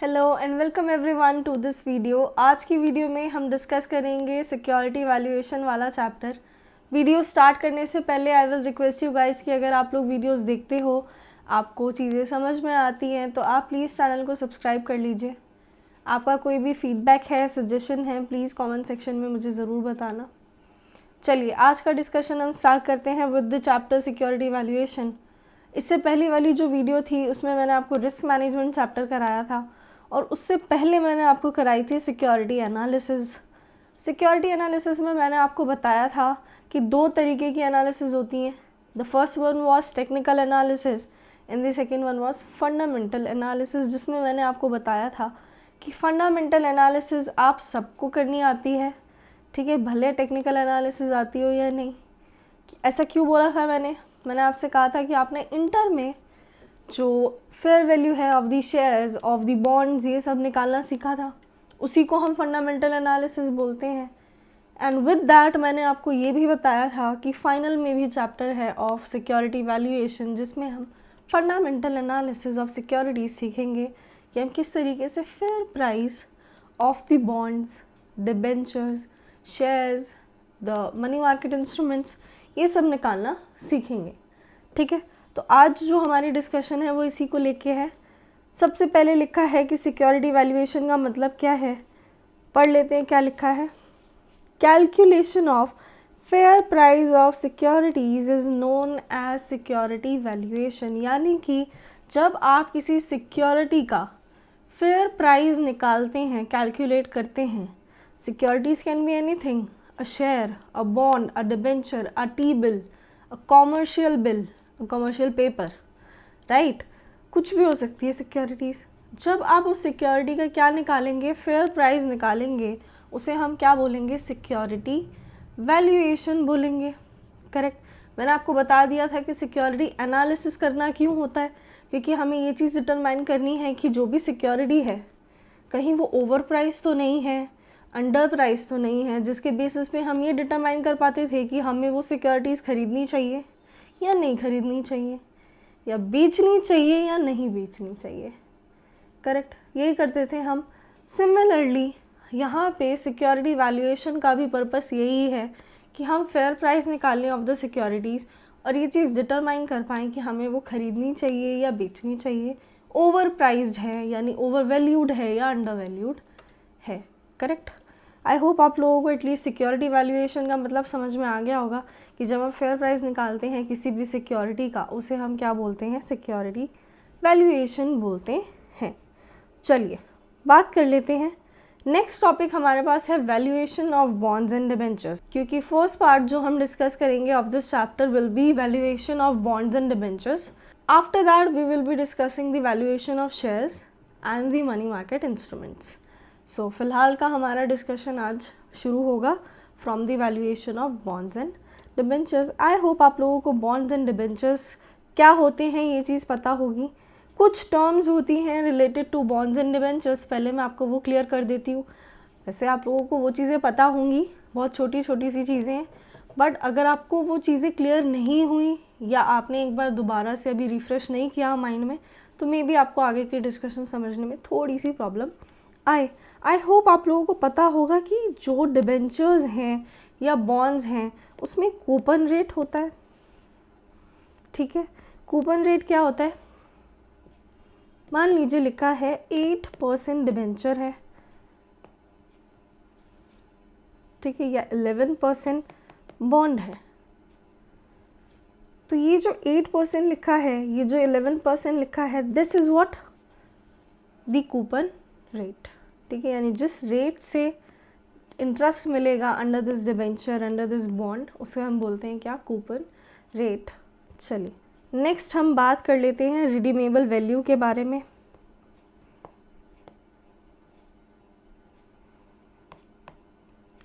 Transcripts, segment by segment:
Hello and welcome everyone to this video. आज की video में हम डिस्कस करेंगे सिक्योरिटी वैल्यूएशन वाला चैप्टर। वीडियो स्टार्ट करने से पहले I will request you guys कि अगर आप लोग वीडियोस देखते हो, आपको चीज़ें समझ में आती हैं, तो आप प्लीज़ चैनल को सब्सक्राइब कर लीजिए। आपका कोई भी फीडबैक है, सजेशन है, प्लीज़ कॉमेंट सेक्शन में मुझे ज़रूर बताना। चलिए आज का डिस्कशन हम स्टार्ट करते हैं with the chapter security valuation. इससे पहली वाली जो वीडियो थी उसमें मैंने आपको रिस्क मैनेजमेंट चैप्टर कराया था और उससे पहले मैंने आपको कराई थी सिक्योरिटी एनालिसिस। सिक्योरिटी एनालिसिस में मैंने आपको बताया था कि दो तरीके की एनालिसिस होती हैं। The first one was technical analysis and the second one was fundamental analysis, जिसमें मैंने आपको बताया था कि फंडामेंटल एनालिसिस आप सबको करनी आती है, ठीक है, भले टेक्निकल एनालिसिस आती हो या नहीं। ऐसा क्यों बोला था मैंने आपसे कहा था कि आपने इंटर में जो फेयर वैल्यू है of the shares, of the bonds, ये सब निकालना सीखा था, उसी को हम फंडामेंटल एनालिसिस बोलते हैं। एंड विद दैट मैंने आपको ये भी बताया था कि फाइनल में भी चैप्टर है ऑफ सिक्योरिटी वैल्यूएशन, जिसमें हम फंडामेंटल एनालिसिस ऑफ सिक्योरिटीज सीखेंगे कि हम किस तरीके से fair price of the bonds, debentures, shares, the money market instruments, ये सब निकालना सीखेंगे। ठीक है, तो आज जो हमारी डिस्कशन है वो इसी को लेके है। सबसे पहले लिखा है कि सिक्योरिटी वैल्यूएशन का मतलब क्या है, पढ़ लेते हैं क्या लिखा है। Calculation of fair price of securities is known as security valuation, यानी कि जब आप किसी सिक्योरिटी का फेयर प्राइस निकालते हैं, कैलकुलेट करते हैं। Securities can be anything, a share, a bond, a debenture, a T bill, a commercial bill, commercial paper, right, कुछ भी हो सकती है सिक्योरिटीज़। जब आप उस सिक्योरिटी का क्या निकालेंगे, फेयर प्राइस निकालेंगे, उसे हम क्या बोलेंगे, सिक्योरिटी वैल्यूएशन बोलेंगे। करेक्ट। मैंने आपको बता दिया था कि सिक्योरिटी एनालिसिस करना क्यों होता है, क्योंकि हमें ये चीज़ डिटरमाइन करनी है कि जो भी सिक्योरिटी है कहीं वो ओवर प्राइस तो नहीं है, अंडर प्राइस तो नहीं है, जिसके बेसिस पे हम ये डिटरमाइन कर पाते थे कि हमें वो सिक्योरिटीज़ खरीदनी चाहिए या नहीं खरीदनी चाहिए, या बेचनी चाहिए या नहीं बेचनी चाहिए। करेक्ट, यही करते थे हम। सिमिलरली यहाँ पे सिक्योरिटी वैल्यूएशन का भी पर्पस यही है कि हम फेयर प्राइस निकालें ऑफ द सिक्योरिटीज़ और ये चीज़ डिटरमाइन कर पाएँ कि हमें वो खरीदनी चाहिए या बेचनी चाहिए, ओवर प्राइज्ड है यानी ओवर वैल्यूड है या अंडर वैल्यूड है। करेक्ट। आई होप आप लोगों को एटलीस्ट सिक्योरिटी वैल्यूएशन का मतलब समझ में आ गया होगा कि जब हम फेयर प्राइस निकालते हैं किसी भी सिक्योरिटी का, उसे हम क्या बोलते हैं, सिक्योरिटी वैल्यूएशन बोलते हैं। चलिए बात कर लेते हैं। नेक्स्ट टॉपिक हमारे पास है valuation of bonds and debentures, क्योंकि फर्स्ट पार्ट जो हम डिस्कस करेंगे of this chapter will be valuation of bonds and debentures. After that we will be discussing the valuation of shares and the money market instruments. So फिलहाल का हमारा discussion आज शुरू होगा from the valuation of bonds and debentures. I hope आप लोगों को bonds and debentures क्या होते हैं ये चीज़ पता होगी। कुछ टर्म्स होती हैं related to bonds and debentures, पहले मैं आपको वो क्लियर कर देती हूँ। वैसे आप लोगों को वो चीज़ें पता होंगी, बहुत छोटी छोटी सी चीज़ें हैं, बट अगर आपको वो चीज़ें क्लियर नहीं हुई या आपने एक बार दोबारा से अभी रिफ़्रेश नहीं किया माइंड में, तो मे बी आपको आगे की डिस्कशन समझने में थोड़ी सी प्रॉब्लम आए। आई होप आप लोगों को पता होगा कि जो डिबेंचर्स हैं या बॉन्ड्स हैं उसमें कूपन रेट होता है। ठीक है, कूपन रेट क्या होता है, मान लीजिए लिखा है 8% डिबेंचर है, ठीक है, या 11% बॉन्ड है, तो ये जो 8% लिखा है, ये जो 11% लिखा है, this is what, the coupon rate. ठीक है, यानी जिस रेट से इंटरेस्ट मिलेगा under this debenture, under this bond, उसे हम बोलते हैं क्या, कूपन रेट। चलिए नेक्स्ट हम बात कर लेते हैं रिडीमेबल वैल्यू के बारे में।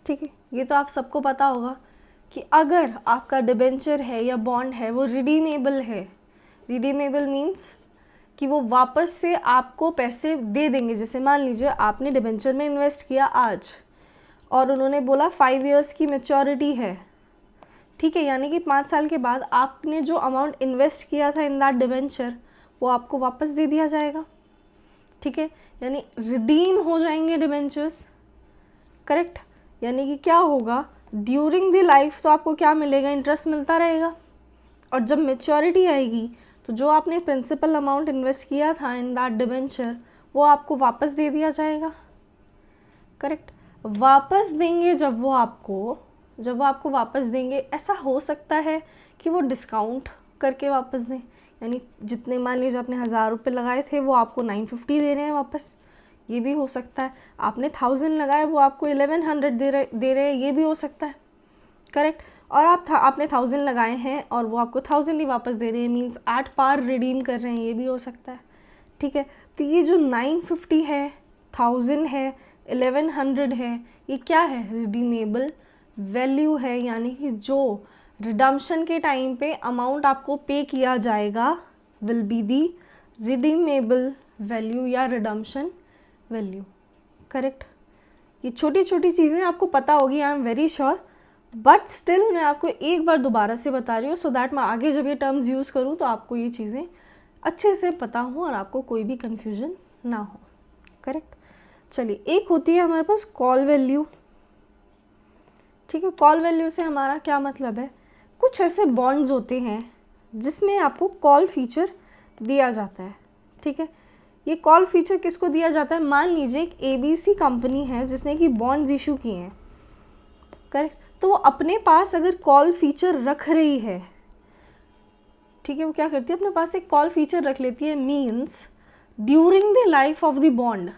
ठीक है, ये तो आप सबको पता होगा कि अगर आपका डिबेंचर है या बॉन्ड है वो रिडीमेबल है, रिडीमेबल मीन्स कि वो वापस से आपको पैसे दे देंगे। जैसे मान लीजिए आपने डिबेंचर में इन्वेस्ट किया आज और उन्होंने बोला 5 इयर्स की मैच्योरिटी है, ठीक है, यानी कि 5 साल के बाद आपने जो अमाउंट इन्वेस्ट किया था इन दैट डिबेंचर वो आपको वापस दे दिया जाएगा। ठीक है, यानी रिडीम हो जाएंगे डिबेंचर्स, करेक्ट। यानी कि क्या होगा, ड्यूरिंग द लाइफ तो आपको क्या मिलेगा, इंटरेस्ट मिलता रहेगा, और जब मेच्योरिटी आएगी तो जो आपने प्रिंसिपल अमाउंट इन्वेस्ट किया था इन दैट डिबेंचर वो आपको वापस दे दिया जाएगा, करेक्ट। वापस देंगे जब वो आपको वापस देंगे, ऐसा हो सकता है कि वो डिस्काउंट करके वापस दें, यानी जितने मान लीजिए आपने 1000 रुपये लगाए थे वो आपको 950 दे रहे हैं वापस, ये भी हो सकता है। आपने 1000 लगाए वो आपको 1100 दे रहे हैं, ये भी हो सकता है, करेक्ट। और आपने 1000 लगाए हैं और वो आपको 1000 ही वापस दे रहे हैं, मीन्स 8 बार रिडीम कर रहे हैं, ये भी हो सकता है, ठीक है। तो ये जो 950 है, 1000 है, 1100 है, ये क्या है, रिडीमेबल वैल्यू है, यानी कि जो रिडम्पशन के टाइम पे अमाउंट आपको पे किया जाएगा will be the redeemable value या रिडम्पशन वैल्यू, करेक्ट। ये छोटी छोटी चीज़ें आपको पता होगी, I am very sure, but still मैं आपको एक बार दोबारा से बता रही हूँ सो दैट मैं आगे जब ये टर्म्स यूज़ करूँ तो आपको ये चीज़ें अच्छे से पता हो और आपको कोई भी कन्फ्यूजन ना हो, करेक्ट। चलिए, एक होती है हमारे पास कॉल वैल्यू, ठीक है। कॉल वैल्यू से हमारा क्या मतलब है, कुछ ऐसे बॉन्ड्स होते हैं जिसमें आपको कॉल फीचर दिया जाता है, ठीक है। ये कॉल फीचर किसको दिया जाता है, मान लीजिए एक ABC कंपनी है जिसने कि बॉन्ड्स इशू किए हैं, करेक्ट। तो वो अपने पास अगर कॉल फीचर रख रही है, ठीक है, वो क्या करती है, अपने पास एक कॉल फीचर रख लेती है, means during the life of the bond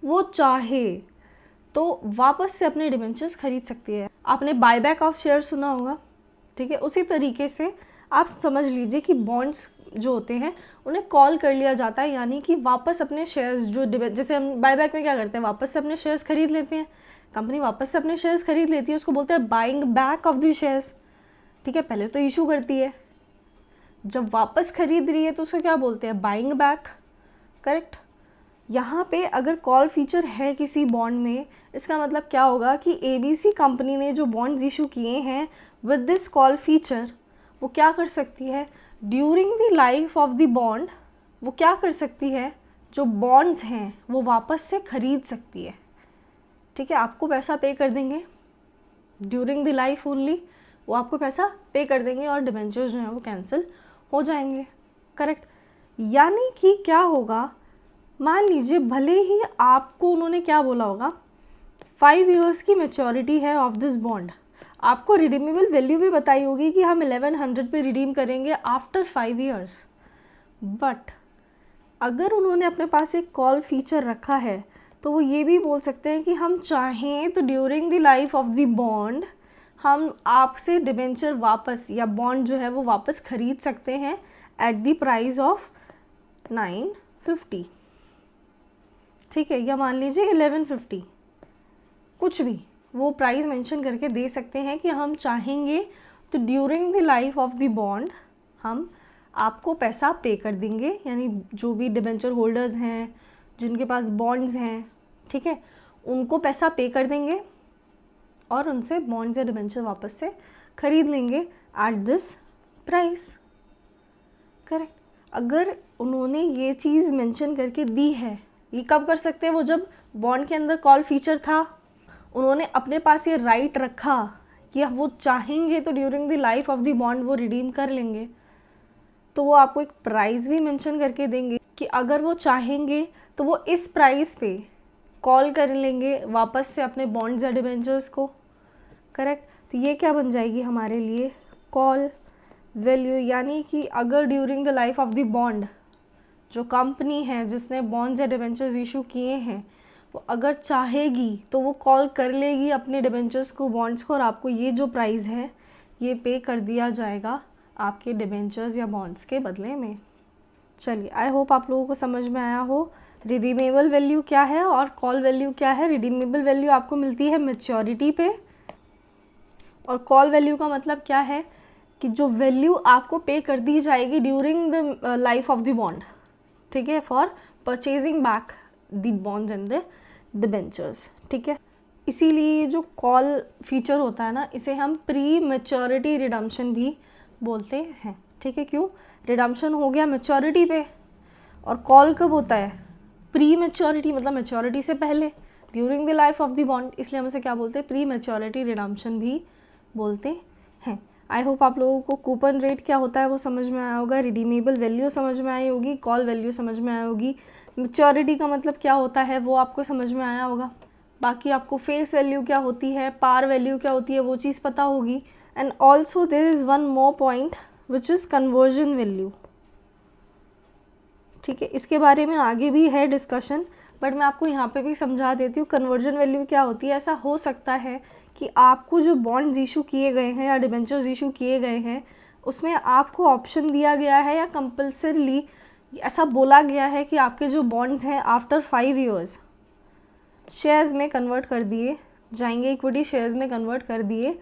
वो चाहे तो वापस से अपने डिबेंचर्स खरीद सकती है। आपने बायबैक ऑफ शेयर सुना होगा, ठीक है। उसी तरीके से आप समझ लीजिए कि बॉन्ड्स जो होते हैं उन्हें कॉल कर लिया जाता है, यानी कि वापस अपने शेयर्स जो जैसे हम बायबैक में क्या करते हैं, वापस से अपने शेयर्स खरीद लेते हैं, कंपनी वापस से अपने शेयर्स खरीद लेती है, उसको बोलते हैं buying back of the shares, ठीक है। पहले तो इशू करती है, जब वापस खरीद रही है तो उसको क्या बोलते हैं, बाइंग बैक, करेक्ट। यहाँ पे अगर कॉल फीचर है किसी बॉन्ड में, इसका मतलब क्या होगा कि ABC कंपनी ने जो बॉन्ड्स इशू किए हैं विद दिस कॉल फीचर, वो क्या कर सकती है, during the life of the bond वो क्या कर सकती है, जो बॉन्ड्स हैं वो वापस से खरीद सकती है, ठीक है। आपको पैसा पे कर देंगे ड्यूरिंग द लाइफ ओनली, वो आपको पैसा पे कर देंगे और डिबेंचर्स जो हैं वो कैंसिल हो जाएंगे, करेक्ट। यानी कि क्या होगा, मान लीजिए भले ही आपको उन्होंने क्या बोला होगा, 5 इयर्स की मैच्योरिटी है ऑफ दिस बॉन्ड, आपको रिडीमेबल वैल्यू भी बताई होगी कि हम 1100 पे रिडीम करेंगे आफ्टर 5 इयर्स, बट अगर उन्होंने अपने पास एक कॉल फीचर रखा है तो वो ये भी बोल सकते हैं कि हम चाहें तो during the life of the bond हम आपसे डिबेंचर वापस या बॉन्ड जो है वो वापस खरीद सकते हैं एट द प्राइस ऑफ 950, ठीक है, या मान लीजिए 1150, कुछ भी वो प्राइस मेंशन करके दे सकते हैं कि हम चाहेंगे तो during the life of the bond हम आपको पैसा पे कर देंगे, यानी जो भी डिबेंचर होल्डर्स हैं जिनके पास बॉन्ड्स हैं, ठीक है, उनको पैसा पे कर देंगे और उनसे बॉन्ड्स या डिबेंचर वापस से खरीद लेंगे एट दिस प्राइस, करेक्ट। अगर उन्होंने ये चीज़ मेंशन करके दी है, ये कब कर सकते हैं, वो जब बॉन्ड के अंदर कॉल फीचर था, उन्होंने अपने पास ये राइट रखा कि वो चाहेंगे तो during the life of the bond वो रिडीम कर लेंगे, तो वो आपको एक प्राइस भी मेंशन करके देंगे कि अगर वो चाहेंगे तो वो इस प्राइस पे कॉल कर लेंगे वापस से अपने बॉन्ड्स या डिबेंचर्स को, करेक्ट। तो ये क्या बन जाएगी हमारे लिए, कॉल वैल्यू, यानी कि अगर during the life of the bond जो कंपनी है जिसने बॉन्ड्स या डिबेंचर्स इशू किए हैं वो अगर चाहेगी तो वो कॉल कर लेगी अपने डिबेंचर्स को, बॉन्ड्स को, और आपको ये जो प्राइस है ये पे कर दिया जाएगा आपके डिबेंचर्स या बॉन्ड्स के बदले में। चलिए, आई होप आप लोगों को समझ में आया हो रिडीमेबल वैल्यू क्या है और कॉल वैल्यू क्या है। रिडीमेबल वैल्यू आपको मिलती है मैच्योरिटी पे, और कॉल वैल्यू का मतलब क्या है कि जो वैल्यू आपको पे कर दी जाएगी during the life of the bond, ठीक है, for purchasing back the bonds and the debentures, ठीक है। इसीलिए ये जो कॉल फीचर होता है ना, इसे हम प्री मैच्योरिटी रिडम्पशन भी बोलते हैं, ठीक है। क्यों, रिडम्पशन हो गया मैच्योरिटी पे और कॉल कब होता है, प्री मैच्योरिटी मतलब मैच्योरिटी से पहले, during the life of the bond, इसलिए हम इसे क्या बोलते हैं, प्री मैच्योरिटी रिडम्पशन भी बोलते हैं। आई होप आप लोगों को कूपन रेट क्या होता है वो समझ में आया होगा, रिडीमेबल वैल्यू समझ में आई होगी, कॉल वैल्यू समझ में आई होगी, मैच्योरिटी का मतलब क्या होता है वो आपको समझ में आया होगा। बाकी आपको फेस वैल्यू क्या होती है, पार वैल्यू क्या होती है, वो चीज़ पता होगी। And also there is one more point which is conversion value. ठीक है, इसके बारे में आगे भी है डिस्कशन, बट मैं आपको यहाँ पे भी समझा देती हूँ कन्वर्जन वैल्यू क्या होती है। ऐसा हो सकता है कि आपको जो बॉन्ड्स इशू किए गए हैं या डिबेंचर्स इशू किए गए हैं उसमें आपको ऑप्शन दिया गया है या कंपल्सरली ऐसा बोला गया है कि आपके जो बॉन्ड्स हैं आफ्टर 5 ईयर्स शेयर्स में कन्वर्ट कर दिए जाएंगे, इक्विटी शेयर्स में कन्वर्ट कर दिए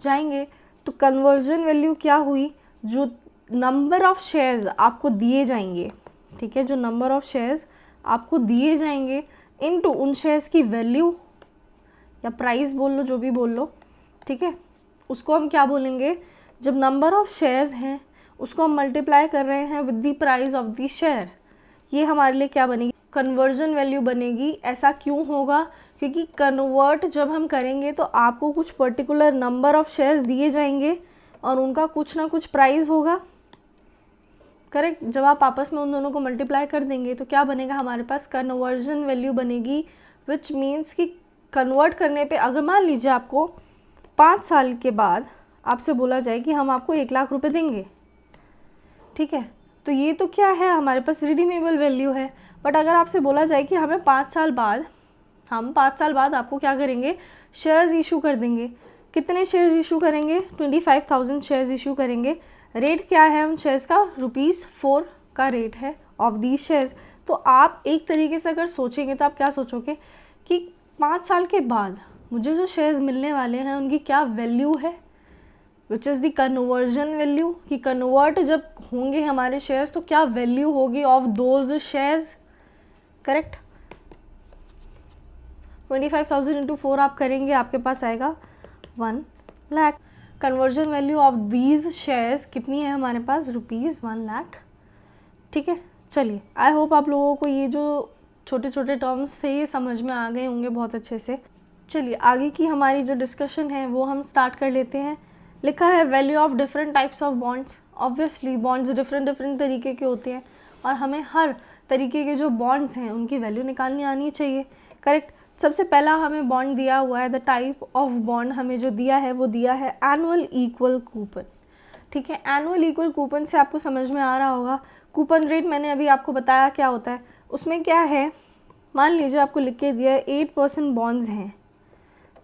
जाएंगे। तो कन्वर्जन वैल्यू क्या हुई, जो नंबर ऑफ शेयर्स आपको दिए जाएंगे, ठीक है, जो नंबर ऑफ शेयर्स आपको दिए जाएंगे इनटू उन शेयर्स की वैल्यू या प्राइस बोल लो, जो भी बोल लो, ठीक है, उसको हम क्या बोलेंगे, जब नंबर ऑफ शेयर्स हैं उसको हम मल्टीप्लाई कर रहे हैं with the price of the share, ये हमारे लिए क्या बनेगी, कन्वर्जन वैल्यू बनेगी। ऐसा क्यों होगा, क्योंकि कन्वर्ट जब हम करेंगे तो आपको कुछ पर्टिकुलर नंबर ऑफ शेयर्स दिए जाएंगे और उनका कुछ ना कुछ प्राइस होगा, करेक्ट। जब आप आपस में उन दोनों को मल्टीप्लाई कर देंगे तो क्या बनेगा, हमारे पास कन्वर्जन वैल्यू बनेगी, विच मीन्स कि कन्वर्ट करने पे अगर मान लीजिए आपको 5 साल के बाद आपसे बोला जाए कि हम आपको 1 लाख रुपए देंगे, ठीक है, तो ये तो क्या है, हमारे पास रिडीमेबल वैल्यू है। बट अगर आपसे बोला जाए कि हमें 5 साल बाद, हम 5 साल बाद आपको क्या करेंगे, शेयर्स इशू कर देंगे। कितने शेयर्स इशू करेंगे, 25,000 शेयर्स इशू करेंगे। रेट क्या है उन शेयर्स का, ₹4 का रेट है ऑफ दीज शेयर्स। तो आप एक तरीके से अगर सोचेंगे तो आप क्या सोचोगे कि 5 साल के बाद मुझे जो शेयर्स मिलने वाले हैं उनकी क्या वैल्यू है, which is the conversion value, कि कन्वर्ट जब होंगे हमारे शेयर्स तो क्या वैल्यू होगी of those shares, correct. 25,000 into 4 आप करेंगे, आपके पास आएगा 1 lakh. Conversion value of these shares कितनी है हमारे पास, ₹1 लाख, ठीक है। चलिए, आई होप आप लोगों को ये जो छोटे छोटे टर्म्स थे ये समझ में आ गए होंगे बहुत अच्छे से। चलिए आगे की हमारी जो डिस्कशन है वो हम स्टार्ट कर लेते हैं। लिखा है value of different types of bonds. Obviously bonds different तरीके के होते हैं और हमें हर तरीके के जो बॉन्ड्स हैं उनकी वैल्यू निकालनी आनी चाहिए, करेक्ट। सबसे पहला हमें बॉन्ड दिया हुआ है, द टाइप ऑफ बॉन्ड हमें जो दिया है वो दिया है एनुअल इक्वल कूपन, ठीक है। एनुअल इक्वल कूपन से आपको समझ में आ रहा होगा, कूपन रेट मैंने अभी आपको बताया क्या होता है। उसमें क्या है, मान लीजिए आपको लिख के दिया है 8% बॉन्ड्स हैं,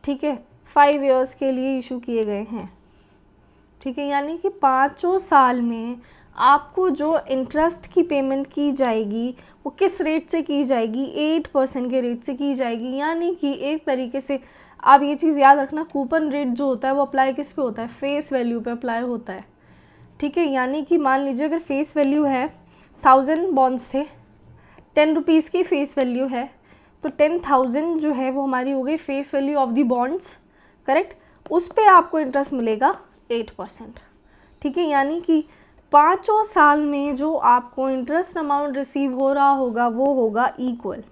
ठीक है, 5 ईयर्स के लिए इशू किए गए हैं, ठीक है, यानी कि 5 साल में आपको जो इंटरेस्ट की पेमेंट की जाएगी वो किस रेट से की जाएगी, 8% के रेट से की जाएगी। यानी कि एक तरीके से आप ये चीज़ याद रखना, कूपन रेट जो होता है वो अप्लाई किस पे होता है, फेस वैल्यू पे अप्लाई होता है, ठीक है। यानी कि मान लीजिए अगर फेस वैल्यू है 1000 बॉन्ड्स थे, 10 रुपीज़ की फेस वैल्यू है, तो 10,000 जो है वो हमारी हो गई face value of the bonds, correct. उस पर आपको इंटरेस्ट मिलेगा 8%, ठीक है। यानी कि 5 साल में जो आपको इंटरेस्ट अमाउंट रिसीव हो रहा होगा वो होगा इक्वल,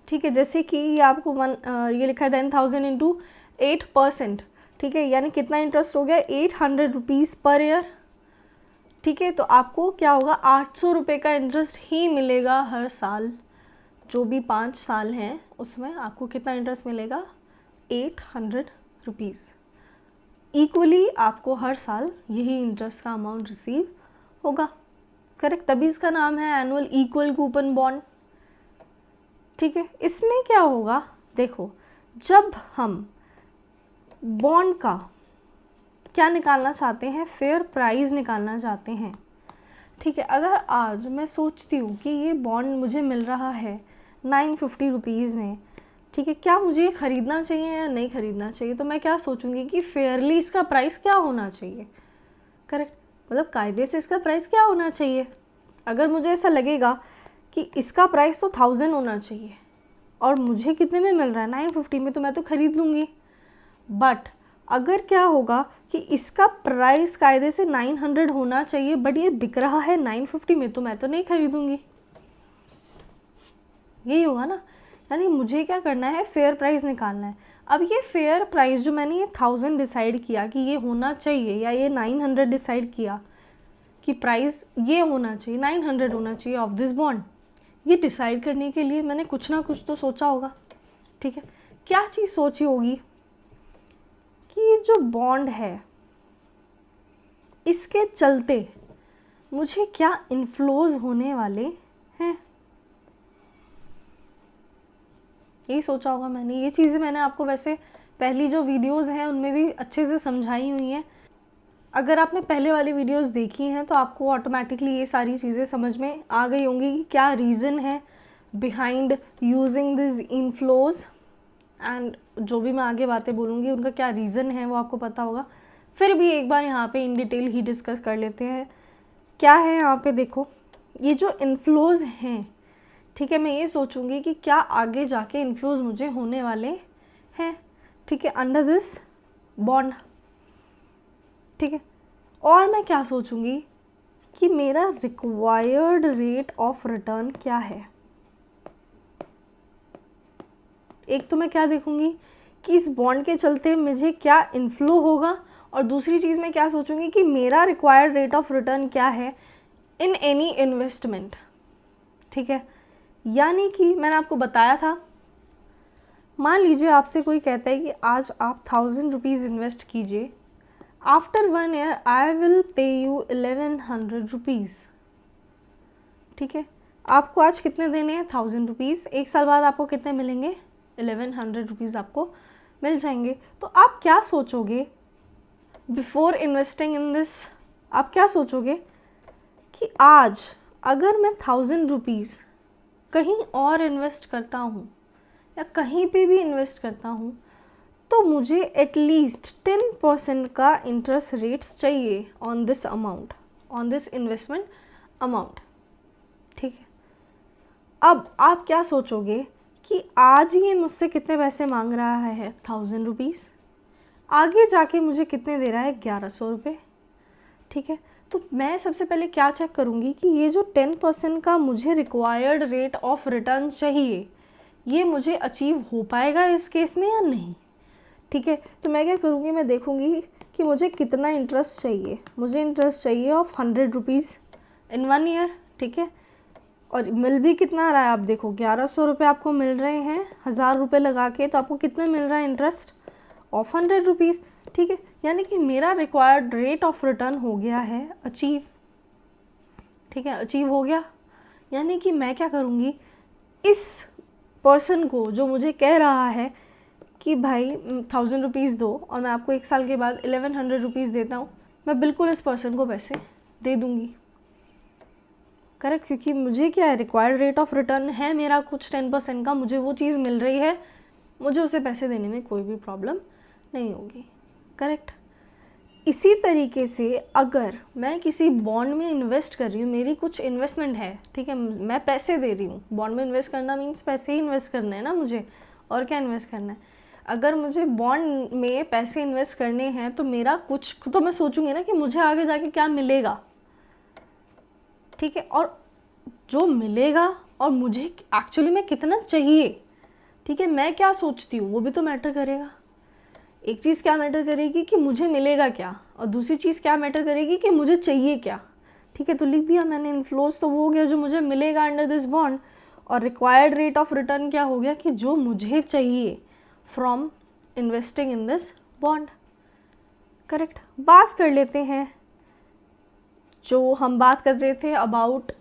ठीक है। जैसे कि ये आपको ये लिखा है 10,000 इंटू 8%, ठीक है, यानी कितना इंटरेस्ट हो गया, 800 रुपीज़ पर ईयर, ठीक है। तो आपको क्या होगा, 800 रुपये का इंटरेस्ट ही मिलेगा हर साल। जो भी 5 साल हैं उसमें आपको कितना इंटरेस्ट मिलेगा, 800 रुपीज़। इक्वली आपको हर साल यही इंटरेस्ट का अमाउंट रिसीव होगा, करेक्ट। तभी इसका नाम है एनुअल इक्वल कूपन बॉन्ड, ठीक है। इसमें क्या होगा, देखो, जब हम बॉन्ड का क्या निकालना चाहते हैं, फेयर प्राइस निकालना चाहते हैं, ठीक है। अगर आज मैं सोचती हूँ कि ये बॉन्ड मुझे मिल रहा है 950 रुपीज़ में, ठीक है, क्या मुझे ये ख़रीदना चाहिए या नहीं ख़रीदना चाहिए, तो मैं क्या सोचूंगी कि फेयरली इसका प्राइस क्या होना चाहिए, करेक्ट, मतलब कायदे से इसका प्राइस क्या होना चाहिए। अगर मुझे ऐसा लगेगा कि इसका प्राइस तो 1000 होना चाहिए और मुझे कितने में मिल रहा है 950 में, तो मैं तो ख़रीद लूँगी। बट अगर क्या होगा कि इसका प्राइस कायदे से 900 होना चाहिए बट ये बिक रहा है 950 में, तो मैं तो नहीं ख़रीदूँगी, यही होगा ना। यानी मुझे क्या करना है, फेयर प्राइस निकालना है। अब ये फेयर प्राइस जो मैंने ये 1000 डिसाइड किया कि ये होना चाहिए, या ये 900 डिसाइड किया कि प्राइस ये होना चाहिए, 900 होना चाहिए ऑफ दिस बॉन्ड, ये डिसाइड करने के लिए मैंने कुछ ना कुछ तो सोचा होगा। ठीक है, क्या चीज़ सोची होगी कि जो बॉन्ड है इसके चलते मुझे क्या इन्फ्लोज होने वाले हैं, यही सोचा होगा मैंने। ये चीज़ें मैंने आपको वैसे पहली जो वीडियोस हैं उनमें भी अच्छे से समझाई हुई हैं। अगर आपने पहले वाली वीडियोस देखी हैं तो आपको ऑटोमेटिकली ये सारी चीज़ें समझ में आ गई होंगी कि क्या रीज़न है behind using this inflows, and जो भी मैं आगे बातें बोलूँगी उनका क्या रीज़न है वो आपको पता होगा। फिर भी एक बार यहाँ पे इन डिटेल ही डिस्कस कर लेते हैं। क्या है यहाँ पे, देखो ये जो इनफ्लोज हैं, ठीक है, मैं ये सोचूंगी कि क्या आगे जाके इन्फ्लोज मुझे होने वाले हैं, ठीक है, अंडर दिस बॉन्ड। ठीक है, और मैं क्या सोचूंगी कि मेरा रिक्वायर्ड रेट ऑफ रिटर्न क्या है। एक तो मैं क्या देखूंगी कि इस बॉन्ड के चलते मुझे क्या इन्फ्लो होगा, और दूसरी चीज़ मैं क्या सोचूंगी कि मेरा रिक्वायर्ड रेट ऑफ रिटर्न क्या है इन एनी इन्वेस्टमेंट। ठीक है, यानी कि मैंने आपको बताया था, मान लीजिए आपसे कोई कहता है कि आज आप 1000 रुपीज़ इन्वेस्ट कीजिए, after 1 year I will pay you 1100 rupees. ठीक है, आपको आज कितने देने हैं, 1000 रुपीज़। 1 साल बाद आपको कितने मिलेंगे, 1100 रुपीज़ आपको मिल जाएंगे। तो आप क्या सोचोगे बिफोर इन्वेस्टिंग इन दिस, आप क्या सोचोगे कि आज अगर मैं 1000 रुपीज़ कहीं और इन्वेस्ट करता हूँ या कहीं पे भी इन्वेस्ट करता हूँ तो मुझे एटलीस्ट 10% का इंटरेस्ट रेट्स चाहिए on this amount, on this investment amount. ठीक है, अब आप क्या सोचोगे कि आज ये मुझसे कितने पैसे मांग रहा है, 1000 रुपीज़, आगे जाके मुझे कितने दे रहा है, 1100 रुपये। ठीक है, तो मैं सबसे पहले क्या चेक करूँगी कि ये जो 10% का मुझे रिक्वायर्ड रेट ऑफ रिटर्न चाहिए ये मुझे अचीव हो पाएगा इस केस में या नहीं। ठीक है, तो मैं क्या करूँगी, मैं देखूँगी कि मुझे कितना इंटरेस्ट चाहिए। मुझे इंटरेस्ट चाहिए ऑफ 100 रुपीज़ इन 1 ईयर। ठीक है, और मिल भी कितना रहा है, आप देखो 1100 रुपये आपको मिल रहे हैं 1000 रुपये लगा के, तो आपको कितना मिल रहा है इंटरेस्ट ऑफ 100 रुपीज़। ठीक है, यानी कि मेरा रिक्वायर्ड रेट ऑफ रिटर्न हो गया है अचीव। ठीक है, अचीव हो गया, यानी कि मैं क्या करूँगी, इस पर्सन को जो मुझे कह रहा है कि भाई 1000 रुपीज़ दो और मैं आपको 1 साल के बाद 1100 रुपीज़ देता हूँ, मैं बिल्कुल इस पर्सन को पैसे दे दूँगी। करेक्ट, क्योंकि मुझे क्या है, रिक्वायर्ड रेट ऑफ रिटर्न है मेरा कुछ 10% का, मुझे वो चीज़ मिल रही है, मुझे उसे पैसे देने में कोई भी प्रॉब्लम नहीं होगी। करेक्ट, इसी तरीके से अगर मैं किसी बॉन्ड में इन्वेस्ट कर रही हूँ, मेरी कुछ इन्वेस्टमेंट है, ठीक है, मैं पैसे दे रही हूँ, बॉन्ड में इन्वेस्ट करना मीन्स पैसे ही इन्वेस्ट करना है ना मुझे, और क्या इन्वेस्ट करना है। अगर मुझे बॉन्ड में पैसे इन्वेस्ट करने हैं तो मेरा कुछ तो मैं सोचूंगी ना कि मुझे आगे जाके क्या मिलेगा। ठीक है, और जो मिलेगा और मुझे एक्चुअली में कितना चाहिए, ठीक है, मैं क्या सोचती हूँ वो भी तो मैटर करेगा। एक चीज़ क्या मैटर करेगी कि मुझे मिलेगा क्या, और दूसरी चीज़ क्या मैटर करेगी कि मुझे चाहिए क्या। ठीक है, तो लिख दिया मैंने इनफ्लोज, तो वो हो गया जो मुझे मिलेगा अंडर दिस बॉन्ड, और रिक्वायर्ड रेट ऑफ रिटर्न क्या हो गया कि जो मुझे चाहिए from investing in this bond. Correct, बात कर लेते हैं जो हम बात कर रहे थे about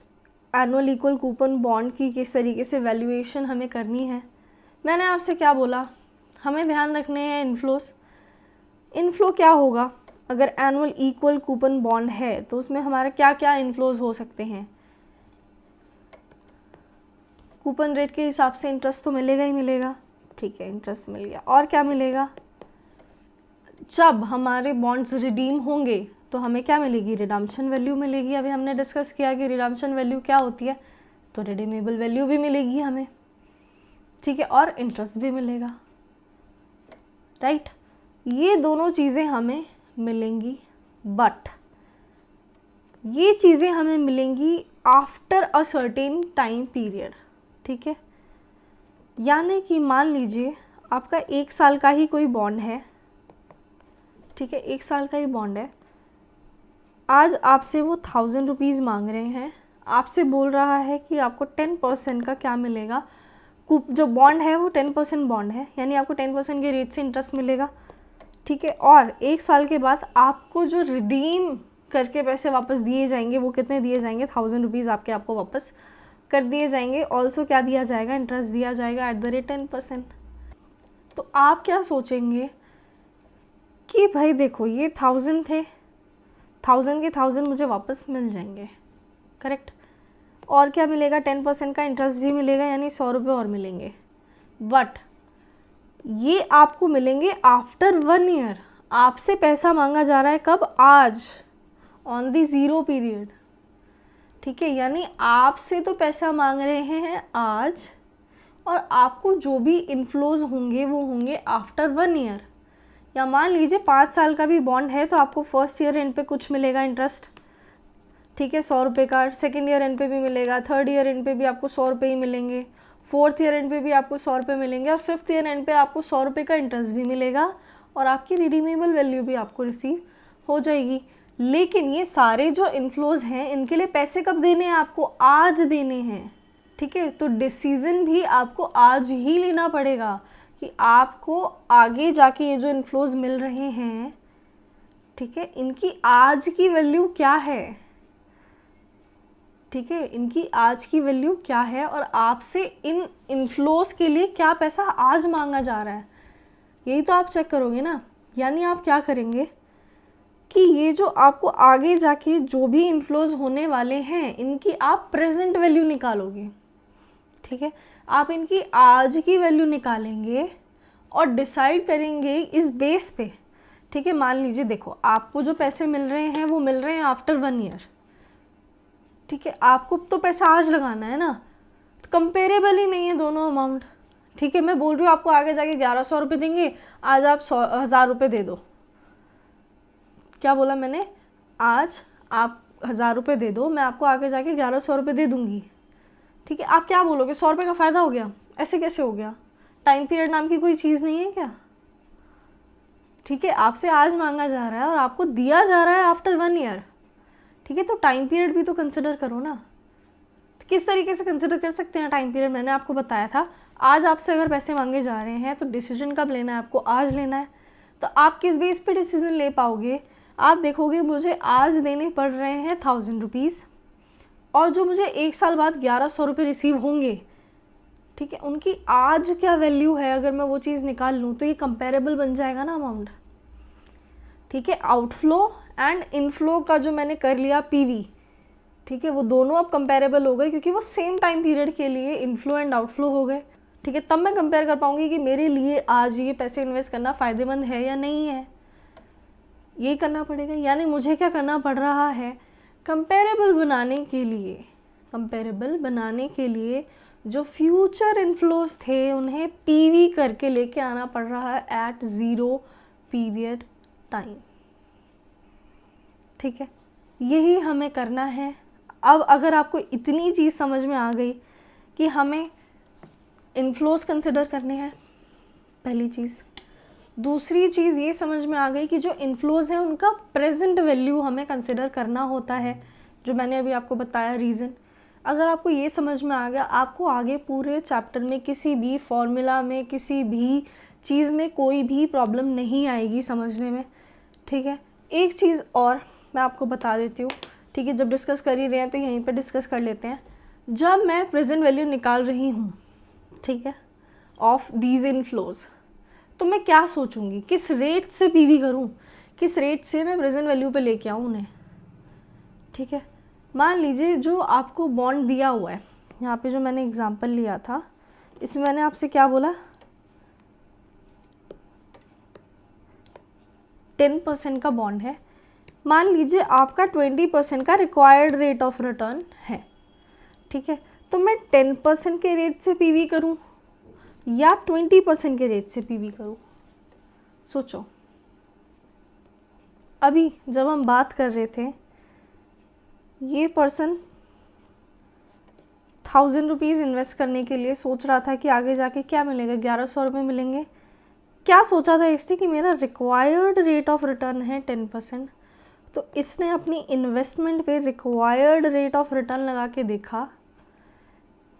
annual equal coupon bond की, किस तरीके से वैल्यूएशन हमें करनी है। मैंने आपसे क्या बोला, हमें ध्यान रखने हैं इनफ्लोज। इनफ्लो क्या होगा, अगर एनुअल इक्वल कूपन बॉन्ड है तो उसमें हमारे क्या क्या इनफ्लोज हो सकते हैं। कूपन रेट के हिसाब से इंटरेस्ट तो मिलेगा ही मिलेगा। ठीक है, इंटरेस्ट मिल गया, और क्या मिलेगा, जब हमारे बॉन्ड्स रिडीम होंगे तो हमें क्या मिलेगी, रिडम्पशन वैल्यू मिलेगी। अभी हमने डिस्कस किया कि रिडम्पशन वैल्यू क्या होती है, तो रिडीमेबल वैल्यू भी मिलेगी हमें। ठीक है, और इंटरेस्ट भी मिलेगा। राइट, ये दोनों चीज़ें हमें मिलेंगी, बट ये चीज़ें हमें मिलेंगी after a certain time period. ठीक है, यानी कि मान लीजिए आपका 1 साल का ही कोई बॉन्ड है, ठीक है, 1 साल का ही बॉन्ड है। आज आपसे वो 1000 रुपीज़ मांग रहे हैं, आपसे बोल रहा है कि आपको 10% का क्या मिलेगा, जो बॉन्ड है वो 10% बॉन्ड है, यानी आपको 10% के रेट से इंटरेस्ट मिलेगा, ठीक है। और 1 साल के बाद आपको जो रिडीम करके पैसे वापस दिए जाएंगे वो कितने दिए जाएंगे, 1000 रुपीज़ आपको वापस कर दिए जाएंगे। ऑल्सो क्या दिया जाएगा, इंटरेस्ट दिया जाएगा एट द रेट 10%। तो आप क्या सोचेंगे कि भाई देखो ये 1000 थे, 1000 के 1000 मुझे वापस मिल जाएंगे, करेक्ट। और क्या मिलेगा, 10% का इंटरेस्ट भी मिलेगा, यानी 100 रुपये और मिलेंगे। बट ये आपको मिलेंगे आफ्टर 1 ईयर। आपसे पैसा मांगा जा रहा है कब, आज, ऑन द 0 पीरियड, ठीक है। यानी आपसे तो पैसा मांग रहे हैं आज, और आपको जो भी इन्फ्लोज होंगे वो होंगे आफ्टर 1 ईयर। या मान लीजिए 5 साल का भी बॉन्ड है तो आपको फर्स्ट ईयर एंड पे कुछ मिलेगा इंटरेस्ट, ठीक है, 100 रुपये का। सेकेंड ईयर एंड पे भी मिलेगा, थर्ड ईयर एंड पे भी आपको 100 रुपये ही मिलेंगे, फोर्थ ईयर एंड पे भी आपको 100 रुपये मिलेंगे, और फिफ्थ ईयर एंड पे आपको 100 रुपये का इंटरेस्ट भी मिलेगा, और आपकी रिडीमेबल वैल्यू भी आपको रिसीव हो जाएगी। लेकिन ये सारे जो इन्फ्लोज हैं इनके लिए पैसे कब देने हैं, आपको आज देने हैं, ठीक है। तो डिसीज़न भी आपको आज ही लेना पड़ेगा कि आपको आगे जाके ये जो इन्फ्लोज मिल रहे हैं, ठीक है, इनकी आज की वैल्यू क्या है, ठीक है, इनकी आज की वैल्यू क्या है, और आपसे इन इन्फ्लोज के लिए क्या पैसा आज मांगा जा रहा है, यही तो आप चेक करोगे ना। यानी आप क्या करेंगे कि ये जो आपको आगे जाके जो भी इन्फ्लोज होने वाले हैं इनकी आप प्रेजेंट वैल्यू निकालोगे, ठीक है। आप इनकी आज की वैल्यू निकालेंगे और डिसाइड करेंगे इस बेस पे, ठीक है। मान लीजिए देखो आपको जो पैसे मिल रहे हैं वो मिल रहे हैं आफ्टर 1 ईयर, ठीक है। आपको तो पैसा आज लगाना है ना, तो कंपेरेबल ही नहीं है दोनों अमाउंट, ठीक है। मैं बोल रही हूँ आपको आगे जाके 1100 रुपये देंगे, आज आप 1000 रुपये दे दो। क्या बोला मैंने, आज आप 1000 रुपये दे दो, मैं आपको आगे जाके 1100 रुपये दे दूँगी, ठीक है। आप क्या बोलोगे, 100 रुपये का फ़ायदा हो गया, ऐसे कैसे हो गया, टाइम पीरियड नाम की कोई चीज़ नहीं है क्या, ठीक है। आपसे आज मांगा जा रहा है और आपको दिया जा रहा है आफ्टर 1 ईयर, ठीक है। तो टाइम पीरियड भी तो कंसिडर करो ना। तो किस तरीके से कंसिडर कर सकते हैं टाइम पीरियड, मैंने आपको बताया था। आज आपसे अगर पैसे मांगे जा रहे हैं तो डिसीजन कब लेना है, आपको आज लेना है। तो आप किस बेस पे डिसीजन ले पाओगे, आप देखोगे मुझे आज देने पड़ रहे हैं 1000 रुपीज़, और जो मुझे 1 साल बाद 1100 रुपये रिसीव होंगे, ठीक है, उनकी आज क्या वैल्यू है, अगर मैं वो चीज़ निकाल लूँ तो ये कंपेरेबल बन जाएगा ना अमाउंट, ठीक है। आउटफ्लो एंड इनफ्लो का जो मैंने कर लिया पीवी, ठीक है, वो दोनों अब कंपेरेबल हो गए क्योंकि वो सेम टाइम पीरियड के लिए इनफ्लो एंड आउटफ्लो हो गए, ठीक है। तब मैं कंपेयर कर पाऊँगी कि मेरे लिए आज ये पैसे इन्वेस्ट करना फ़ायदेमंद है या नहीं है, ये करना पड़ेगा। यानी मुझे क्या करना पड़ रहा है, कंपेरेबल बनाने के लिए जो फ्यूचर इन्फ्लोज थे उन्हें पीवी करके लेके आना पड़ रहा है एट 0 पीरियड टाइम, ठीक है। यही हमें करना है। अब अगर आपको इतनी चीज़ समझ में आ गई कि हमें इन्फ्लोज कंसिडर करने हैं, पहली चीज़। दूसरी चीज़ ये समझ में आ गई कि जो इन्फ्लोज हैं उनका प्रेजेंट वैल्यू हमें कंसिडर करना होता है, जो मैंने अभी आपको बताया रीज़न। अगर आपको ये समझ में आ गया, आपको आगे पूरे चैप्टर में किसी भी फॉर्मूला में, किसी भी चीज़ में कोई भी प्रॉब्लम नहीं आएगी समझने में, ठीक है। एक चीज़ और मैं आपको बता देती हूँ, ठीक है, जब डिस्कस कर ही रहे हैं तो यहीं पर डिस्कस कर लेते हैं। जब मैं प्रेजेंट वैल्यू निकाल रही हूँ, ठीक है, ऑफ दीज इनफ्लोज, तो मैं क्या सोचूंगी, किस रेट से पीवी करूँ, किस रेट से मैं प्रेजेंट वैल्यू पे लेके आऊँ उन्हें, ठीक है। मान लीजिए जो आपको बॉन्ड दिया हुआ है, यहाँ पे जो मैंने एग्जांपल लिया था, इसमें मैंने आपसे क्या बोला, 10% का बॉन्ड है। मान लीजिए आपका 20% का रिक्वायर्ड रेट ऑफ रिटर्न है, ठीक है। तो मैं 10% के रेट से पीवी करूँ या 20% के रेट से पीवी करूँ, सोचो। अभी जब हम बात कर रहे थे, ये पर्सन ₹1000 इन्वेस्ट करने के लिए सोच रहा था कि आगे जाके क्या मिलेगा, 1100 रुपये मिलेंगे। क्या सोचा था इसने कि मेरा रिक्वायर्ड रेट ऑफ रिटर्न है 10%, तो इसने अपनी इन्वेस्टमेंट पे रिक्वायर्ड रेट ऑफ रिटर्न लगा के देखा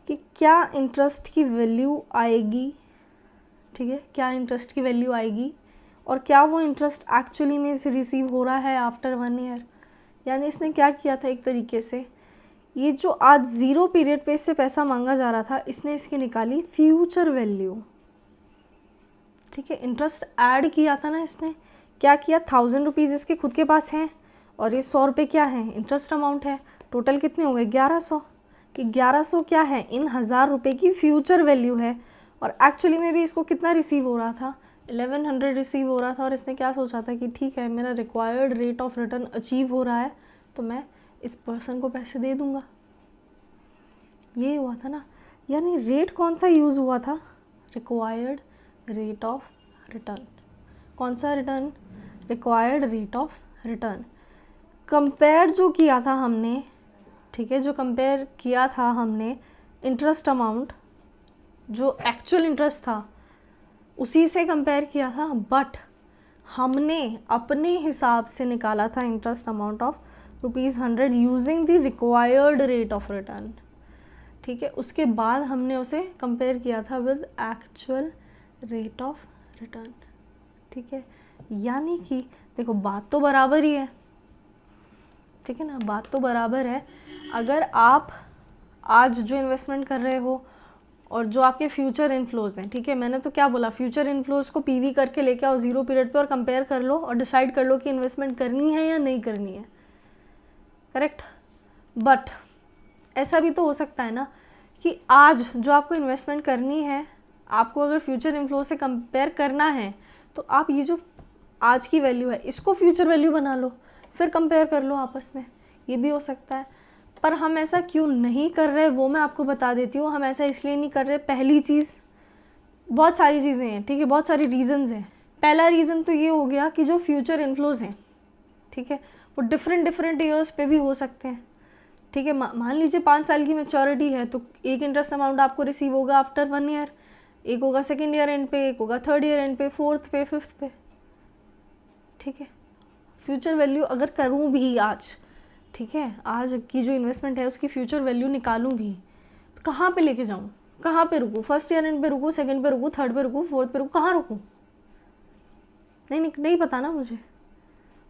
कि क्या इंटरेस्ट की वैल्यू आएगी, ठीक है, क्या इंटरेस्ट की वैल्यू आएगी और क्या वो इंटरेस्ट एक्चुअली में से रिसीव हो रहा है आफ्टर 1 ईयर। यानी इसने क्या किया था, एक तरीके से ये जो आज 0 पीरियड पे इससे पैसा मांगा जा रहा था, इसने इसकी निकाली फ्यूचर वैल्यू, ठीक है। इंटरेस्ट ऐड किया था ना इसने, क्या किया, ₹1000 इसके खुद के पास हैं और ये 100 रुपये क्या है, इंटरेस्ट अमाउंट है। टोटल कितने हो गए, 1100, कि 1100 क्या है, इन 1000 रुपये की फ्यूचर वैल्यू है। और एक्चुअली में भी इसको कितना रिसीव हो रहा था, 1100 रिसीव हो रहा था। और इसने क्या सोचा था कि ठीक है, मेरा required rate of return achieve हो रहा है तो मैं इस पर्सन को पैसे दे दूँगा। ये हुआ था ना, यानी रेट कौन सा यूज़ हुआ था, रिक्वायर्ड रेट ऑफ रिटर्न। कौन सा return, required rate of return. Compare जो किया था हमने, ठीक है, जो कंपेयर किया था हमने इंटरेस्ट अमाउंट, जो एक्चुअल इंटरेस्ट था उसी से कंपेयर किया था, बट हमने अपने हिसाब से निकाला था interest amount of ₹100 using the required rate of return, ठीक है। उसके बाद हमने उसे कंपेयर किया था with actual rate of return, ठीक है। यानी कि देखो बात तो बराबर ही है, ठीक है ना, बात तो बराबर है। अगर आप आज जो इन्वेस्टमेंट कर रहे हो और जो आपके फ्यूचर इनफ्लोज हैं, ठीक है, मैंने तो क्या बोला, फ्यूचर इनफ्लोज को पीवी करके लेके आओ 0 पीरियड पे और कंपेयर कर लो और डिसाइड कर लो कि इन्वेस्टमेंट करनी है या नहीं करनी है, करेक्ट। बट ऐसा भी तो हो सकता है ना कि आज जो आपको इन्वेस्टमेंट करनी है, आपको अगर फ्यूचर इनफ्लो से कंपेयर करना है तो आप ये जो आज की वैल्यू है इसको फ्यूचर वैल्यू बना लो, फिर कंपेयर कर लो आपस में, ये भी हो सकता है। पर हम ऐसा क्यों नहीं कर रहे वो मैं आपको बता देती हूँ। हम ऐसा इसलिए नहीं कर रहे, पहली चीज़, बहुत सारी चीज़ें हैं, ठीक है, बहुत सारी रीज़न्स हैं। पहला रीज़न तो ये हो गया कि जो फ्यूचर इनफ्लोज हैं, ठीक है, वो डिफरेंट ईयर्स पे भी हो सकते हैं, ठीक है। मान लीजिए 5 साल की मैच्योरिटी है तो एक इंटरेस्ट अमाउंट आपको रिसीव होगा आफ्टर 1 ईयर, एक होगा 2nd ईयर एंड पे, एक होगा 3rd ईयर एंड पे, 4th पे, 5th पे, ठीक है। फ्यूचर वैल्यू अगर करूँ भी आज, ठीक है, आज की जो इन्वेस्टमेंट है उसकी फ्यूचर वैल्यू निकालूँ भी, तो कहाँ पे लेके जाऊँ, कहाँ पे रुकूँ, 1st ईयर एंड पे रुकूँ, 2nd पे रुकूँ, 3rd पे रुकूँ, 4th पे रुकूँ, कहाँ रुकूँ, नहीं पता ना मुझे।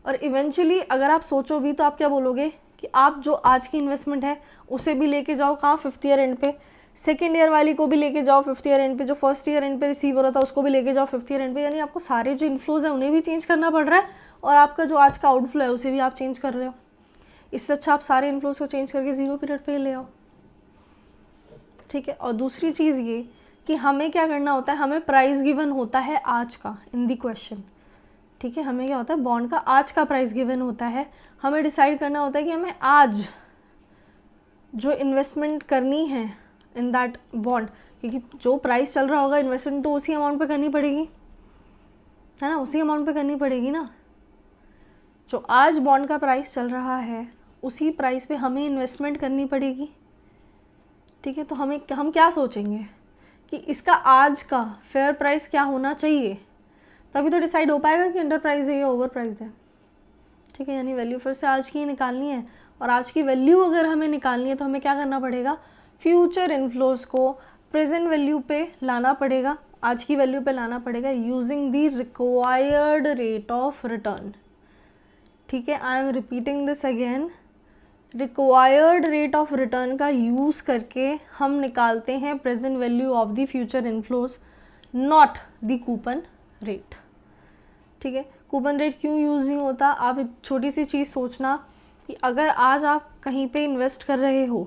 और इवेंचुअली अगर आप सोचो भी तो आप क्या बोलोगे कि आप जो आज की इन्वेस्टमेंट है उसे भी लेके जाओ कहाँ, 5th ईयर एंड पे, 2nd ईयर वाली को भी लेके जाओ 5th ईयर एंड पे, जो 1st ईयर एंड पे रिसीव हो रहा था उसको भी लेके जाओ 5th ईयर एंड पे। यानी आपको सारे जो इन्फ्लोज हैं उन्हें भी चेंज करना पड़ रहा है और आपका जो आज का आउटफ्लो है उसे भी आप चेंज कर रहे हो। इससे अच्छा आप सारे इन्फ्लोज को चेंज करके 0 पीरियड पे ले आओ, ठीक है। और दूसरी चीज़ ये कि हमें क्या करना होता है, हमें प्राइस गिवन होता है आज का इन दी क्वेश्चन, ठीक है। हमें क्या होता है, बॉन्ड का आज का प्राइस गिवन होता है, हमें डिसाइड करना होता है कि हमें आज जो इन्वेस्टमेंट करनी है इन दैट बॉन्ड, क्योंकि जो प्राइस चल रहा होगा इन्वेस्टमेंट तो उसी अमाउंट पे करनी पड़ेगी, है ना, उसी अमाउंट पे करनी पड़ेगी ना। जो आज बॉन्ड का प्राइस चल रहा है उसी प्राइस पे हमें इन्वेस्टमेंट करनी पड़ेगी, ठीक है। तो हम क्या सोचेंगे कि इसका आज का फेयर प्राइस क्या होना चाहिए, तभी तो डिसाइड हो पाएगा कि अंडर प्राइस है या ओवर प्राइस है, ठीक है। यानी वैल्यू फिर से आज की ही निकालनी है और आज की वैल्यू अगर हमें निकालनी है तो हमें क्या करना पड़ेगा, फ्यूचर इनफ्लोज को प्रेजेंट वैल्यू पे लाना पड़ेगा, आज की वैल्यू पे लाना पड़ेगा using the required rate of return, ठीक है। I am repeating this again, required rate of return का यूज़ करके हम निकालते हैं present value of the future inflows, not the coupon rate, ठीक है। कूपन रेट क्यों यूज़ नहीं होता, आप एक छोटी सी चीज़ सोचना कि अगर आज आप कहीं पे इन्वेस्ट कर रहे हो,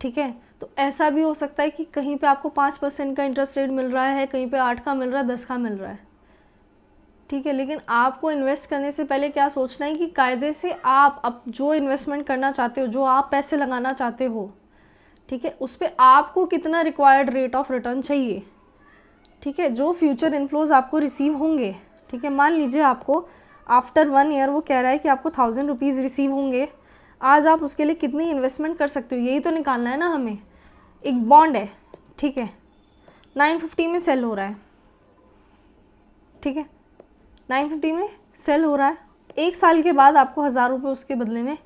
ठीक है, तो ऐसा भी हो सकता है कि कहीं पे आपको 5% का इंटरेस्ट रेट मिल रहा है, कहीं पे 8 का मिल रहा है, 10 का मिल रहा है, ठीक है। लेकिन आपको इन्वेस्ट करने से पहले क्या सोचना है कि कायदे से आप अब जो इन्वेस्टमेंट करना चाहते हो, जो आप पैसे लगाना चाहते हो, ठीक है, उस पर आपको कितना रिक्वायर्ड रेट ऑफ रिटर्न चाहिए, ठीक है, जो फ्यूचर इनफ्लोज आपको रिसीव होंगे, ठीक है। मान लीजिए आपको आफ्टर 1 ईयर वो कह रहा है कि आपको ₹1000 रिसीव होंगे, आज आप उसके लिए कितनी इन्वेस्टमेंट कर सकते हो, यही तो निकालना है ना हमें। एक बॉन्ड है, ठीक है, 950 में सेल हो रहा है, ठीक है, 950 में सेल हो रहा है, 1 साल के बाद आपको 1000 रुपये उसके बदले में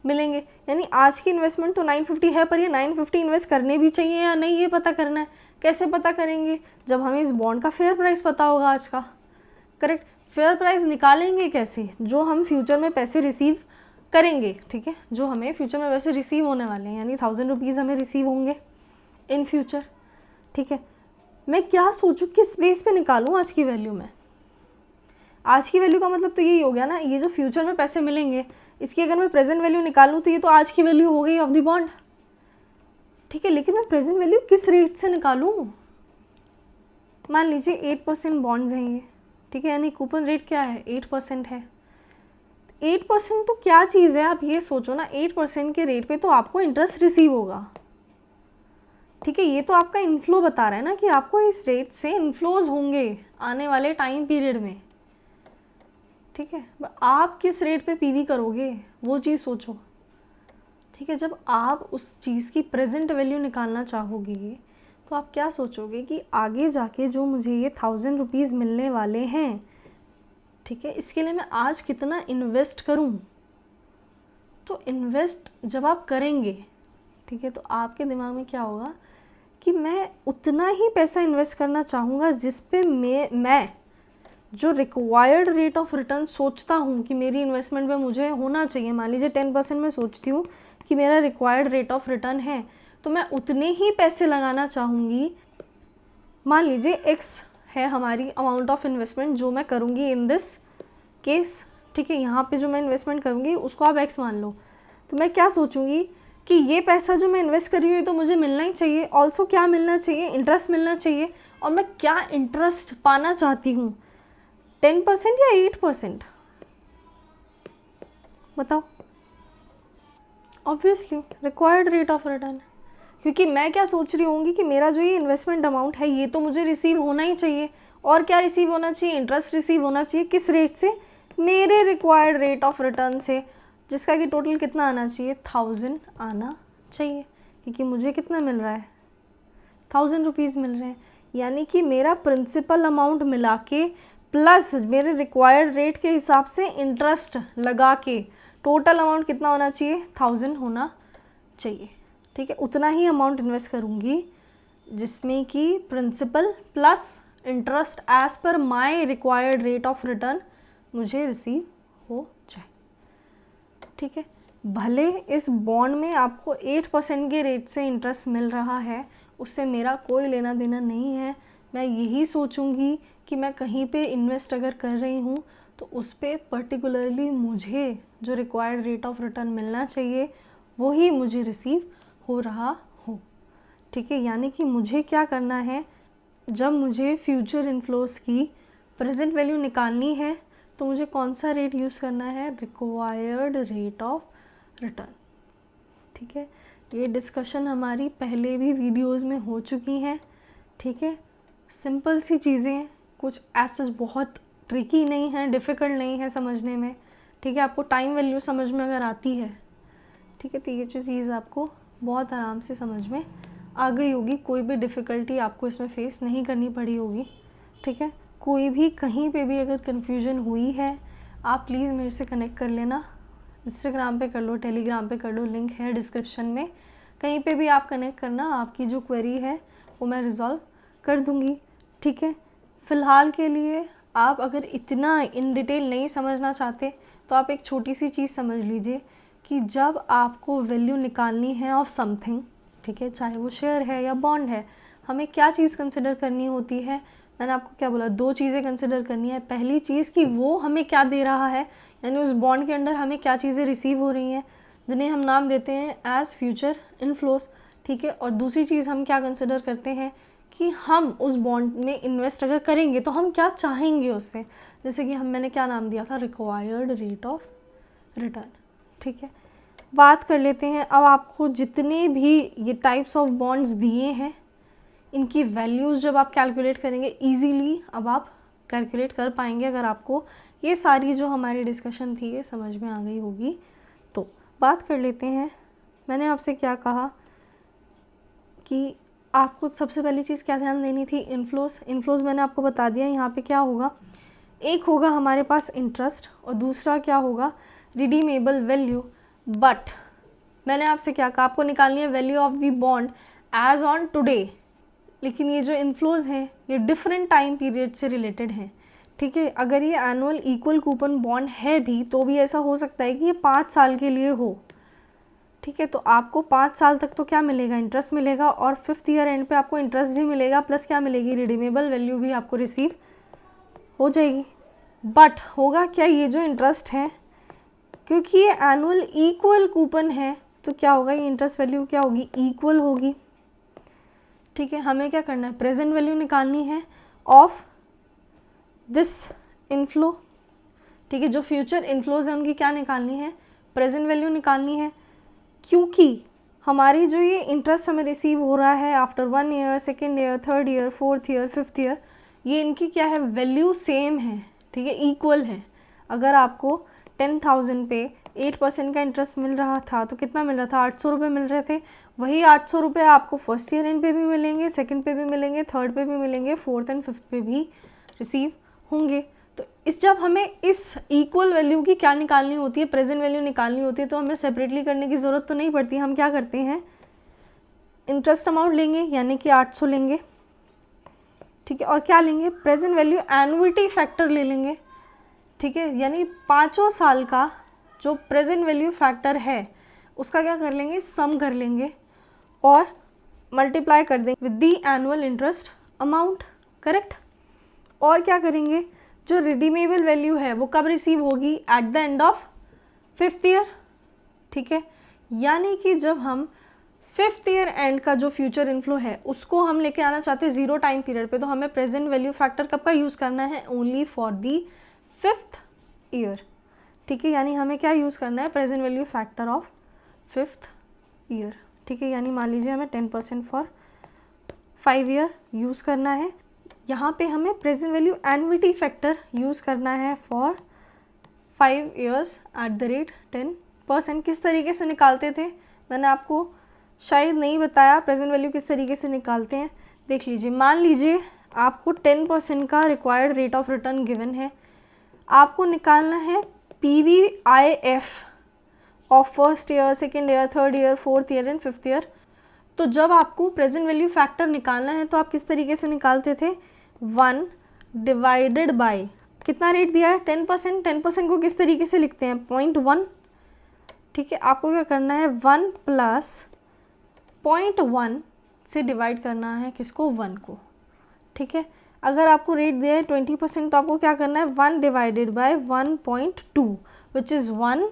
मिलेंगे। यानी आज की इन्वेस्टमेंट तो 950 है, पर ये 950 इन्वेस्ट करने भी चाहिए या नहीं, ये पता करना है। कैसे पता करेंगे? जब हमें इस बॉन्ड का फेयर प्राइस पता होगा आज का, करेक्ट। फेयर प्राइस निकालेंगे कैसे? जो हम फ्यूचर में पैसे रिसीव करेंगे, ठीक है, जो हमें फ्यूचर में पैसे रिसीव होने वाले हैं, यानी 1000 रुपीज़ हमें रिसीव होंगे इन फ्यूचर, ठीक है। मैं क्या सोचूं, किस बेस पे निकालूं आज की वैल्यू में? आज की वैल्यू का मतलब तो यही हो गया ना, ये जो फ्यूचर में पैसे मिलेंगे इसकी अगर मैं प्रेजेंट वैल्यू निकालूं तो ये तो आज की वैल्यू हो गई ऑफ द बॉन्ड, ठीक है। लेकिन मैं प्रेजेंट वैल्यू किस रेट से निकालूं? मान लीजिए 8% बॉन्ड्स हैं ये, ठीक है, यानी कूपन रेट क्या है? 8% है। 8% तो क्या चीज़ है, आप ये सोचो ना, 8% के रेट पे तो आपको इंटरेस्ट रिसीव होगा, ठीक है। ये तो आपका इनफ्लो बता रहा है ना कि आपको इस रेट से इनफ्लोज होंगे आने वाले टाइम पीरियड में, ठीक है। आप किस रेट पे पीवी करोगे वो चीज़ सोचो, ठीक है। जब आप उस चीज़ की प्रेजेंट वैल्यू निकालना चाहोगे तो आप क्या सोचोगे कि आगे जाके जो मुझे ये 1000 रुपीज़ मिलने वाले हैं, ठीक है, इसके लिए मैं आज कितना इन्वेस्ट करूं। तो इन्वेस्ट जब आप करेंगे, ठीक है, तो आपके दिमाग में क्या होगा कि मैं उतना ही पैसा इन्वेस्ट करना चाहूँगा जिस पे मैं जो रिक्वायर्ड रेट ऑफ रिटर्न सोचता हूँ कि मेरी इन्वेस्टमेंट में मुझे होना चाहिए। मान लीजिए 10% मैं सोचती हूँ कि मेरा रिक्वायर्ड रेट ऑफ रिटर्न है, तो मैं उतने ही पैसे लगाना चाहूँगी। मान लीजिए x है हमारी अमाउंट ऑफ इन्वेस्टमेंट जो मैं करूँगी इन दिस केस, ठीक है। यहाँ पे जो मैं इन्वेस्टमेंट करूँगी उसको आप x मान लो। तो मैं क्या सोचूँगी कि ये पैसा जो मैं इन्वेस्ट कर रही हूँ तो मुझे मिलना ही चाहिए। ऑल्सो क्या मिलना चाहिए? इंटरेस्ट मिलना चाहिए। और मैं क्या इंटरेस्ट पाना चाहती हूँ, 10% या 8%? बताओ। Obviously required rate of return, क्योंकि मैं क्या सोच रही होंगी कि मेरा जो ये इन्वेस्टमेंट अमाउंट है ये तो मुझे रिसीव होना ही चाहिए। और क्या रिसीव होना चाहिए? इंटरेस्ट रिसीव होना चाहिए। किस रेट से? मेरे रिक्वायर्ड रेट ऑफ रिटर्न से, जिसका कि टोटल कितना आना चाहिए? 1000 आना चाहिए, क्योंकि मुझे कितना मिल रहा है? 1000 रुपीज़ मिल रहे हैं। यानी कि मेरा प्रिंसिपल अमाउंट मिला के प्लस मेरे रिक्वायर्ड रेट के हिसाब से इंटरेस्ट लगा के टोटल अमाउंट कितना होना चाहिए? 1000 होना चाहिए, ठीक है। उतना ही अमाउंट इन्वेस्ट करूँगी जिसमें कि principal plus interest as per my required rate of return मुझे रिसीव हो जाए, ठीक है। भले इस बॉन्ड में आपको 8% के रेट से इंटरेस्ट मिल रहा है, उससे मेरा कोई लेना देना नहीं है। मैं यही सोचूंगी कि मैं कहीं पे इन्वेस्ट अगर कर रही हूँ तो उस पर पर्टिकुलरली मुझे जो रिक्वायर्ड रेट ऑफ रिटर्न मिलना चाहिए वही मुझे रिसीव हो रहा हो, ठीक है। यानी कि मुझे क्या करना है, जब मुझे फ्यूचर इनफ्लोस की प्रेजेंट वैल्यू निकालनी है तो मुझे कौन सा रेट यूज़ करना है? रिक्वायर्ड रेट ऑफ रिटर्न, ठीक है। ये डिस्कशन हमारी पहले भी वीडियोस में हो चुकी हैं, ठीक है। सिंपल सी चीज़ें, कुछ ऐसा बहुत ट्रिकी नहीं है, डिफ़िकल्ट नहीं है समझने में, ठीक है। आपको टाइम वैल्यू समझ में अगर आती है, ठीक है, तो ये जो चीज़ आपको बहुत आराम से समझ में आ गई होगी। कोई भी डिफ़िकल्टी आपको इसमें फेस नहीं करनी पड़ी होगी, ठीक है। कोई भी कहीं पे भी अगर कन्फ्यूजन हुई है आप प्लीज़ मेरे से कनेक्ट कर लेना। इंस्टाग्राम पे कर लो, टेलीग्राम पे कर लो, लिंक है डिस्क्रिप्शन में। कहीं पे भी आप कनेक्ट करना, आपकी जो क्वेरी है वो मैं रिज़ॉल्व कर दूँगी, ठीक है। फ़िलहाल के लिए आप अगर इतना इन डिटेल नहीं समझना चाहते तो आप एक छोटी सी चीज़ समझ लीजिए कि जब आपको वैल्यू निकालनी है ऑफ समथिंग, ठीक है, चाहे वो शेयर है या बॉन्ड है, हमें क्या चीज़ कंसिडर करनी होती है? मैंने आपको क्या बोला? 2 चीज़ें कंसिडर करनी है। पहली चीज़ कि वो हमें क्या दे रहा है, यानी उस बॉन्ड के अंदर हमें क्या चीज़ें रिसीव हो रही हैं, जिन्हें हम नाम देते हैं एज फ्यूचर इनफ्लोस, ठीक है। और दूसरी चीज़ हम क्या कंसिडर करते हैं कि हम उस बॉन्ड में इन्वेस्ट अगर करेंगे तो हम क्या चाहेंगे उससे। जैसे कि मैंने क्या नाम दिया था? रिक्वायर्ड रेट ऑफ रिटर्न, ठीक है। बात कर लेते हैं अब आपको जितने भी ये टाइप्स ऑफ बॉन्ड्स दिए हैं इनकी वैल्यूज़ जब आप कैलकुलेट करेंगे इजीली अब आप कैलकुलेट कर पाएंगे, अगर आपको ये सारी जो हमारी डिस्कशन थी ये समझ में आ गई होगी। तो बात कर लेते हैं, मैंने आपसे क्या कहा कि आपको सबसे पहली चीज़ क्या ध्यान देनी थी, इनफ्लोज मैंने आपको बता दिया। यहाँ पे क्या होगा, एक होगा हमारे पास इंटरेस्ट और दूसरा क्या होगा, रिडीमेबल वैल्यू। बट मैंने आपसे क्या कहा, आपको निकालनी है value of the bond as on today. लेकिन ये जो इनफ्लोज हैं ये डिफरेंट टाइम पीरियड से रिलेटेड हैं, ठीक है। अगर ये एनुअल इक्वल कूपन बॉन्ड है भी तो भी ऐसा हो सकता है कि ये 5 साल के लिए हो, ठीक है। तो आपको 5 साल तक तो क्या मिलेगा, इंटरेस्ट मिलेगा, और 5th ईयर एंड पे आपको इंटरेस्ट भी मिलेगा, प्लस क्या मिलेगी, रिडीमेबल वैल्यू भी आपको रिसीव हो जाएगी। बट होगा क्या, ये जो इंटरेस्ट है, क्योंकि ये एनुअल इक्वल कूपन है तो क्या होगा, ये इंटरेस्ट वैल्यू क्या होगी, इक्वल होगी, ठीक है। हमें क्या करना है, प्रेजेंट वैल्यू निकालनी है ऑफ दिस इनफ्लो, ठीक है। जो फ्यूचर इनफ्लोज हैं उनकी क्या निकालनी है, प्रेजेंट वैल्यू निकालनी है। क्योंकि हमारी जो ये इंटरेस्ट हमें रिसीव हो रहा है after 1 year, 2nd year, 3rd year, 4th year, 5th year, ये इनकी क्या है, वैल्यू सेम है, ठीक है, इक्वल है। अगर आपको 10,000 पे 8% का इंटरेस्ट मिल रहा था तो कितना मिल रहा था, 800 रुपये मिल रहे थे। वही 800 रुपये आपको 1st ईयर एंड पे भी मिलेंगे, 2nd पे भी मिलेंगे, 3rd पे भी मिलेंगे, 4th एंड 5th पे भी रिसीव होंगे। तो इस जब हमें इस इक्वल वैल्यू की क्या निकालनी होती है, प्रेजेंट वैल्यू निकालनी होती है, तो हमें सेपरेटली करने की ज़रूरत तो नहीं पड़ती। हम क्या करते हैं, इंटरेस्ट अमाउंट लेंगे यानी कि 800 लेंगे, ठीक है, और क्या लेंगे, प्रेजेंट वैल्यू एनुइटी फैक्टर ले लेंगे, ठीक है। यानी 5 साल का जो प्रेजेंट वैल्यू फैक्टर है उसका क्या कर लेंगे, सम कर लेंगे और मल्टीप्लाई कर देंगे with the annual interest amount, correct. और क्या करेंगे, जो रिडीमेबल वैल्यू है वो कब रिसीव होगी, eight the end of 5th year, ठीक है। यानी कि जब हम 5th ईयर एंड का जो फ्यूचर इनफ्लो है उसको हम लेके आना चाहते हैं 0 टाइम पीरियड पे, तो हमें प्रेजेंट वैल्यू फैक्टर कब का यूज़ करना है, only for the 5th year, ठीक है। यानी हमें क्या यूज़ करना है, present value factor of 5th year, ठीक है। यानी मान लीजिए हमें 10% फॉर 5 ईयर यूज़ करना है। यहाँ पे हमें present value annuity factor use करना है for 5 years at the rate 10%। किस तरीके से निकालते थे मैंने आपको शायद नहीं बताया, प्रेजेंट वैल्यू किस तरीके से निकालते हैं देख लीजिए। मान लीजिए आपको 10% का required rate of return given है, आपको निकालना है PVIF of 1st year, 2nd year, 3rd year, 4th year and 5th year. तो जब आपको प्रेजेंट वैल्यू फैक्टर निकालना है तो आप किस तरीके से निकालते थे, 1 डिवाइडेड बाय कितना रेट दिया है, 10%। 10% को किस तरीके से लिखते हैं, 0.1, ठीक है। आपको क्या करना है, 1 प्लस 0.1 से डिवाइड करना है किसको, 1 को, ठीक है। अगर आपको रेट दिया है 20% तो आपको क्या करना है, 1 divided by 1.2 which is 1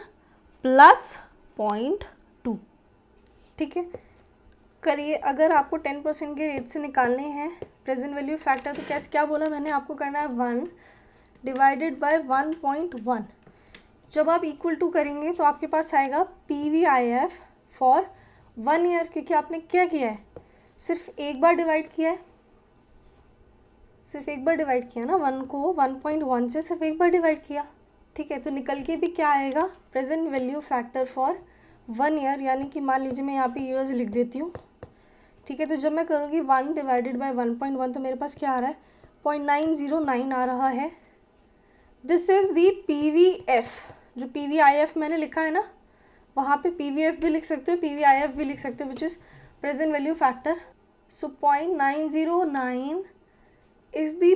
plus 0.2, ठीक है। करिए, अगर आपको 10% के रेट से निकालने हैं प्रेजेंट वैल्यू फैक्टर तो क्या बोला मैंने, आपको करना है 1 डिवाइडेड बाय 1.1। जब आप इक्वल टू करेंगे तो आपके पास आएगा PVIF फॉर 1 ईयर, क्योंकि आपने क्या किया है, सिर्फ एक बार डिवाइड किया है, सिर्फ एक बार डिवाइड किया ना, 1 को 1.1 से सिर्फ एक बार डिवाइड किया, ठीक है। तो निकल के भी क्या आएगा, present value factor for 1 year, यानी कि मान लीजिए मैं यहाँ पे ईयर्स लिख देती हूँ, ठीक है। तो जब मैं करूँगी 1 डिवाइडेड बाय 1.1 तो मेरे पास क्या आ रहा है, 0.909 आ रहा है। दिस इज़ दी PVF, जो PVIF मैंने लिखा है ना, वहाँ पे PVF भी लिख सकते हो, PVIF भी लिख सकते हो, which is present value factor. So 0.909 is the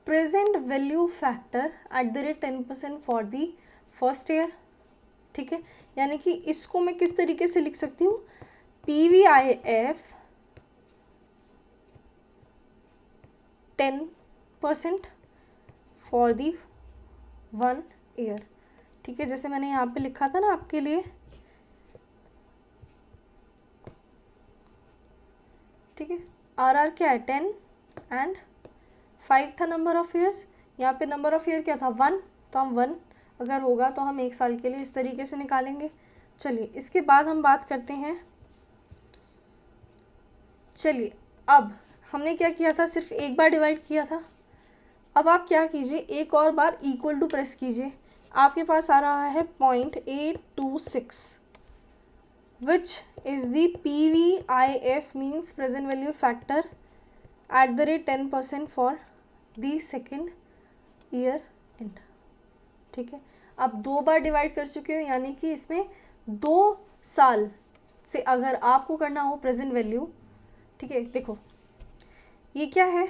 present value factor at the rate 10% for the first year, ठीक है। यानी कि इसको मैं किस तरीके से लिख सकती हूँ, PVIF 10% for the 1 year, ठीक है। जैसे मैंने यहाँ पे लिखा था ना आपके लिए, ठीक है। RR क्या है, 10 एंड 5 था नंबर ऑफ़ ईयर्स, यहाँ पे नंबर ऑफ़ ईयर क्या था, 1, तो हम 1 अगर होगा तो हम 1 साल के लिए इस तरीके से निकालेंगे। चलिए इसके बाद हम बात करते हैं, चलिए अब हमने क्या किया था, सिर्फ एक बार डिवाइड किया था। अब आप क्या कीजिए, एक और बार इक्वल टू प्रेस कीजिए, आपके पास आ रहा है 0.826, which is the PVIF means present value factor at the rate 10% for the second year end. ठीक है, आप 2 बार डिवाइड कर चुके हो, यानी कि इसमें 2 साल से अगर आपको करना हो प्रेजेंट वैल्यू, ठीक है, देखो ये क्या है,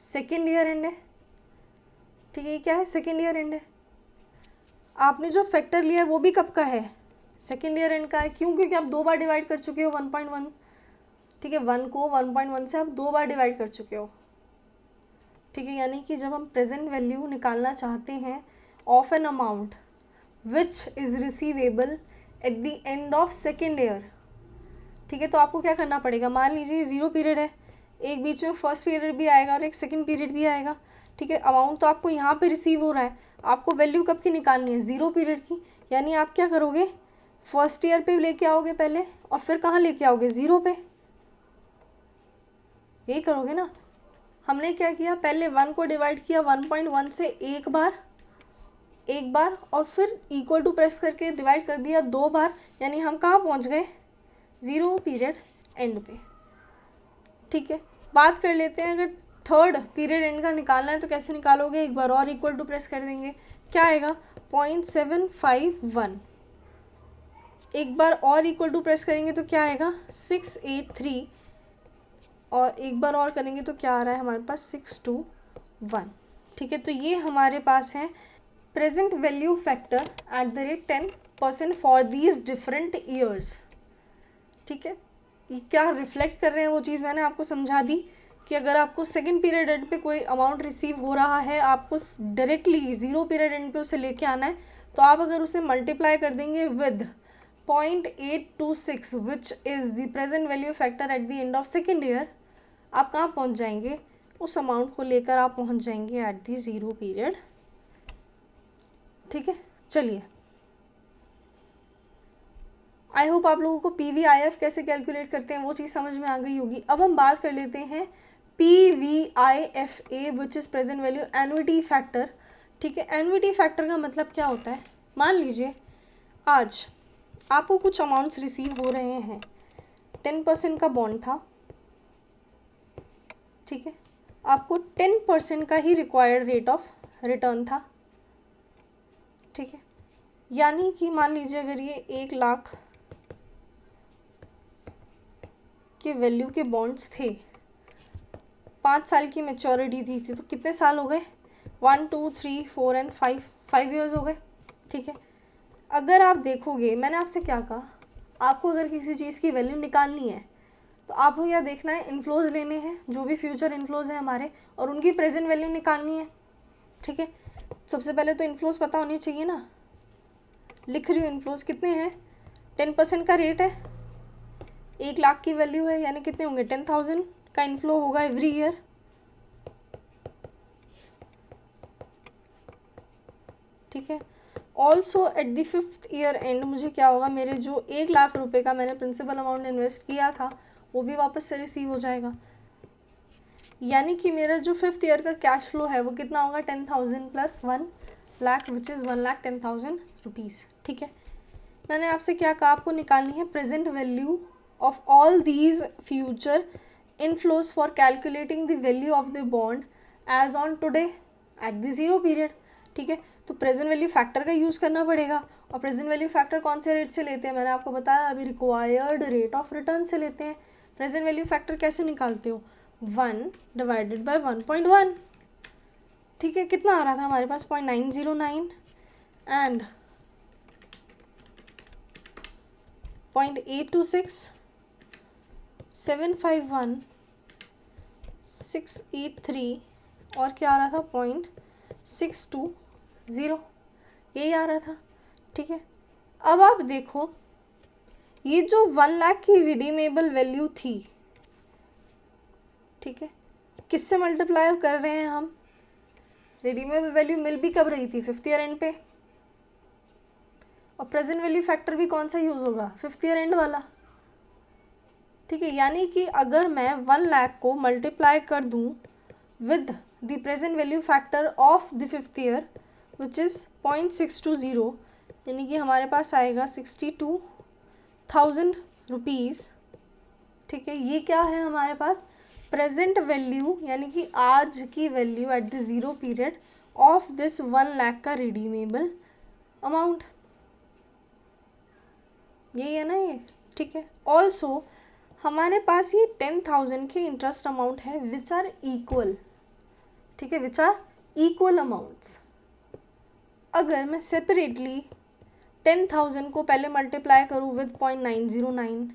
सेकेंड ईयर एंड है, ठीक है, ये क्या है, सेकेंड ईयर एंड है। आपने जो फैक्टर लिया है वो भी कब का है, सेकेंड ईयर एंड का है। क्यों? क्योंकि आप 2 बार डिवाइड कर चुके हो 1.1, ठीक है, 1 को 1.1 से आप 2 बार डिवाइड कर चुके हो, ठीक है। यानी कि जब हम प्रेजेंट वैल्यू निकालना चाहते हैं of an amount which is receivable eight the end of second year, ठीक है, तो आपको क्या करना पड़ेगा, मान लीजिए 0 पीरियड है, एक बीच में फर्स्ट पीरियड भी आएगा और एक सेकंड पीरियड भी आएगा, ठीक है। अमाउंट तो आपको यहाँ पे रिसीव हो रहा है, आपको वैल्यू कब की निकालनी है, 0 पीरियड की। यानी आप क्या करोगे, फर्स्ट ईयर पे लेके आओगे पहले और फिर कहाँ लेके आओगे, 0 पे, यही करोगे ना। हमने क्या किया, पहले 1 को डिवाइड किया 1.1 से एक बार और फिर इक्वल टू प्रेस करके डिवाइड कर दिया 2 बार, यानी हम कहाँ पहुँच गए, 0 पीरियड एंड पे, ठीक है। बात कर लेते हैं, अगर थर्ड पीरियड एंड का निकालना है तो कैसे निकालोगे, एक बार और इक्वल टू प्रेस कर देंगे, क्या आएगा 0.751, एक बार और इक्वल टू प्रेस करेंगे तो क्या आएगा 683, और एक बार और करेंगे तो क्या आ रहा है हमारे पास 621, ठीक है। तो ये हमारे पास है present value factor at the rate 10% for these different years, ठीक है। ये क्या रिफ्लेक्ट कर रहे हैं वो चीज़ मैंने आपको समझा दी कि अगर आपको सेकंड पीरियड एंड पे कोई अमाउंट रिसीव हो रहा है, आपको डायरेक्टली 0 पीरियड एंड पे उसे लेके आना है, तो आप अगर उसे मल्टीप्लाई कर देंगे with 0.826 which is the present value factor eight the end of second year, आप कहाँ पहुँच जाएंगे, उस अमाउंट को लेकर आप पहुँच जाएंगे एट द 0 पीरियड, ठीक है। चलिए, आई होप आप लोगों को PVIF कैसे कैलकुलेट करते हैं वो चीज़ समझ में आ गई होगी। अब हम बात कर लेते हैं PVIFA which is present value annuity factor, ठीक है। एन्युटी फैक्टर का मतलब क्या होता है, मान लीजिए आज आपको कुछ अमाउंट्स रिसीव हो रहे हैं, 10% का बॉन्ड था, ठीक है, आपको 10% का ही रिक्वायर्ड रेट ऑफ रिटर्न था, ठीक है। यानी कि मान लीजिए अगर ये 1 लाख के वैल्यू के बॉन्ड्स थे, 5 साल की मैच्योरिटी थी तो कितने साल हो गए, 1 2 3 4 एंड 5 ईयर्स हो गए, ठीक है। अगर आप देखोगे, मैंने आपसे क्या कहा, आपको अगर किसी चीज़ की वैल्यू निकालनी है तो आपको क्या देखना है, इन्फ्लोज लेने हैं, जो भी फ्यूचर इन्फ्लोज हैं हमारे, और उनकी प्रेजेंट वैल्यू निकालनी है, ठीक है। सबसे पहले तो इन्फ्लोज पता होनी चाहिए ना, लिख रही हूँ इन्फ्लोज कितने हैं, 10% का रेट है, 1 लाख की वैल्यू है, यानी कितने होंगे 10,000 का इनफ्लो होगा एवरी ईयर, ठीक है। Also at the 5th year and मुझे क्या होगा, मेरे जो 1 लाख रुपए का मैंने प्रिंसिपल अमाउंट इन्वेस्ट किया था वो भी वापस से रिसीव हो जाएगा, यानी कि मेरा जो 5th ईयर का कैश फ्लो है वो कितना होगा, 10,000 plus 1 lakh which is 1,10,000 rupees, ठीक है। मैंने आपसे क्या कहा, आपको निकालनी है present value of all these future inflows for calculating the value of the bond as on today at the 0 period, ठीक है। तो प्रेजेंट वैल्यू फैक्टर का यूज़ करना पड़ेगा, और प्रेजेंट वैल्यू फैक्टर कौन से रेट से लेते हैं, मैंने आपको बताया अभी, रिक्वायर्ड रेट ऑफ रिटर्न से लेते हैं। प्रेजेंट वैल्यू फैक्टर कैसे निकालते हो, 1 डिवाइडेड बाय 1.1, ठीक है। कितना आ रहा था हमारे पास, 0.909 एंड 0.826, 751, 683 और क्या आ रहा था 0.620, यही आ रहा था, ठीक है। अब आप देखो, ये जो 1 लाख की रिडीमेबल वैल्यू थी, ठीक है, किससे मल्टीप्लाई कर रहे हैं हम, रिडीमेबल वैल्यू मिल भी कब रही थी, 5th ईयर एंड पे, और प्रेजेंट वैल्यू फैक्टर भी कौन सा यूज़ होगा, 5th ईयर एंड वाला, ठीक है। यानी कि अगर मैं 1 लाख को मल्टीप्लाई कर दूं with the present value factor of the 5th year which is 0.620, यानी कि हमारे पास आएगा 62 1000 रुपीज़, ठीक है, ये क्या है हमारे पास प्रेजेंट वैल्यू यानी कि आज की value at the zero period of this 1 lakh का रिडीमेबल अमाउंट, यही है ना ये, ठीक है। ऑल्सो हमारे पास ये 10,000 के इंटरेस्ट अमाउंट है विच आर इक्वल, ठीक है, विच आर इक्वल अमाउंट्स। अगर मैं सेपरेटली 10,000 को पहले मल्टीप्लाई करूँ विद 0.909,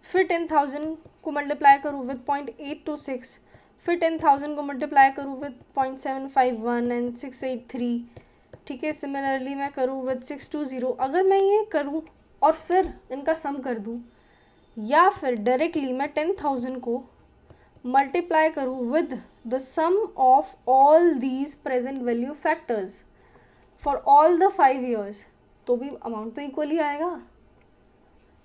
फिर 10,000 को मल्टीप्लाई करूँ विद 0.826, फिर 10,000 को मल्टीप्लाई करूँ विद 0.751 एंड 683, ठीक है। सिमिलरली मैं करूँ विद 620। अगर मैं ये करूँ और फिर इनका सम कर दूँ, या फिर डायरेक्टली मैं 10,000 को मल्टीप्लाई करूँ with the sum of all these present value factors for all the 5 years, तो भी अमाउंट तो इक्वली आएगा,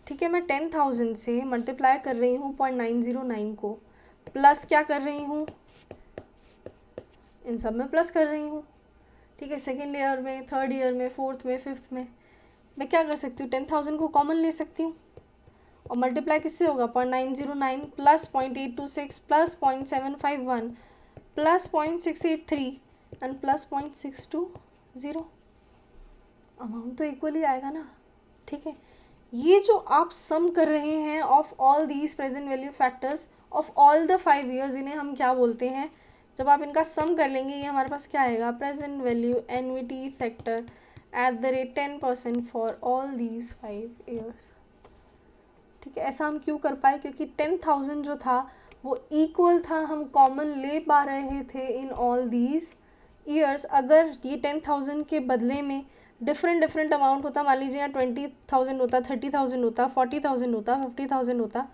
ठीक है। मैं 10,000 से मल्टीप्लाई कर रही हूँ 0.909 को, प्लस क्या कर रही हूँ, इन सब में प्लस कर रही हूँ, ठीक है। सेकेंड ईयर में, थर्ड ईयर में, फोर्थ में, फिफ्थ में मैं क्या कर सकती हूँ, 10,000 को कॉमन ले सकती हूँ और मल्टीप्लाई किससे होगा, 0.909 plus 0.826 plus 0.751 plus 0.683 and plus 0.620, amount तो इक्वली आएगा ना, ठीक है। ये जो आप सम कर रहे हैं of all these present value factors of all the 5 years, इन्हें हम क्या बोलते हैं, जब आप इनका सम कर लेंगे ये हमारे पास क्या आएगा, present value annuity factor at the rate 10% for all these 5 years, ठीक है। ऐसा हम क्यों कर पाए, क्योंकि 10,000 जो था वो इक्वल था, हम कॉमन ले पा रहे थे इन ऑल दीज ईयर्स। अगर ये 10,000 के बदले में डिफरेंट अमाउंट होता, मान लीजिए यहाँ 20,000 होता, 30,000 होता, 40,000 होता, 50,000 होता,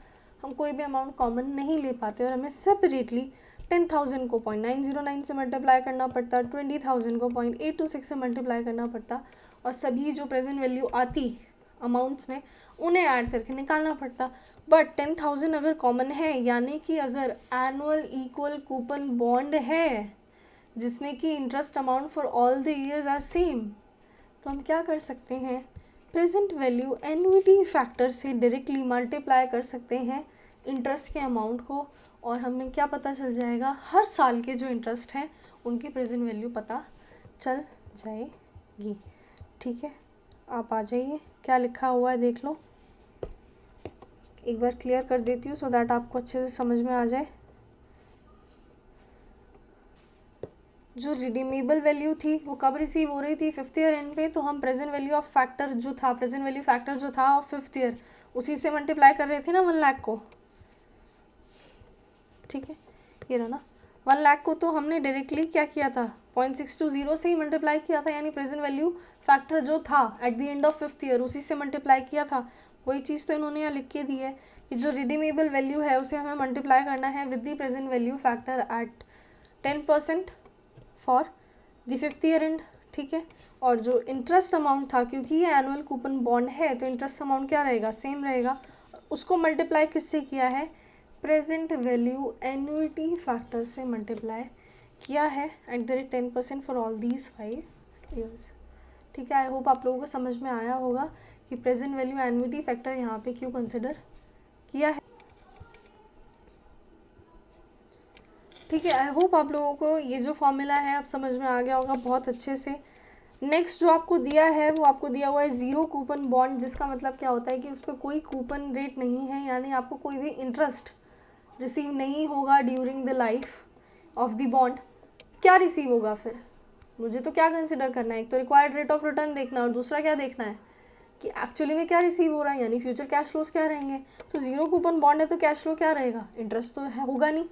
हम कोई भी अमाउंट कॉमन नहीं ले पाते और हमें सेपरेटली 10,000 को 0.909 से मल्टीप्लाई करना पड़ता, 20,000 को 0.826 से मल्टीप्लाई करना पड़ता और सभी जो प्रेजेंट वैल्यू आती अमाउंट्स में उन्हें ऐड करके निकालना पड़ता। बट 10,000 अगर कॉमन है, यानी कि अगर एनुअल इक्वल कूपन बॉन्ड है जिसमें कि interest amount for all the years are same, तो हम क्या कर सकते हैं, प्रेजेंट वैल्यू एन्युटी फैक्टर से डायरेक्टली मल्टीप्लाई कर सकते हैं इंटरेस्ट के अमाउंट को और हमें क्या पता चल जाएगा, हर साल के जो इंटरेस्ट हैं उनकी प्रेजेंट वैल्यू पता चल जाएगी, ठीक है। आप आ जाइए, क्या लिखा हुआ है देख लो, एक बार क्लियर कर देती हूँ सो दैट आपको अच्छे से समझ में आ जाए। जो रिडीमेबल वैल्यू थी वो कब रिसीव हो रही थी, 5th ईयर एंड पे, तो हम प्रेजेंट वैल्यू ऑफ फैक्टर जो था, प्रेजेंट वैल्यू फैक्टर जो था ऑफ 5th ईयर, उसी से मल्टीप्लाई कर रहे थे ना 1 लाख को, ठीक है। ये रहा ना 1 लाख को, तो हमने डायरेक्टली क्या किया था, 0.620 से ही मल्टीप्लाई किया था, यानी प्रेजेंट वैल्यू फैक्टर जो था eight the end of 5th year उसी से मल्टीप्लाई किया था। वही चीज़ तो इन्होंने यहाँ लिख के दी है कि जो रिडीमेबल वैल्यू है उसे हमें मल्टीप्लाई करना है with the present value factor at 10% for the 5th year end, ठीक है। और जो इंटरेस्ट अमाउंट था, क्योंकि ये एनुअल कूपन बॉन्ड है तो इंटरेस्ट अमाउंट क्या रहेगा, सेम रहेगा, उसको मल्टीप्लाई किससे किया है, प्रेजेंट वैल्यू एन्युटी फैक्टर से मल्टीप्लाई किया है at the rate 10% for all these 5 years, ठीक है। आई होप आप लोगों को समझ में आया होगा कि प्रेजेंट वैल्यू एन्युटी फैक्टर यहाँ पे क्यों कंसिडर किया है, ठीक है। आई होप आप लोगों को ये जो फॉर्मूला है अब समझ में आ गया होगा बहुत अच्छे से। नेक्स्ट जो आपको दिया है वो आपको दिया हुआ है ज़ीरो कूपन बॉन्ड, जिसका मतलब क्या होता है कि उस पर कोई कूपन रेट नहीं है, यानी आपको कोई भी इंटरेस्ट रिसीव नहीं होगा during the life of the bond. क्या रिसीव होगा फिर, मुझे तो क्या कंसिडर करना है, एक तो रिक्वायर्ड रेट ऑफ रिटर्न देखना है और दूसरा क्या देखना है कि एक्चुअली में क्या रिसीव हो रहा है, यानी फ्यूचर कैश फ्लोज क्या रहेंगे। तो ज़ीरो कूपन बॉन्ड है तो कैश फ्लो क्या रहेगा, इंटरेस्ट तो है होगा नहीं,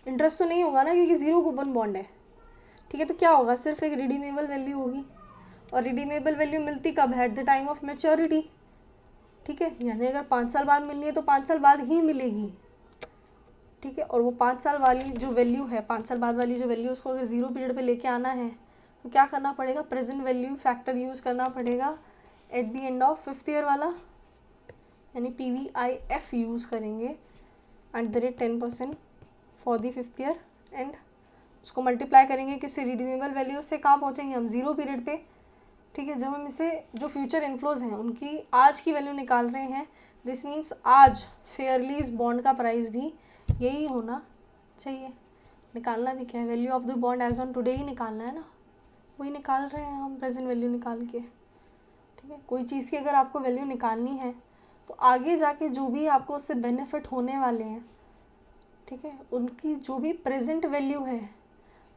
इंटरेस्ट तो नहीं होगा ना क्योंकि ज़ीरो कूपन बॉन्ड है, ठीक है। तो क्या होगा, सिर्फ एक रिडीमेबल वैल्यू होगी और रिडीमेबल वैल्यू मिलती कब है, at the time of maturity, ठीक है। यानी अगर 5 साल बाद मिलनी है तो 5 साल बाद ही मिलेगी, ठीक है। और वो 5 साल वाली जो वैल्यू है, 5 साल बाद वाली जो वैल्यू, उसको अगर ज़ीरो पीरियड पे लेके आना है तो क्या करना पड़ेगा, प्रेजेंट वैल्यू फैक्टर यूज़ करना पड़ेगा eight the end of 5th year वाला, यानी PVIF यूज़ करेंगे at the rate 10% for the 5th year and उसको मल्टीप्लाई करेंगे किससे, रिडीमेबल वैल्यू से कहाँ पहुँचेंगे हम, ज़ीरो पीरियड पे, ठीक है, जब हम इसे जो फ्यूचर इनफ्लोज हैं उनकी आज की वैल्यू निकाल रहे हैं, दिस मीन्स आज फेयरली इस बॉन्ड का प्राइस भी यही होना चाहिए। निकालना भी क्या है, value of the bond as on today ही निकालना है ना, वही निकाल रहे हैं हम प्रेजेंट वैल्यू निकाल के। ठीक है, कोई चीज़ की अगर आपको वैल्यू निकालनी है तो आगे जाके जो भी आपको उससे बेनिफिट होने वाले हैं, ठीक है, उनकी जो भी प्रेजेंट वैल्यू है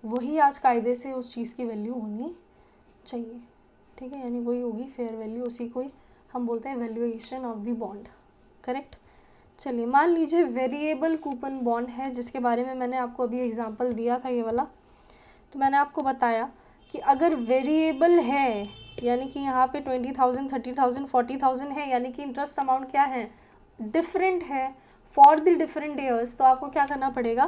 वही आज कायदे से उस चीज़ की वैल्यू होनी चाहिए। ठीक है, यानी वही होगी फेयर वैल्यू, उसी को ही हम बोलते हैं valuation of the bond. Correct. चलिए, मान लीजिए वेरिएबल कूपन बॉन्ड है, जिसके बारे में मैंने आपको अभी एग्जांपल दिया था ये वाला। तो मैंने आपको बताया कि अगर वेरिएबल है यानी कि यहाँ पे 20,000, 30,000, 40,000 है, यानी कि इंटरेस्ट अमाउंट क्या है, डिफरेंट है फॉर द डिफरेंट ईयर्स, तो आपको क्या करना पड़ेगा,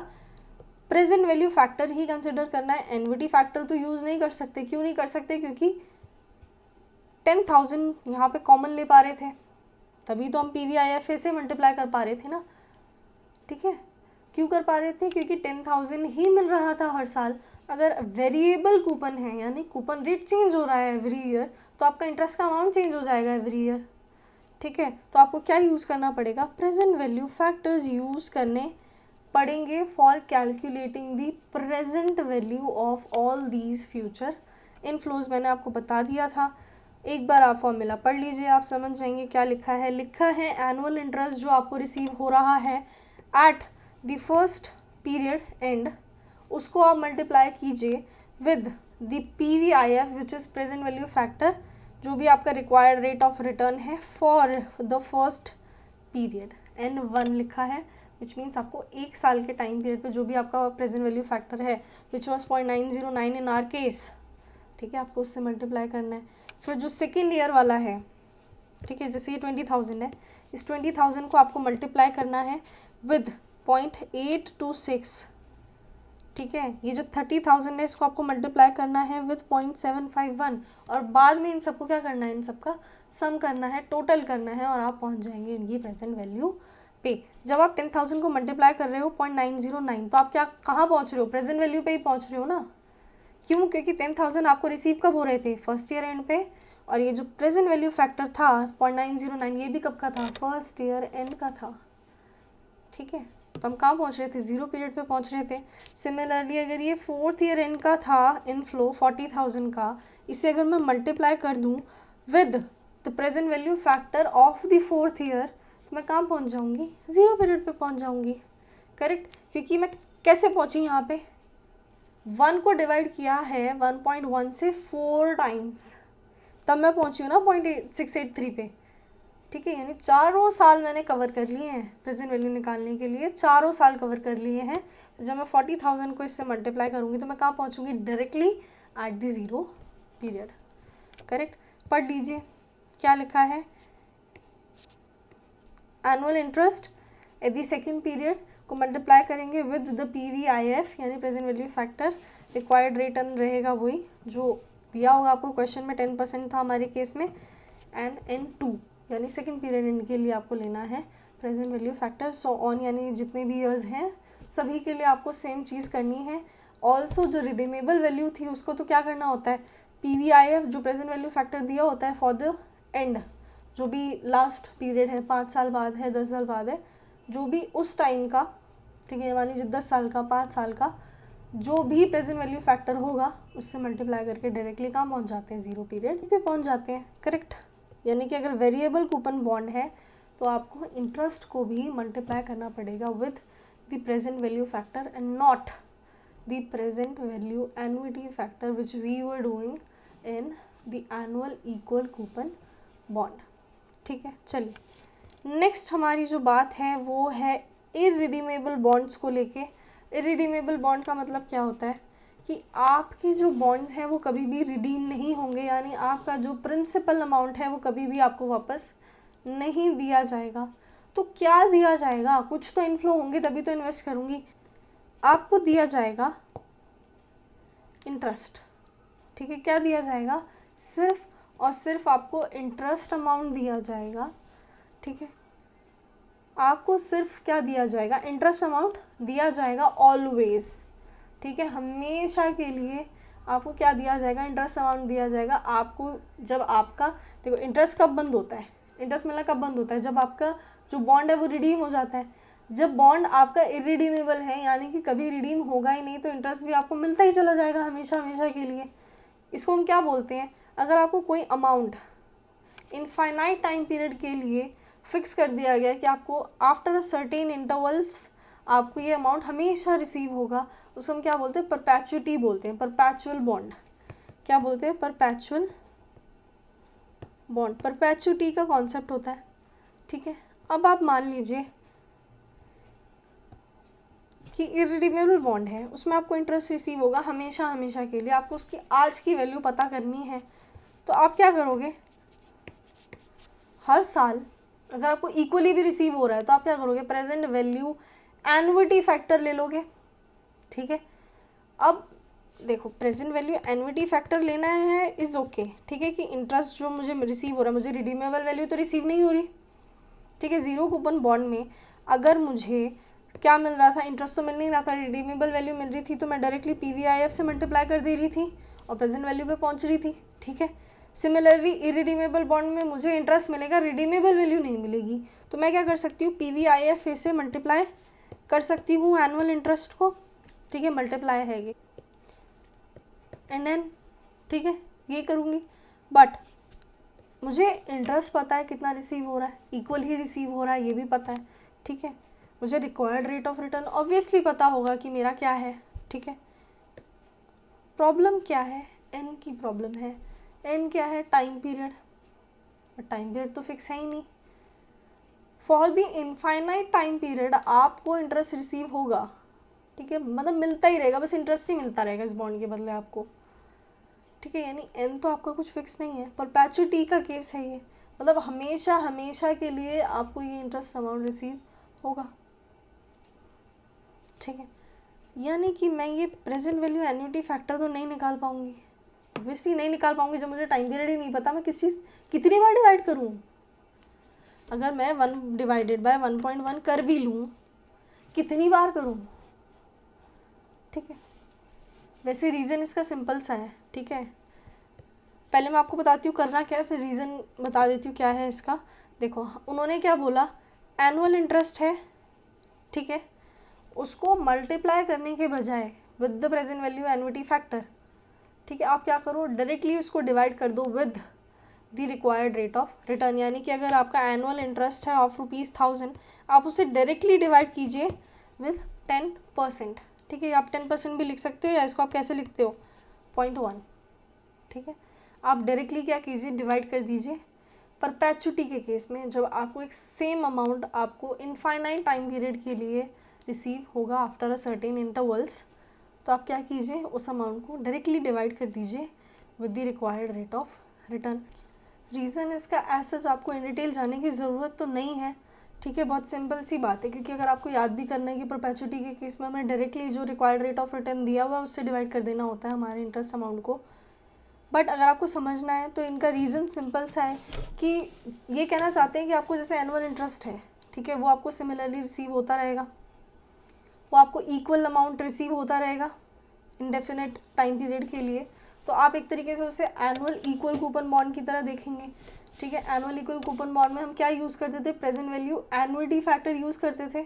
प्रेजेंट वैल्यू फैक्टर ही कंसिडर करना है। एनविटी फैक्टर तो यूज़ नहीं कर सकते। क्यों नहीं कर सकते, क्योंकि 10,000 यहाँ पे कॉमन ले पा रहे थे, तभी तो हम PVIF से मल्टीप्लाई कर पा रहे थे ना। ठीक है, क्यों कर पा रहे थे, क्योंकि 10,000 ही मिल रहा था हर साल। अगर वेरिएबल कूपन है यानी कूपन रेट चेंज हो रहा है एवरी ईयर, तो आपका इंटरेस्ट का अमाउंट चेंज हो जाएगा एवरी ईयर। ठीक है, तो आपको क्या यूज़ करना पड़ेगा, प्रेजेंट वैल्यू फैक्टर्स यूज़ करने पड़ेंगे for calculating the present value of all these future inflows. मैंने आपको बता दिया था, एक बार आप फॉर्मूला पढ़ लीजिए, आप समझ जाएंगे क्या लिखा है। लिखा है एनुअल इंटरेस्ट जो आपको रिसीव हो रहा है at the first period and, उसको आप मल्टीप्लाई कीजिए with the PVIF which is present value factor, जो भी आपका रिक्वायर्ड रेट ऑफ रिटर्न है for the first period, N1 लिखा है, विच मीन्स आपको एक साल के टाइम पीरियड पे जो भी आपका प्रेजेंट वैल्यू फैक्टर है which was 0.909 in are case, ठीक है, आपको उससे मल्टीप्लाई करना है। फिर जो सेकेंड ईयर वाला है, ठीक है, जैसे ये 20,000 है, इस 20,000 को आपको मल्टीप्लाई करना है विद 0.826, ठीक है, ये जो 30,000 है इसको आपको मल्टीप्लाई करना है विद 0.751, और बाद में इन सबको क्या करना है, इन सबका सम करना है, टोटल करना है, और आप पहुंच जाएंगे इनकी प्रेजेंट वैल्यू पे। जब आप 10,000 को मल्टीप्लाई कर रहे हो 0.909, तो आप क्या कहाँ पहुंच रहे हो, प्रेजेंट वैल्यू पे ही पहुंच रहे हो ना। क्यों, क्योंकि 10,000 आपको रिसीव कब हो रहे थे, फर्स्ट ईयर एंड पे, और ये जो प्रेजेंट वैल्यू फैक्टर था 0.909, ये भी कब का था, फर्स्ट ईयर एंड का था। ठीक है, तो हम कहाँ पहुँच रहे थे, जीरो पीरियड पे पहुँच रहे थे। सिमिलरली अगर ये फोर्थ ईयर एंड का था इनफ्लो 40,000 का, इसे अगर मैं मल्टीप्लाई कर दूँ with the present value factor of the fourth year, तो मैं कहाँ पहुँच जाऊँगी, ज़ीरो पीरियड पे पहुँच जाऊँगी। करेक्ट, क्योंकि मैं कैसे पहुँची यहाँ पे, 1 को डिवाइड किया है 1.1 से 4 टाइम्स, तब मैं पहुँची हूँ ना 0.683 पे। ठीक है, यानी चारों साल मैंने कवर कर लिए हैं प्रेजेंट वैल्यू निकालने के लिए, चारों साल कवर कर लिए हैं। तो जब मैं 40,000 को इससे मल्टीप्लाई करूँगी तो मैं कहाँ पहुँचूँगी, directly at the zero period. Correct, पढ़ लीजिए क्या लिखा है, annual interest at the second period को मल्टीप्लाई करेंगे विद द PVIF यानी present value factor, required return रहेगा वही जो दिया होगा आपको क्वेश्चन में, 10% था हमारे केस में, एंड N2 यानी सेकेंड पीरियड एंड के लिए आपको लेना है present value factor, so on, यानी जितने भी ईयर्स हैं सभी के लिए आपको सेम चीज़ करनी है। ऑल्सो जो रिडीमेबल वैल्यू थी उसको तो क्या करना होता है, PVIF जो प्रेजेंट वैल्यू फैक्टर दिया होता है फॉर द एंड, जो भी लास्ट पीरियड है, 5 साल बाद है, 10 साल बाद है, जो भी उस टाइम का, ठीक है, मान लीजिए 10 साल का, 5 साल का, जो भी प्रेजेंट वैल्यू फैक्टर होगा उससे मल्टीप्लाई करके डायरेक्टली कहाँ पहुँच जाते हैं, ज़ीरो पीरियड पे पहुँच जाते हैं। करेक्ट, यानी कि अगर वेरिएबल कूपन बॉन्ड है तो आपको इंटरेस्ट को भी मल्टीप्लाई करना पड़ेगा with the present value factor and not the present value annuity factor which we were doing in the annual equal coupon bond. ठीक है, चलिए नेक्स्ट हमारी जो बात है वो है इररिडीमेबल बॉन्ड्स को लेके। इररिडीमेबल बॉन्ड का मतलब क्या होता है कि आपके जो बॉन्ड्स हैं वो कभी भी रिडीम नहीं होंगे, यानी आपका जो प्रिंसिपल अमाउंट है वो कभी भी आपको वापस नहीं दिया जाएगा। तो क्या दिया जाएगा, कुछ तो इनफ्लो होंगे तभी तो इन्वेस्ट करूँगी, आपको दिया जाएगा इंटरेस्ट। ठीक है, क्या दिया जाएगा, सिर्फ और सिर्फ आपको इंटरेस्ट अमाउंट दिया जाएगा। ठीक है, आपको सिर्फ क्या दिया जाएगा, इंटरेस्ट अमाउंट दिया जाएगा ऑलवेज। ठीक है, हमेशा के लिए आपको क्या दिया जाएगा, इंटरेस्ट अमाउंट दिया जाएगा आपको। जब आपका देखो इंटरेस्ट कब बंद होता है, इंटरेस्ट मिलना कब बंद होता है, जब आपका जो बॉन्ड है वो रिडीम हो जाता है। जब बॉन्ड आपका इरिडीमेबल है यानी कि कभी रिडीम होगा ही नहीं, तो इंटरेस्ट भी आपको मिलता ही चला जाएगा हमेशा हमेशा के लिए। इसको हम क्या बोलते हैं, अगर आपको कोई अमाउंट इनफाइनाइट टाइम पीरियड के लिए फिक्स कर दिया गया कि आपको आफ्टर अ सर्टेन इंटरवल्स आपको ये अमाउंट हमेशा रिसीव होगा, उसको हम क्या बोलते हैं, परपैचुटी बोलते हैं, परपैचुअल बॉन्ड। क्या बोलते हैं, परपैचुअल बॉन्ड, परपैचुटी का कॉन्सेप्ट होता है। ठीक है, अब आप मान लीजिए कि इरिडीमेबल बॉन्ड है, उसमें आपको इंटरेस्ट रिसीव होगा हमेशा हमेशा के लिए, आपको उसकी आज की वैल्यू पता करनी है। तो आप क्या करोगे, हर साल अगर आपको इक्वली भी रिसीव हो रहा है तो आप क्या करोगे, प्रेजेंट वैल्यू एन्युटी फैक्टर ले लोगे। ठीक है, अब देखो प्रेजेंट वैल्यू एन्युटी फैक्टर लेना है इज़ ओके। ठीक है, कि इंटरेस्ट जो मुझे रिसीव हो रहा है, मुझे रिडीमेबल वैल्यू तो रिसीव नहीं हो रही। ठीक है, ज़ीरो कूपन बॉन्ड में अगर मुझे क्या मिल रहा था, इंटरेस्ट तो मिल नहीं रहा था, रिडीमेबल वैल्यू मिल रही थी, तो मैं डायरेक्टली PVIF से मल्टीप्लाई कर दे रही थी और प्रेजेंट वैल्यू पे पहुंच रही थी। ठीक है, सिमिलरली इरिडीमेबल बॉन्ड में मुझे इंटरेस्ट मिलेगा, रिडीमेबल वैल्यू नहीं मिलेगी, तो मैं क्या कर सकती हूँ, PVIF से मल्टीप्लाई कर सकती हूँ एनुअल इंटरेस्ट को। ठीक है, मल्टीप्लाई है ये NN। ठीक है, ये करूँगी, बट मुझे इंटरेस्ट पता है कितना रिसीव हो रहा है, इक्वल ही रिसीव हो रहा है, ये भी पता है। ठीक है, मुझे required rate of return obviously पता होगा कि मेरा क्या है। ठीक है, प्रॉब्लम क्या है, N की प्रॉब्लम है। N क्या है, टाइम पीरियड, टाइम पीरियड तो फिक्स है ही नहीं। For the infinite time period आपको इंटरेस्ट रिसीव होगा। ठीक है, मतलब मिलता ही रहेगा, बस इंटरेस्ट ही मिलता रहेगा इस बॉन्ड के बदले आपको। ठीक है, यानी N तो आपका कुछ फिक्स नहीं है। परपैचुटी का केस है ये, मतलब हमेशा हमेशा के लिए आपको ये इंटरेस्ट अमाउंट रिसीव होगा। ठीक है, यानी कि मैं ये प्रेजेंट वैल्यू एन्युटी फैक्टर तो नहीं निकाल पाऊंगी, ऑब्वियसली नहीं निकाल पाऊंगी जब मुझे टाइम पीरियड ही नहीं पता। मैं किस चीज़ कितनी बार डिवाइड करूँ, अगर मैं 1/1.1 कर भी लूँ, कितनी बार करूँ। ठीक है, वैसे रीज़न इसका सिंपल सा है। ठीक है, पहले मैं आपको बताती हूँ करना क्या है, फिर रीज़न बता देती हूँ क्या है इसका। देखो उन्होंने क्या बोला, एनुअल इंटरेस्ट है। ठीक है, उसको मल्टीप्लाई करने के बजाय with the present value annuity factor, ठीक है, आप क्या करो, डायरेक्टली उसको डिवाइड कर दो with the required rate of return. यानी कि अगर आपका एनुअल इंटरेस्ट है ऑफ ₹1000, आप उसे डायरेक्टली डिवाइड कीजिए विद 10%। ठीक है, आप 10% भी लिख सकते हो, या इसको आप कैसे लिखते हो, 0.1। ठीक है, आप डायरेक्टली क्या कीजिए, डिवाइड कर दीजिए। परपैचुटी के केस में जब आपको एक सेम अमाउंट आपको इनफाइनाइट टाइम पीरियड के लिए रिसीव होगा आफ्टर अ सर्टेन इंटरवल्स, तो आप क्या कीजिए, उस अमाउंट को डायरेक्टली डिवाइड कर दीजिए with the required rate of return. Reason इसका ऐसा जो आपको इन डिटेल जाने की ज़रूरत तो नहीं है। ठीक है, बहुत सिंपल सी बात है, क्योंकि अगर आपको याद भी करना है कि परपैचुटी के केस में हमें डायरेक्टली जो रिक्वायर्ड रेट ऑफ रिटर्न दिया हुआ है उससे डिवाइड कर देना होता है हमारे इंटरेस्ट अमाउंट को। बट अगर आपको समझना है तो इनका रीज़न सिंपल सा है कि ये कहना चाहते हैं कि आपको जैसे एनुअल इंटरेस्ट है, ठीक है, वो आपको सिमिलरली रिसीव होता रहेगा, वो आपको इक्वल अमाउंट रिसीव होता रहेगा इंडेफिनिट टाइम पीरियड के लिए। तो आप एक तरीके से उसे एनुअल इक्वल कूपन बॉन्ड की तरह देखेंगे। ठीक है, एनुअल इक्वल कूपन बॉन्ड में हम क्या यूज़ करते थे, present value annuity factor use करते थे,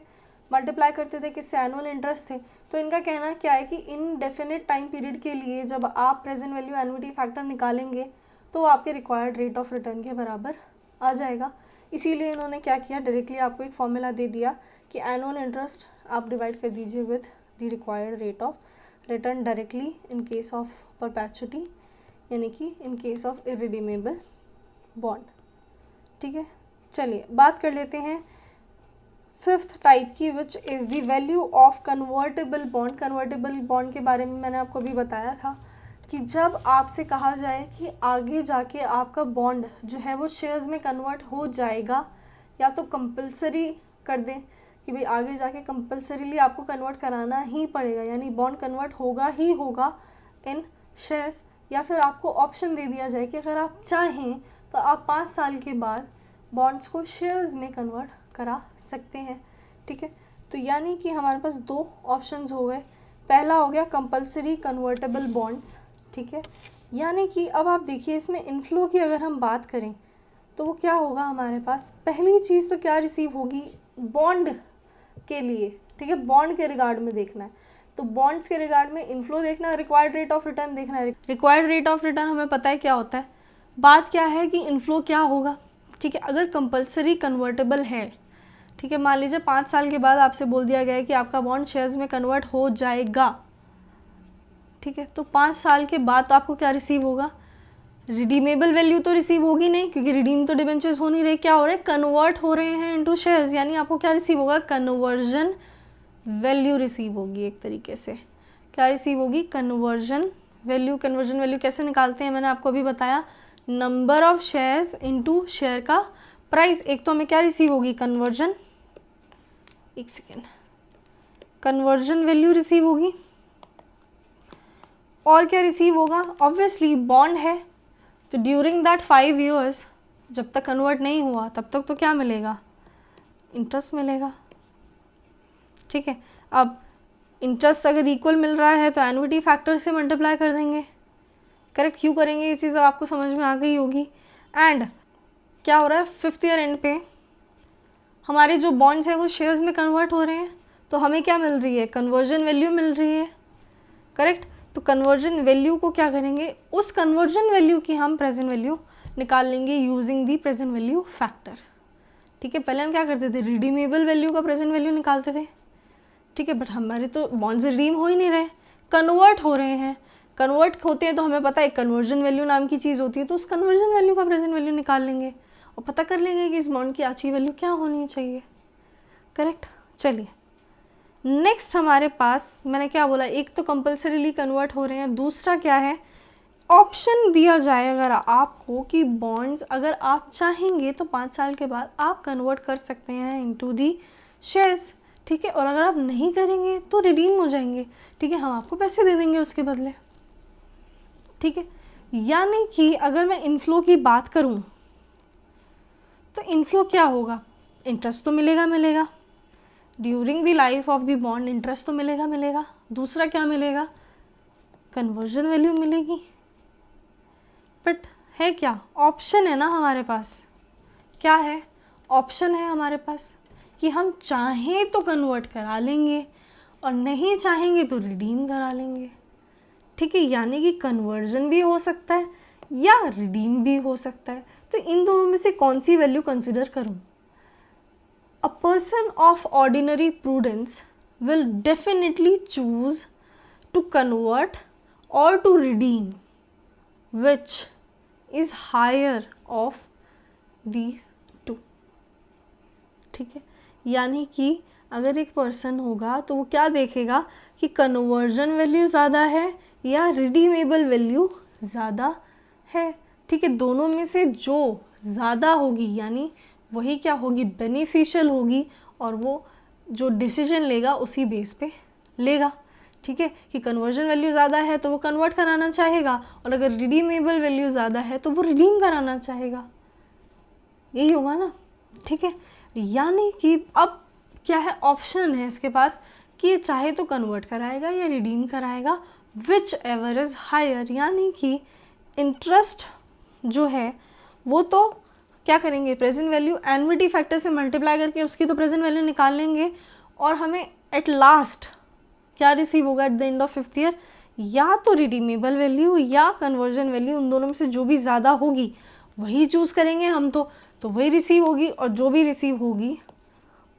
मल्टीप्लाई करते थे किससे, एनुअल इंटरेस्ट थे। तो इनका कहना क्या है कि इनडेफिनिट टाइम पीरियड के लिए जब आप प्रेजेंट वैल्यू एन्युटी फैक्टर निकालेंगे तो आपके रिक्वायर्ड रेट ऑफ रिटर्न के बराबर आ जाएगा। इसीलिए इन्होंने क्या किया, डायरेक्टली आपको एक फॉर्मूला दे दिया कि एनुअल इंटरेस्ट आप डिवाइड कर दीजिए with the required rate of return directly in case of परपैचुटी, यानी कि in case of irredeemable bond. ठीक है, चलिए बात कर लेते हैं फिफ्थ टाइप की, which is the value of convertible bond. Convertible bond के बारे में मैंने आपको अभी बताया था कि जब आपसे कहा जाए कि आगे जाके आपका बॉन्ड जो है वो शेयर्स में कन्वर्ट हो जाएगा, या तो कंपलसरी कर दें कि भाई आगे जाके कंपलसरीली आपको कन्वर्ट कराना ही पड़ेगा, यानी बॉन्ड कन्वर्ट होगा ही होगा इन शेयर्स, या फिर आपको ऑप्शन दे दिया जाए कि अगर आप चाहें तो आप 5 साल के बाद बॉन्ड्स को शेयर्स में कन्वर्ट करा सकते हैं। ठीक है, तो यानी कि हमारे पास 2 ऑप्शंस हो गए। पहला हो गया कंपलसरी कन्वर्टेबल बॉन्ड्स, ठीक है। यानी कि अब आप देखिए इसमें इनफ्लो की अगर हम बात करें तो वो क्या होगा हमारे पास, पहली चीज़ तो क्या रिसीव होगी, बॉन्ड के लिए, ठीक है, बॉन्ड के रिगार्ड में देखना है, तो बॉन्ड्स के रिगार्ड में इनफ्लो देखना है, रिक्वायर्ड रेट ऑफ रिटर्न देखना है। रिक्वायर्ड रेट ऑफ रिटर्न हमें पता है क्या होता है, बात क्या है कि इनफ्लो क्या होगा, ठीक है, अगर कंपलसरी कन्वर्टेबल है, ठीक है, मान लीजिए 5 साल के बाद आपसे बोल दिया गया है कि आपका बॉन्ड शेयर्स में कन्वर्ट हो जाएगा, ठीक है, तो 5 साल के बाद आपको क्या रिसीव होगा, रिडीमेबल वैल्यू तो रिसीव होगी नहीं, क्योंकि रिडीम तो डिबेंचर्स हो नहीं रहे, क्या हो रहे हैं, कन्वर्ट हो रहे हैं इनटू शेयर्स, यानी आपको क्या रिसीव होगा, कन्वर्जन वैल्यू रिसीव होगी। एक तरीके से क्या रिसीव होगी, कन्वर्जन वैल्यू। कन्वर्जन वैल्यू कैसे निकालते हैं मैंने आपको अभी बताया, number of shares into share का प्राइस। एक तो हमें क्या रिसीव होगी, कन्वर्जन, एक सेकेंड, कन्वर्जन वैल्यू रिसीव होगी, और क्या रिसीव होगा, ऑब्वियसली बॉन्ड है, तो ड्यूरिंग दैट 5 years जब तक कन्वर्ट नहीं हुआ तब तक तो क्या मिलेगा, इंटरेस्ट मिलेगा, ठीक है। अब इंटरेस्ट अगर इक्वल मिल रहा है तो एनुइटी फैक्टर से मल्टीप्लाई कर देंगे, करेक्ट, क्यों करेंगे ये चीज़ अब आपको समझ में आ गई होगी। एंड क्या हो रहा है, 5th ईयर एंड पे हमारे जो बॉन्ड्स हैं वो शेयर्स में कन्वर्ट हो रहे हैं, तो हमें क्या मिल रही है, कन्वर्जन वैल्यू मिल रही है, करेक्ट। तो कन्वर्जन वैल्यू को क्या करेंगे, उस कन्वर्जन वैल्यू की हम प्रेजेंट वैल्यू निकाल लेंगे using the present value factor, ठीक है। पहले हम क्या करते थे, रिडीमेबल वैल्यू का प्रेजेंट वैल्यू निकालते थे, ठीक है, बट हमारे तो बॉन्ड्स रिडीम हो ही नहीं रहे, कन्वर्ट हो रहे हैं, कन्वर्ट होते हैं तो हमें पता है कन्वर्जन वैल्यू नाम की चीज़ होती है, तो उस कन्वर्जन वैल्यू का प्रेजेंट वैल्यू निकाल लेंगे और पता कर लेंगे कि इस बॉन्ड की अच्छी वैल्यू क्या होनी चाहिए, करेक्ट। चलिए नेक्स्ट हमारे पास मैंने क्या बोला, एक तो कंपल्सरीली कन्वर्ट हो रहे हैं, दूसरा क्या है, ऑप्शन दिया जाए अगर आपको कि बॉन्ड्स अगर आप चाहेंगे तो 5 साल के बाद आप कन्वर्ट कर सकते हैं इनटू दी शेयर्स, ठीक है, और अगर आप नहीं करेंगे तो रिडीम हो जाएंगे, ठीक है, हम आपको पैसे दे देंगे उसके बदले, ठीक है। यानी कि अगर मैं इनफ्लो की बात करूं तो इनफ्लो क्या होगा, इंटरेस्ट तो मिलेगा, during the life of the bond interest तो मिलेगा, दूसरा क्या मिलेगा, कन्वर्जन वैल्यू मिलेगी, बट है क्या, ऑप्शन है ना हमारे पास, क्या है, ऑप्शन है हमारे पास कि हम चाहें तो कन्वर्ट करा लेंगे और नहीं चाहेंगे तो रिडीम करा लेंगे, ठीक है। यानी कि कन्वर्जन भी हो सकता है या रिडीम भी हो सकता है, तो इन दोनों में से कौन सी वैल्यू कंसिडर करूं। A person of ordinary prudence will definitely choose to convert or to redeem which is higher of these two, ठीक है। यानी कि अगर एक पर्सन होगा तो वो क्या देखेगा कि कन्वर्जन वैल्यू ज़्यादा है या रिडीमेबल वैल्यू ज़्यादा है, ठीक है, दोनों में से जो ज़्यादा होगी यानी वही क्या होगी, बेनिफिशियल होगी, और वो जो डिसीजन लेगा उसी बेस पे लेगा, ठीक है, कि कन्वर्जन वैल्यू ज़्यादा है तो वो कन्वर्ट कराना चाहेगा, और अगर रिडीमेबल वैल्यू ज़्यादा है तो वो रिडीम कराना चाहेगा, यही होगा ना, ठीक है। यानी कि अब क्या है, ऑप्शन है इसके पास कि ये चाहे तो कन्वर्ट कराएगा या रिडीम कराएगा, विच एवर इज़ हायर, यानी कि इंटरेस्ट जो है वो तो क्या करेंगे, प्रेजेंट वैल्यू एनुइटी फैक्टर से मल्टीप्लाई करके उसकी तो प्रेजेंट वैल्यू निकाल लेंगे, और हमें एट लास्ट क्या रिसीव होगा eight the end of 5th year, या तो रिडीमेबल वैल्यू या कन्वर्जन वैल्यू, उन दोनों में से जो भी ज़्यादा होगी वही चूज़ करेंगे हम, तो वही रिसीव होगी, और जो भी रिसीव होगी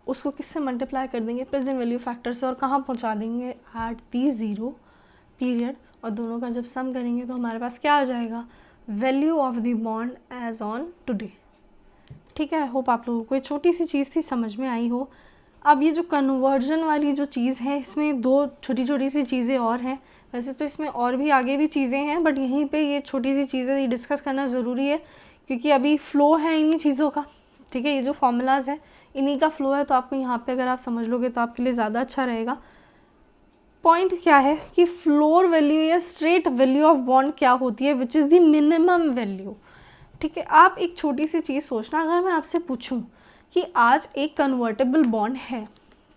उसको किससे मल्टीप्लाई कर देंगे, प्रेजेंट वैल्यू फैक्टर से, और कहाँ पहुँचा देंगे, एट दी 0 पीरियड, और दोनों का जब सम करेंगे तो हमारे पास क्या आ जाएगा, value of the bond as on today, ठीक है। आई होप आप लोगों को ये छोटी सी चीज़ थी समझ में आई हो। अब ये जो कन्वर्जन वाली जो चीज़ है इसमें 2 छोटी सी चीज़ें और हैं, वैसे तो इसमें और भी आगे भी चीज़ें हैं, बट यहीं पे ये छोटी सी चीज़ें ये डिस्कस करना ज़रूरी है, क्योंकि अभी फ़्लो है इन्हीं चीज़ों का, ठीक है, ये जो फॉर्मूलाज है इन्हीं का फ़्लो है, तो आपको यहाँ पे अगर आप समझ लोगे तो आपके लिए ज़्यादा अच्छा रहेगा। पॉइंट क्या है कि फ्लोर वैल्यू या स्ट्रेट वैल्यू ऑफ बॉन्ड क्या होती है, which is the minimum value, ठीक है। आप एक छोटी सी चीज़ सोचना, अगर मैं आपसे पूछूं कि आज एक कन्वर्टेबल बॉन्ड है,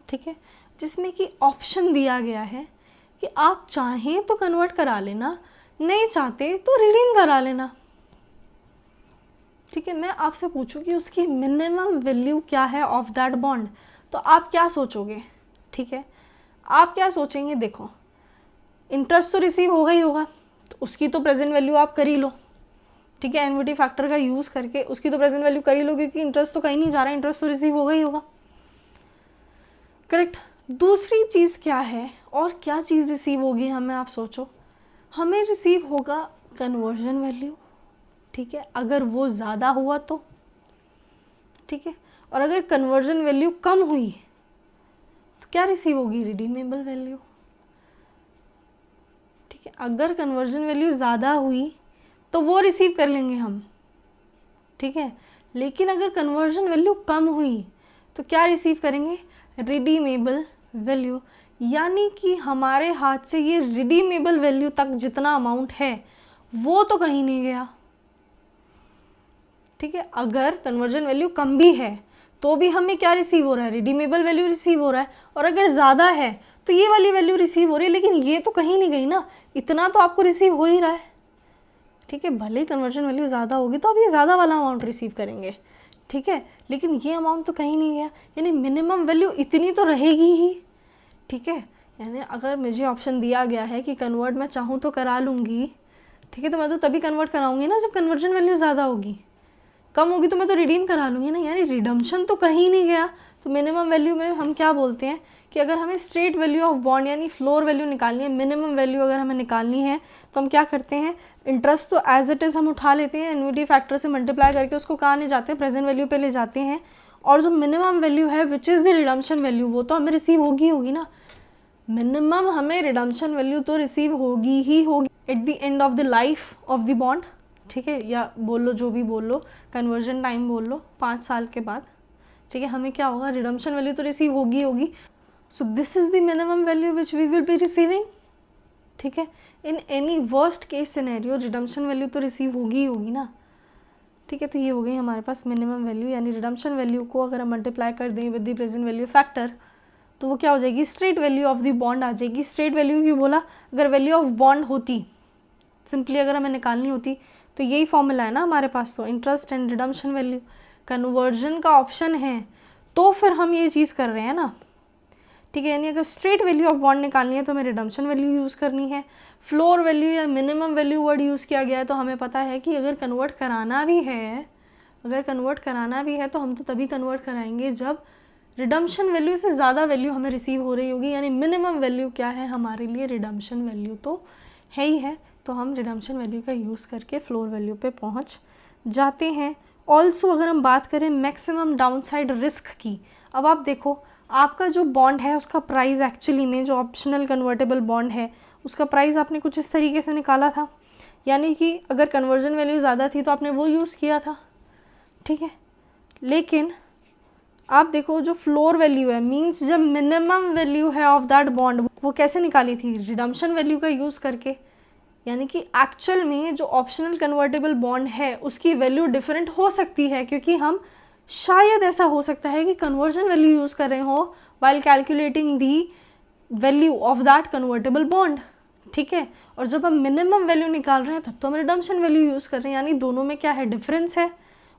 ठीक है, जिसमें कि ऑप्शन दिया गया है कि आप चाहें तो कन्वर्ट करा लेना, नहीं चाहते तो रिडीम करा लेना। ठीक है, मैं आपसे पूछूं कि उसकी मिनिमम वैल्यू क्या है ऑफ दैट बॉन्ड, तो आप क्या सोचोगे? ठीक है, आप क्या सोचेंगे? देखो, इंटरेस्ट तो रिसीव होगा ही होगा, तो उसकी तो प्रेजेंट वैल्यू आप कर ही लो। ठीक है, एन्युटी फैक्टर का यूज़ करके उसकी तो प्रेजेंट वैल्यू कर ही लो, क्योंकि इंटरेस्ट तो कहीं नहीं जा रहा है, इंटरेस्ट तो रिसीव होगा ही होगा। करेक्ट। दूसरी चीज़ क्या है, और क्या चीज़ रिसीव होगी हमें, आप सोचो। हमें रिसीव होगा कन्वर्जन वैल्यू। ठीक है, अगर वो ज़्यादा हुआ तो, ठीक है, और अगर कन्वर्जन वैल्यू कम हुई तो क्या रिसीव होगी? Redeemable value. ठीक है, अगर कन्वर्जन वैल्यू ज़्यादा हुई तो वो रिसीव कर लेंगे हम। ठीक है, लेकिन अगर कन्वर्जन वैल्यू कम हुई तो क्या रिसीव करेंगे? Redeemable value. यानी कि हमारे हाथ से ये रिडीमेबल वैल्यू तक जितना अमाउंट है वो तो कहीं नहीं गया। ठीक है, अगर कन्वर्जन वैल्यू कम भी है तो भी हमें क्या रिसीव हो रहा है? रिडीमेबल वैल्यू रिसीव हो रहा है। और अगर ज़्यादा है तो ये वाली वैल्यू रिसीव हो रही है, लेकिन ये तो कहीं नहीं गई ना, इतना तो आपको रिसीव हो ही रहा है। ठीक है, भले ही कन्वर्जन वैल्यू ज़्यादा होगी तो आप ये ज़्यादा वाला अमाउंट रिसीव करेंगे। ठीक है, लेकिन ये अमाउंट तो कहीं नहीं गया, यानी मिनिमम वैल्यू इतनी तो रहेगी ही। ठीक है, यानी अगर मुझे ऑप्शन दिया गया है कि कन्वर्ट मैं चाहूँ तो करा लूँगी, ठीक है, तो मैं तो तभी कन्वर्ट कराऊंगी ना जब कन्वर्जन वैल्यू ज़्यादा होगी। कम होगी तो मैं तो रिडीम करा लूँगी ना, यानी रिडम्पशन तो कहीं नहीं गया। तो मिनिमम वैल्यू में हम क्या बोलते हैं कि अगर हमें स्ट्रेट वैल्यू ऑफ बॉन्ड यानी फ्लोर वैल्यू निकालनी है, मिनिमम वैल्यू अगर हमें निकालनी है, तो हम क्या करते हैं? इंटरेस्ट तो एज इट इज़ हम उठा लेते हैं, एन्युटी फैक्टर से मल्टीप्लाई करके उसको कहाँ ले जाते हैं? प्रेजेंट वैल्यू पे ले जाते हैं। और जो मिनिमम वैल्यू है which is the redemption value, वो तो हमें रिसीव होगी ना। मिनिमम हमें रिडम्पशन वैल्यू तो रिसीव होगी ही होगी eight the end of the life of the bond. ठीक है, या बोल लो जो भी बोल लो, कन्वर्जन टाइम बोल लो, 5 साल के बाद। ठीक है, हमें क्या होगा? रिडम्पशन वैल्यू तो रिसीव होगी। So this is the minimum value which we will be receiving. ठीक है, in any worst case scenario redemption value तो रिसीव होगी ना। ठीक है, तो ये हो गई हमारे पास मिनिमम वैल्यू, यानी रिडम्पशन वैल्यू को अगर हम मल्टीप्लाई कर दें with the present value factor तो वो क्या हो जाएगी? Straight value of the bond आ जाएगी। स्ट्रेट वैल्यू क्यों बोला? अगर वैल्यू ऑफ बॉन्ड होती, सिंपली अगर हमें निकालनी होती तो यही फॉर्मूला है ना हमारे पास, तो interest and redemption value. Conversion का ऑप्शन है तो फिर हम ये चीज़ कर रहे हैं ना। ठीक है, यानी अगर स्ट्रेट वैल्यू ऑफ बॉन्ड निकालनी है तो हमें रिडम्पशन वैल्यू यूज़ करनी है। फ्लोर वैल्यू या मिनिमम वैल्यू वर्ड यूज़ किया गया है, तो हमें पता है कि अगर कन्वर्ट कराना भी है तो हम तो तभी कन्वर्ट कराएंगे जब रिडम्पशन वैल्यू से ज़्यादा वैल्यू हमें रिसीव हो रही होगी। यानी मिनिमम वैल्यू क्या है हमारे लिए? रिडम्पशन वैल्यू तो है ही है, तो हम रिडम्पशन वैल्यू का यूज़ करके फ्लोर वैल्यू पे पहुंच जाते हैं। ऑल्सो अगर हम बात करें मैक्सिमम डाउनसाइड रिस्क की, अब आप देखो आपका जो बॉन्ड है उसका प्राइस एक्चुअली में, जो ऑप्शनल कन्वर्टेबल बॉन्ड है उसका प्राइस आपने कुछ इस तरीके से निकाला था, यानी कि अगर कन्वर्जन वैल्यू ज़्यादा थी तो आपने वो यूज़ किया था। ठीक है, लेकिन आप देखो जो फ्लोर वैल्यू है, मींस जब मिनिमम वैल्यू है ऑफ दैट बॉन्ड, वो कैसे निकाली थी? रिडम्पशन वैल्यू का यूज़ करके। यानी कि एक्चुअल में जो ऑप्शनल कन्वर्टेबल बॉन्ड है उसकी वैल्यू डिफरेंट हो सकती है, क्योंकि हम शायद ऐसा हो सकता है कि कन्वर्जन वैल्यू यूज़ कर रहे हो while calculating the value of that convertible bond. ठीक है, और जब हम मिनिमम वैल्यू निकाल रहे हैं तब तो हम रिडम्पशन वैल्यू यूज़ कर रहे हैं, यानी दोनों में क्या है? डिफरेंस है।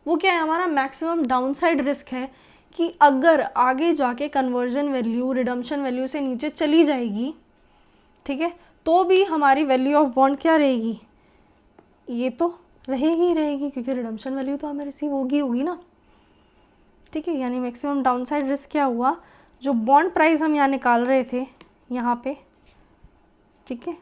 वो क्या है? हमारा मैक्सिमम डाउनसाइड रिस्क है कि अगर आगे जाके कन्वर्जन वैल्यू रिडम्पशन वैल्यू से नीचे चली जाएगी, ठीक है, तो भी हमारी वैल्यू ऑफ बॉन्ड क्या रहेगी? ये तो रहेगी, क्योंकि रिडम्पशन वैल्यू तो हमें रिसीव होगी ना। ठीक है, यानी मैक्सिमम डाउनसाइड रिस्क क्या हुआ? जो बॉन्ड प्राइस हम यहाँ निकाल रहे थे यहाँ पे, ठीक है,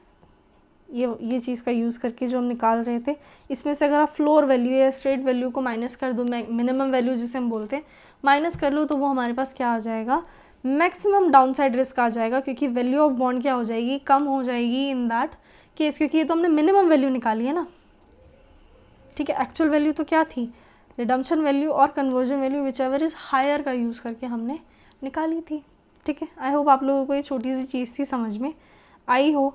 ये चीज़ का यूज़ करके जो हम निकाल रहे थे, इसमें से अगर आप फ्लोर वैल्यू या स्ट्रेट वैल्यू को माइनस कर दो, मिनिमम वैल्यू जिसे हम बोलते हैं माइनस कर लो, तो वो हमारे पास क्या आ जाएगा? मैक्सिमम डाउनसाइड रिस्क आ जाएगा, क्योंकि वैल्यू ऑफ बॉन्ड क्या हो जाएगी? कम हो जाएगी इन दैट केस, क्योंकि ये तो हमने मिनिमम वैल्यू निकाली है ना। ठीक है, एक्चुअल वैल्यू तो क्या थी? रिडम्पशन वैल्यू और conversion value whichever is higher का यूज़ करके हमने निकाली थी। ठीक है, आई होप आप लोगों को ये छोटी सी चीज़ थी समझ में आई हो।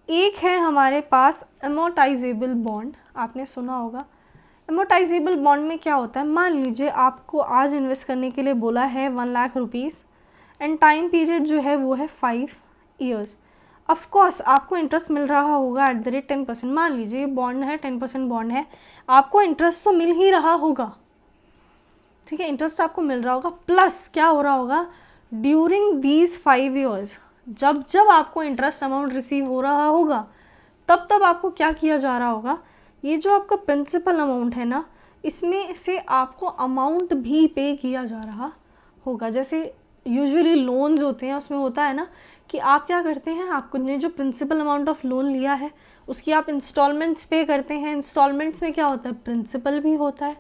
एक है हमारे पास अमोर्टाइजेबल बॉन्ड, आपने सुना होगा। अमोर्टाइजेबल बॉन्ड में क्या होता है? मान लीजिए आपको आज इन्वेस्ट करने के लिए बोला है 1 lakh rupees and time period जो है वो है 5 ईयर्स। ऑफ कोर्स आपको इंटरेस्ट मिल रहा होगा एट द रेट 10%। मान लीजिए बॉन्ड है, 10% बॉन्ड है, आपको इंटरेस्ट तो मिल ही रहा होगा, ठीक है, इंटरेस्ट आपको मिल रहा होगा। प्लस क्या हो रहा होगा, ड्यूरिंग दीज 5 ईयर्स जब जब आपको इंटरेस्ट अमाउंट रिसीव हो रहा होगा तब तब आपको क्या किया जा रहा होगा, ये जो आपका प्रिंसिपल अमाउंट है ना, इसमें से आपको अमाउंट भी पे किया जा रहा होगा। जैसे यूजुअली लोन्स होते हैं, उसमें होता है ना कि आप क्या करते हैं, आपने जो प्रिंसिपल अमाउंट ऑफ लोन लिया है उसकी आप इंस्टॉलमेंट्स पे करते हैं। इंस्टॉलमेंट्स में क्या होता है, प्रिंसिपल भी होता है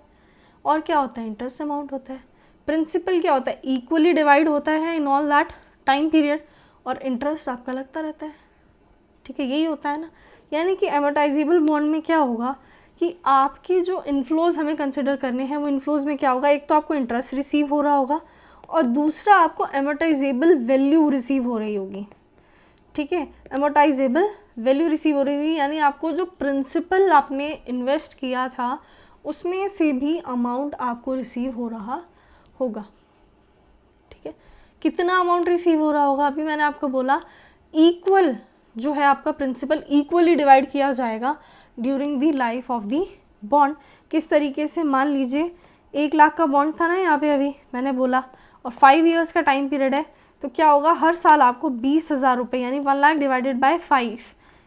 और क्या होता है, इंटरेस्ट अमाउंट होता है। प्रिंसिपल क्या होता है, इक्वली डिवाइड होता है in all that time period, और इंटरेस्ट आपका लगता रहता है, ठीक है, यही होता है ना। यानी कि एमोर्टाइजेबल बॉन्ड में क्या होगा कि आपके जो इन्फ्लोज हमें कंसिडर करने हैं, वो इन्फ्लोज में क्या होगा, एक तो आपको इंटरेस्ट रिसीव हो रहा होगा और दूसरा आपको एमोर्टाइजेबल वैल्यू रिसीव हो रही होगी, ठीक है, एमोर्टाइजेबल वैल्यू रिसीव हो रही होगी, यानी आपको जो प्रिंसिपल आपने इन्वेस्ट किया था उसमें से भी अमाउंट आपको रिसीव हो रहा होगा, ठीक है। कितना अमाउंट रिसीव हो रहा होगा, अभी मैंने आपको बोला इक्वल जो है आपका प्रिंसिपल इक्वली डिवाइड किया जाएगा during the life of the bond. किस तरीके से, मान लीजिए 1 लाख का बॉन्ड था ना यहाँ पे अभी मैंने बोला, और 5 ईयर्स का टाइम पीरियड है, तो क्या होगा, हर साल आपको 20,000 रुपये यानी 1 लाख डिवाइडेड बाय 5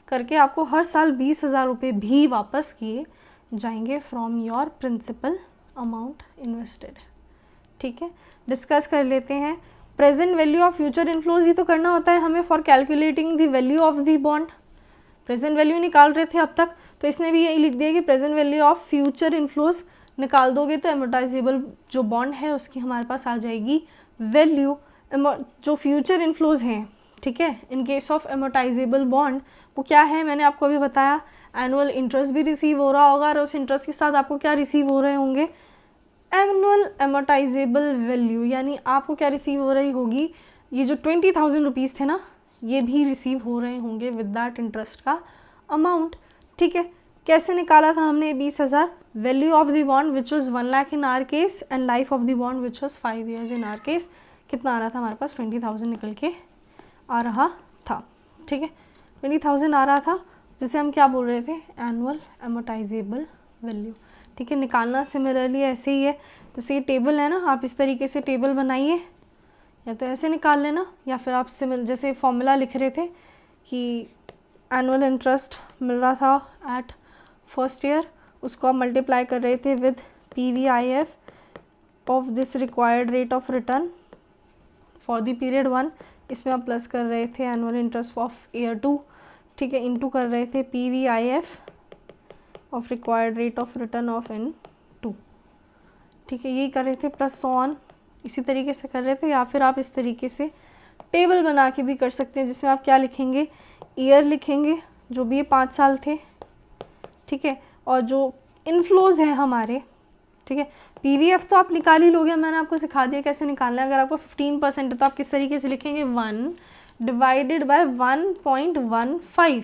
करके आपको हर साल 20,000 रुपये भी वापस किए जाएंगे from your principal amount invested, ठीक है। डिस्कस कर लेते हैं present value of future inflows, ही तो करना होता है हमें for calculating the value of the bond. Present value निकाल रहे थे अब तक, तो इसने भी यही लिख दिया कि present value of future inflows निकाल दोगे तो एमोर्टाइजेबल जो बॉन्ड है उसकी हमारे पास आ जाएगी वैल्यू। जो फ्यूचर इन्फ्लोज हैं, ठीक है, इन केस ऑफ एमोर्टाइजेबल बॉन्ड वो क्या है, मैंने आपको अभी बताया, एनुअल इंटरेस्ट भी रिसीव हो रहा होगा और उस इंटरेस्ट के साथ आपको क्या रिसीव हो रहे होंगे, एनुअल एमोर्टाइजेबल वैल्यू, यानी आपको क्या रिसीव हो रही होगी, ये जो 20,000 रुपीज़ थे ना, ये भी रिसीव हो रहे होंगे विद दैट इंटरेस्ट का अमाउंट, ठीक है। कैसे निकाला था हमने 20,000, value of the bond which was 1 lakh in are case and life of the bond which was 5 years in are case, कितना आ रहा था हमारे पास, 20,000 निकल के आ रहा था, ठीक है, 20,000 आ रहा था, जिसे हम क्या बोल रहे थे, एनुअल एमोर्टाइजेबल वैल्यू, ठीक है। निकालना सिमिलरली ऐसे ही है, जैसे ये टेबल है ना, आप इस तरीके से टेबल बनाइए, या तो ऐसे निकाल लेना, या फिर आप जैसे फॉर्मूला लिख रहे थे कि एनुअल इंटरेस्ट मिल रहा था एट फर्स्ट ईयर, उसको आप मल्टीप्लाई कर रहे थे with PVIF of this required rate of return for the period 1, इसमें आप प्लस कर रहे थे एनुअल इंटरेस्ट ऑफ ईयर 2, ठीक है, इनटू कर रहे थे PVIF of required rate of return of N2, ठीक है, यही कर रहे थे, प्लस सो ऑन इसी तरीके से कर रहे थे। या फिर आप इस तरीके से टेबल बना के भी कर सकते हैं, जिसमें आप क्या लिखेंगे, ईयर लिखेंगे जो भी ये 5 साल थे, ठीक है, और जो इनफ्लोज हैं हमारे, ठीक है, PVF तो आप निकाल ही लोगे, मैंने आपको सिखा दिया कैसे निकालना है। अगर आपको 15% है तो आप किस तरीके से लिखेंगे, 1 डिवाइडेड बाय 1.15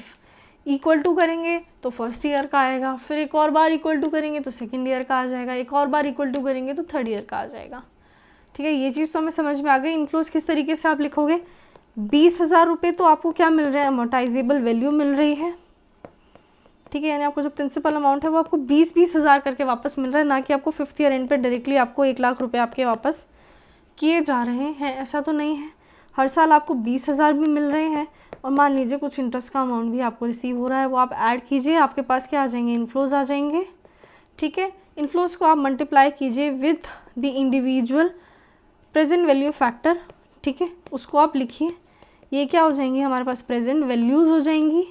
इक्वल टू करेंगे तो फर्स्ट ईयर का आएगा, फिर एक और बार इक्वल टू करेंगे तो सेकेंड ईयर का आ जाएगा, एक और बार इक्वल टू करेंगे तो थर्ड ईयर का आ जाएगा, ठीक है। ये चीज़ तो हमें समझ में आ गई। इन्फ्लोज किस तरीके से आप लिखोगे, 20,000 रुपये तो आपको क्या मिल रहा है, अमोर्टाइजेबल वैल्यू मिल रही है, ठीक है, यानी आपको जो प्रिंसिपल अमाउंट है वो आपको 20,000 करके वापस मिल रहा है, ना कि आपको 5th ईयर एंड पे डायरेक्टली आपको 1 लाख रुपये आपके वापस किए जा रहे हैं, ऐसा तो नहीं है। हर साल आपको 20,000 भी मिल रहे हैं, और मान लीजिए कुछ इंटरेस्ट का अमाउंट भी आपको रिसीव हो रहा है, वो आप ऐड कीजिए, आपके पास क्या आ जाएंगे, इन्फ्लोज आ जाएंगे, ठीक है। इन्फ्लोज को आप मल्टीप्लाई कीजिए with the individual present value factor, ठीक है, उसको आप लिखिए, ये क्या हो जाएंगी हमारे पास, प्रेजेंट वैल्यूज़ हो जाएंगी,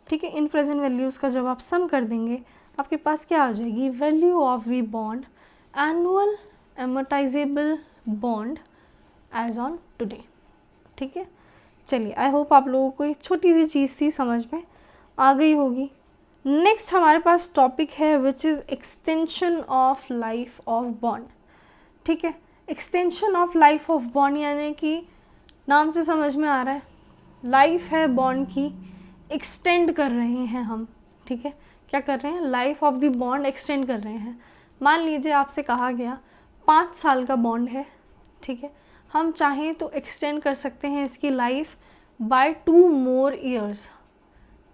ठीक है। इन प्रेजेंट वैल्यूज़ का जब आप सम कर देंगे आपके पास क्या आ जाएगी, value of the bond, annual amortizable bond as on today, ठीक है। चलिए, आई होप आप लोगों को एक छोटी सी चीज़ थी, समझ में आ गई होगी। नेक्स्ट हमारे पास टॉपिक है which is extension of life of bond, ठीक है। Extension of life of bond यानी कि नाम से समझ में आ रहा है, लाइफ है बॉन्ड की, एक्सटेंड कर रहे हैं हम, ठीक है, क्या कर रहे हैं, life of the bond extend कर रहे हैं। मान लीजिए आपसे कहा गया 5 साल का बॉन्ड है, ठीक है, हम चाहें तो एक्सटेंड कर सकते हैं इसकी लाइफ बाय 2 more years।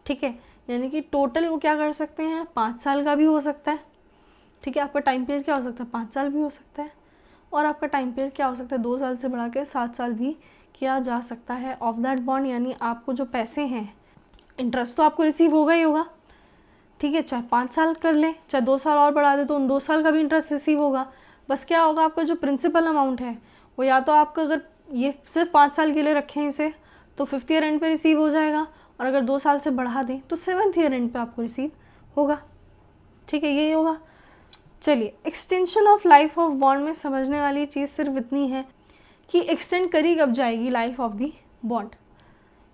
ठीक है, यानी कि टोटल वो क्या कर सकते हैं, 5 साल का भी हो सकता है। ठीक है, आपका टाइम पीरियड क्या हो सकता है, 5 साल भी हो सकता है, और आपका टाइम पीरियड क्या हो सकता है, 2 साल से बढ़ा के 7 साल भी किया जा सकता है ऑफ दैट बॉन्ड। यानी आपको जो पैसे हैं, इंटरेस्ट तो आपको रिसीव होगा ही होगा। ठीक है, चाहे 5 साल कर ले, चाहे 2 साल और बढ़ा दे, तो उन 2 साल का भी इंटरेस्ट रिसीव होगा। बस क्या होगा, आपका जो प्रिंसिपल अमाउंट है वो या तो आपका, अगर ये सिर्फ 5 साल के लिए रखें इसे, तो 5th ईयर एंड पे रिसीव हो जाएगा, और अगर 2 साल से बढ़ा दें तो 7th ईयर एंड पे आपको रिसीव होगा। ठीक है, यही होगा। चलिए, extension of life of bond में समझने वाली चीज़ सिर्फ इतनी है कि एक्सटेंड करी कब जाएगी लाइफ ऑफ दी बॉन्ड।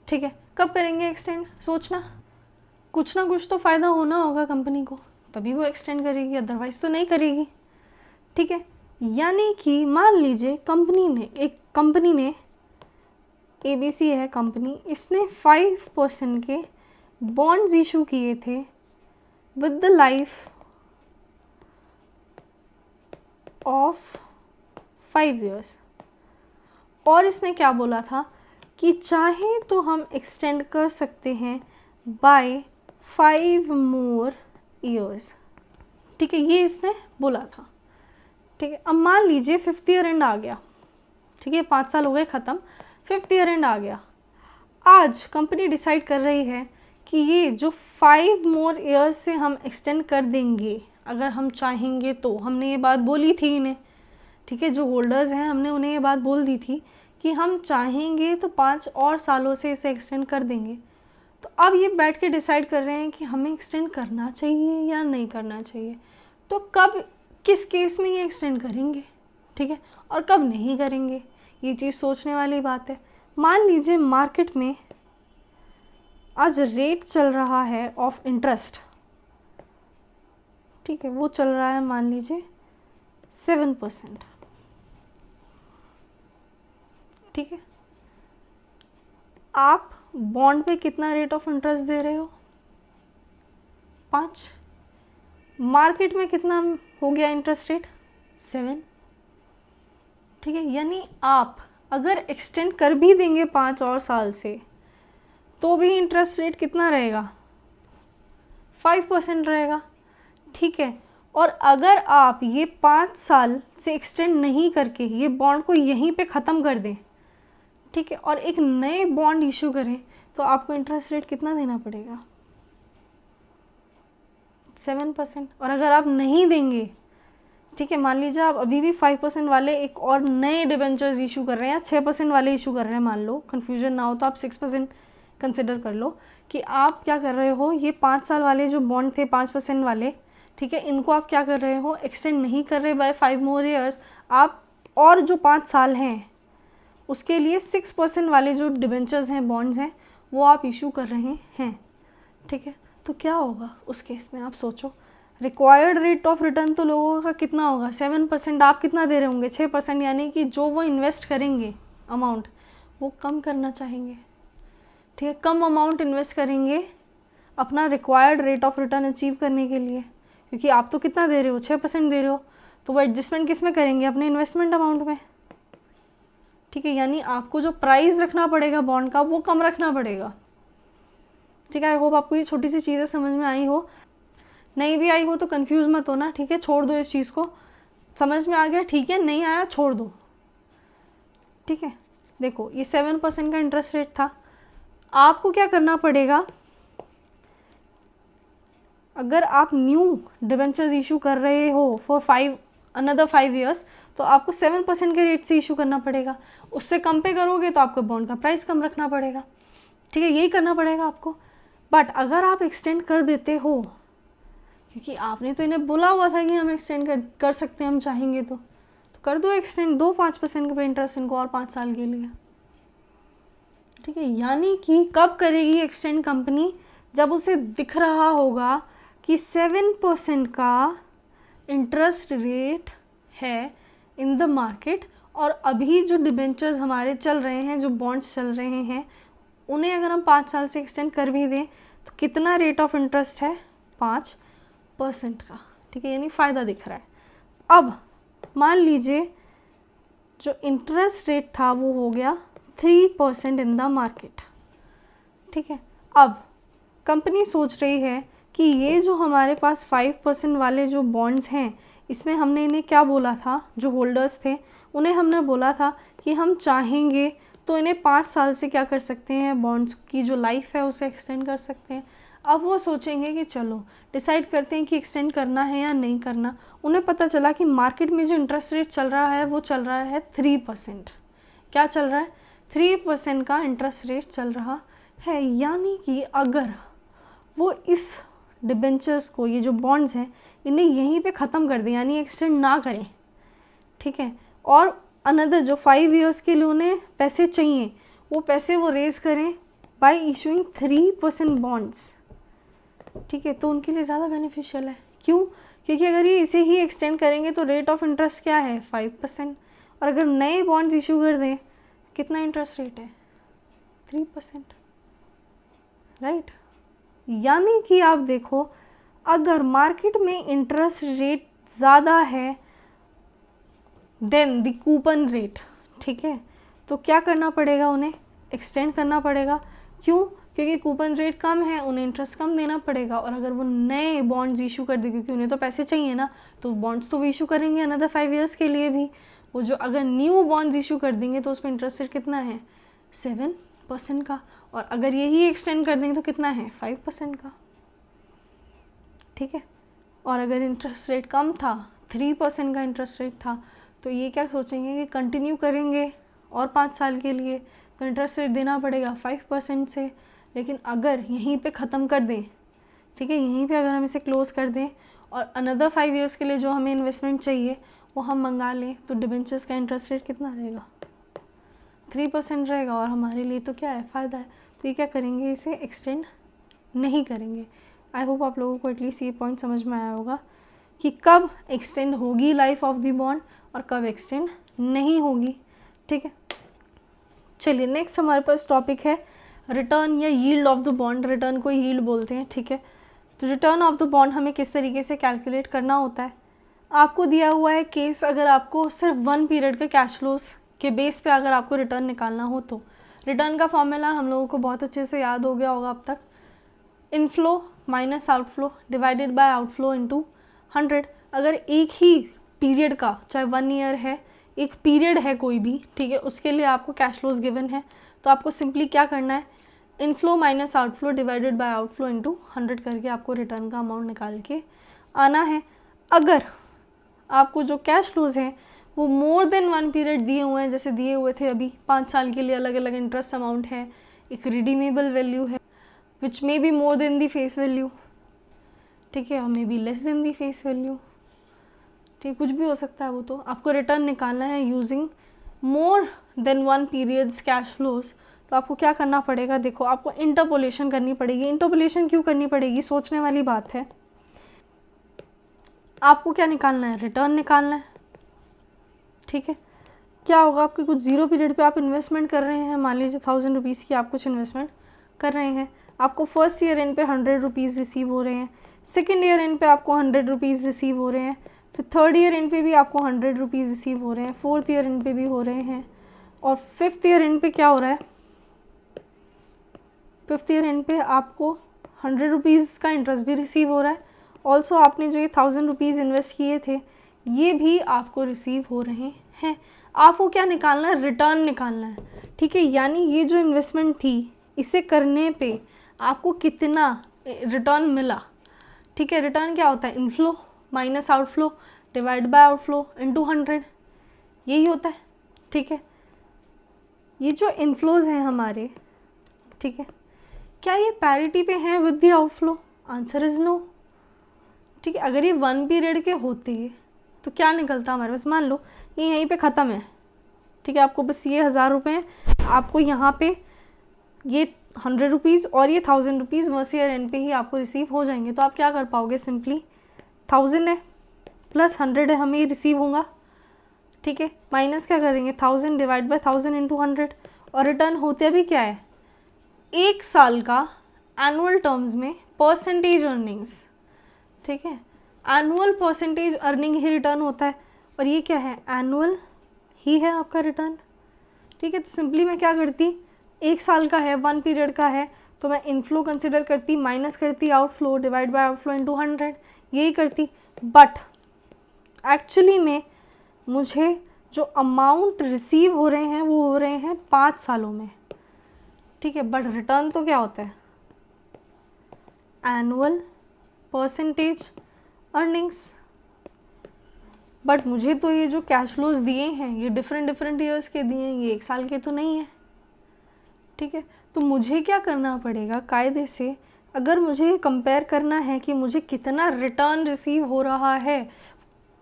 ठीक है, कब करेंगे एक्सटेंड, सोचना, कुछ ना कुछ तो फ़ायदा होना होगा कंपनी को, तभी वो एक्सटेंड करेगी, अदरवाइज़ तो नहीं करेगी। ठीक है, यानी कि मान लीजिए कंपनी ने ABC है कंपनी, इसने 5% के बॉन्ड्स इशू किए थे with the life of 5 years, और इसने क्या बोला था कि चाहे तो हम एक्सटेंड कर सकते हैं बाय 5 more years। ठीक है, ये इसने बोला था। ठीक है, अब मान लीजिए 5th ईयर एंड आ गया। ठीक है, 5 साल हो गए ख़त्म, 5th ईयर एंड आ गया। आज कंपनी डिसाइड कर रही है कि ये जो 5 more years से हम एक्सटेंड कर देंगे अगर हम चाहेंगे तो। हमने ये बात बोली थी इन्हें, ठीक है, जो होल्डर्स हैं हमने उन्हें ये बात बोल दी थी कि हम चाहेंगे तो 5 और सालों से इसे एक्सटेंड कर देंगे। तो अब ये बैठ के डिसाइड कर रहे हैं कि हमें एक्सटेंड करना चाहिए या नहीं करना चाहिए, तो कब, किस केस में ये एक्सटेंड करेंगे, ठीक है, और कब नहीं करेंगे, ये चीज़ सोचने वाली बात है। मान लीजिए मार्केट में आज रेट चल रहा है ऑफ इंटरेस्ट, ठीक है, वो चल रहा है मान लीजिए 7%। ठीक है, आप बॉन्ड पे कितना रेट ऑफ इंटरेस्ट दे रहे हो, 5। मार्केट में कितना हो गया इंटरेस्ट रेट, 7। ठीक है, यानी आप अगर एक्सटेंड कर भी देंगे 5 और साल से, तो भी इंटरेस्ट रेट कितना रहेगा, 5% रहेगा। ठीक है, और अगर आप ये 5 साल से एक्सटेंड नहीं करके ये बॉन्ड को यहीं पे ख़त्म कर दें, ठीक है, और एक नए बॉन्ड इशू करें, तो आपको इंटरेस्ट रेट कितना देना पड़ेगा, 7%। और अगर आप नहीं देंगे, ठीक है, मान लीजिए आप अभी भी 5% वाले एक और नए डिबेंचर्स इशू कर रहे हैं या 6% वाले इशू कर रहे हैं, मान लो कन्फ्यूजन ना हो तो आप 6% कंसिडर कर लो कि आप क्या कर रहे हो, ये 5 साल वाले जो बॉन्ड थे 5% वाले, ठीक है, इनको आप क्या कर रहे हो, एक्सटेंड नहीं कर रहे बाय 5 more years, आप और जो 5 साल हैं उसके लिए 6% वाले जो डिबेंचर्स हैं, बॉन्ड्स हैं, वो आप इशू कर रहे हैं। ठीक है, तो क्या होगा उस केस में, आप सोचो, रिक्वायर्ड रेट ऑफ रिटर्न तो लोगों का कितना होगा, 7%, आप कितना दे रहे होंगे, 6%, यानी कि जो वो इन्वेस्ट करेंगे अमाउंट वो कम करना चाहेंगे। ठीक है, कम अमाउंट इन्वेस्ट करेंगे अपना required rate of return achieve करने के लिए, क्योंकि आप तो कितना दे रहे हो, 6% दे रहे हो, तो वो एडजस्टमेंट किस में करेंगे, अपने इन्वेस्टमेंट अमाउंट में। ठीक है, यानी आपको जो प्राइस रखना पड़ेगा बॉन्ड का वो कम रखना पड़ेगा। ठीक है, आई होप आपको ये छोटी सी चीज़ें समझ में आई हो, नहीं भी आई हो तो कंफ्यूज मत होना। ठीक है, छोड़ दो इस चीज़ को, समझ में आ गया, ठीक है, नहीं आया छोड़ दो। ठीक है, देखो ये 7% का इंटरेस्ट रेट था, आपको क्या करना पड़ेगा, अगर आप न्यू डिबेंचर्स इशू कर रहे हो फॉर अनदर 5 years, तो आपको 7% के रेट से इशू करना पड़ेगा। उससे कम पे करोगे तो आपको बॉन्ड का प्राइस कम रखना पड़ेगा। ठीक है, यही करना पड़ेगा आपको। बट अगर आप एक्सटेंड कर देते हो, क्योंकि आपने तो इन्हें बोला हुआ था कि हम एक्सटेंड कर सकते हैं, हम चाहेंगे तो कर दो एक्सटेंड, दो 5% का इंटरेस्ट इनको और 5 साल के लिए। ठीक है, यानी कि कब करेगी एक्सटेंड कंपनी, जब उसे दिख रहा होगा कि 7% का इंटरेस्ट रेट है इन द मार्केट, और अभी जो डिबेंचर्स हमारे चल रहे हैं, जो बॉन्ड्स चल रहे हैं, उन्हें अगर हम 5 साल से एक्सटेंड कर भी दें तो कितना रेट ऑफ इंटरेस्ट है, 5% का। ठीक है, यानी फ़ायदा दिख रहा है। अब मान लीजिए जो इंटरेस्ट रेट था वो हो गया 3% इन द मार्केट। ठीक है। अब कंपनी सोच रही है कि ये जो हमारे पास 5% वाले जो बॉन्ड्स हैं, इसमें हमने इन्हें क्या बोला था, जो होल्डर्स थे उन्हें हमने बोला था कि हम चाहेंगे तो इन्हें 5 साल से क्या कर सकते हैं, बॉन्ड्स की जो लाइफ है उसे एक्सटेंड कर सकते हैं। अब वो सोचेंगे कि चलो डिसाइड करते हैं कि एक्सटेंड करना है या नहीं करना। उन्हें पता चला कि मार्केट में जो इंटरेस्ट रेट चल रहा है वो चल रहा है 3%। क्या चल रहा है? 3% का इंटरेस्ट रेट चल रहा है। यानी कि अगर वो इस डिबेंचर्स को, ये जो बॉन्ड्स हैं, इन्हें यहीं पे ख़त्म कर दें, यानी एक्सटेंड ना करें, ठीक है, और अनदर जो 5 इयर्स के लिए उन्हें पैसे चाहिए, वो पैसे वो रेज़ करें बाय इशूइंग 3% बॉन्ड्स, ठीक है, तो उनके लिए ज़्यादा बेनिफिशियल है। क्यों? क्योंकि अगर ये इसे ही एक्सटेंड करेंगे तो रेट ऑफ इंटरेस्ट क्या है, 5%, और अगर नए बॉन्ड्स इशू कर दें, कितना इंटरेस्ट रेट है, 3%, राइट। यानी कि आप देखो, अगर मार्केट में इंटरेस्ट रेट ज़्यादा है देन द कूपन रेट, ठीक है, तो क्या करना पड़ेगा, उन्हें एक्सटेंड करना पड़ेगा। क्यों? क्योंकि कूपन रेट कम है, उन्हें इंटरेस्ट कम देना पड़ेगा। और अगर वो नए बॉन्ड्स इशू कर दे, क्योंकि उन्हें तो पैसे चाहिए ना, तो बॉन्ड्स तो वो इशू करेंगे अनदर 5 इयर्स के लिए भी। वो जो अगर न्यू बॉन्ड्स इशू कर देंगे तो उस पर इंटरेस्ट रेट कितना है, 7% का, और अगर यही एक्सटेंड कर देंगे तो कितना है, 5% का, ठीक है। और अगर इंटरेस्ट रेट कम था, 3% का इंटरेस्ट रेट था, तो ये क्या सोचेंगे कि कंटिन्यू करेंगे और 5 साल के लिए, तो इंटरेस्ट रेट देना पड़ेगा 5% से। लेकिन अगर यहीं पे ख़त्म कर दें, ठीक है, यहीं पे अगर हम इसे क्लोज़ कर दें और अनदर 5 इयर्स के लिए जो हमें इन्वेस्टमेंट चाहिए वो हम मंगा लें, तो डिबेंचर्स का इंटरेस्ट रेट कितना रहेगा, 3% रहेगा, और हमारे लिए तो क्या है, फ़ायदा है। तो ये क्या करेंगे, इसे एक्सटेंड नहीं करेंगे। आई होप आप लोगों को एटलीस्ट ये पॉइंट समझ में आया होगा कि कब एक्सटेंड होगी लाइफ ऑफ द बॉन्ड और कब एक्सटेंड नहीं होगी, ठीक है। चलिए नेक्स्ट हमारे पास टॉपिक है रिटर्न या yield of the bond. Return को यील्ड बोलते हैं, ठीक है। तो रिटर्न ऑफ द बॉन्ड हमें किस तरीके से कैलकुलेट करना होता है, आपको दिया हुआ है केस, अगर आपको सिर्फ 1 पीरियड के कैश फ्लोज के बेस पे अगर आपको रिटर्न निकालना हो, तो रिटर्न का फॉर्मूला हम लोगों को बहुत अच्छे से याद हो गया होगा अब तक, inflow minus outflow divided by outflow into 100। अगर एक ही पीरियड का, चाहे 1 ईयर है, एक पीरियड है कोई भी, ठीक है, उसके लिए आपको कैश फ्लोज गिवन है, तो आपको सिंपली क्या करना है, inflow minus outflow divided by outflow into 100 करके आपको रिटर्न का अमाउंट निकाल के आना है। अगर आपको जो कैश फ्लोज हैं वो मोर देन 1 पीरियड दिए हुए हैं, जैसे दिए हुए थे अभी 5 साल के लिए अलग अलग इंटरेस्ट अमाउंट है, एक रिडीमेबल वैल्यू है which may be more than the face value, ठीक है, और may be less than the face value, ठीक, कुछ भी हो सकता है वो, तो आपको रिटर्न निकालना है using more than 1 periods cash flows. तो आपको क्या करना पड़ेगा, देखो आपको इंटरपोलेशन करनी पड़ेगी। इंटरपोलेशन क्यों करनी पड़ेगी, सोचने वाली बात है। आपको क्या निकालना है, रिटर्न निकालना है, ठीक है। क्या होगा, आपके कुछ 0 पीरियड पे आप इन्वेस्टमेंट कर रहे हैं, मान लीजिए 1000 रुपीज़ की आप कुछ इन्वेस्टमेंट कर रहे हैं, आपको फर्स्ट ईयर एंड पे 100 रुपीज़ रिसीव हो रहे हैं, सेकेंड ईयर एंड पे आपको 100 रुपीज़ रिसीव हो रहे हैं, फिर थर्ड ईयर एंड पे भी आपको 100 रुपीज़ रिसीव हो रहे हैं, फोर्थ ईयर एंड पे भी हो रहे हैं, और फिफ्थ ईयर एंड पे क्या हो रहा है, फिफ्थ ईयर एंड पे आपको 100 रुपीज़ का इंटरेस्ट भी रिसीव हो रहा है। ऑल्सो आपने जो ये 1000 रुपीज़ इन्वेस्ट किए थे ये भी आपको रिसीव हो रहे हैं। आपको क्या निकालना है, रिटर्न निकालना है, ठीक है। यानी ये जो इन्वेस्टमेंट थी इसे करने पे आपको कितना रिटर्न मिला, ठीक है। रिटर्न क्या होता है, inflow minus outflow divide by outflow into 100, यही होता है, ठीक है। ये जो इनफ्लोज हैं हमारे, ठीक है, क्या ये पैरिटी पे हैं with the outflow, answer is no, ठीक है। अगर ये 1 पीरियड के होते तो क्या निकलता हमारे पास, मान लो ये यहीं पे ख़त्म है, ठीक है, आपको बस ये 1000 रुपये हैं, आपको यहाँ पे ये 100 रुपीज़ और ये 1000 रुपीज़ फर्स्ट ईयर एंड पे ही आपको रिसीव हो जाएंगे। तो आप क्या कर पाओगे, सिंपली 1000 है प्लस 100 है, हमें ये रिसीव होगा, ठीक है, माइनस क्या करेंगे 1000 डिवाइड बाय 1000 इंटू 100, और रिटर्न होते भी क्या है, 1 साल का एनुअल टर्म्स में परसेंटेज अर्निंग्स, ठीक है, एनुअल परसेंटेज अर्निंग ही रिटर्न होता है, और ये क्या है, एनुअल ही है आपका रिटर्न, ठीक है। तो सिंपली मैं क्या करती, 1 साल का है, 1 पीरियड का है, तो मैं इनफ्लो कंसिडर करती, माइनस करती outflow, divide by outflow into 100, यही करती। बट एक्चुअली में मुझे जो अमाउंट रिसीव हो रहे हैं वो हो रहे हैं 5 सालों में, ठीक है। बट रिटर्न तो क्या होता है, एनुअल परसेंटेज अर्निंग्स। बट मुझे तो ये जो कैश फ्लोज दिए हैं ये डिफरेंट ईयर्स के दिए हैं, ये 1 साल के तो नहीं है, ठीक है। तो मुझे क्या करना पड़ेगा कायदे से, अगर मुझे कंपेयर करना है कि मुझे कितना रिटर्न रिसीव हो रहा है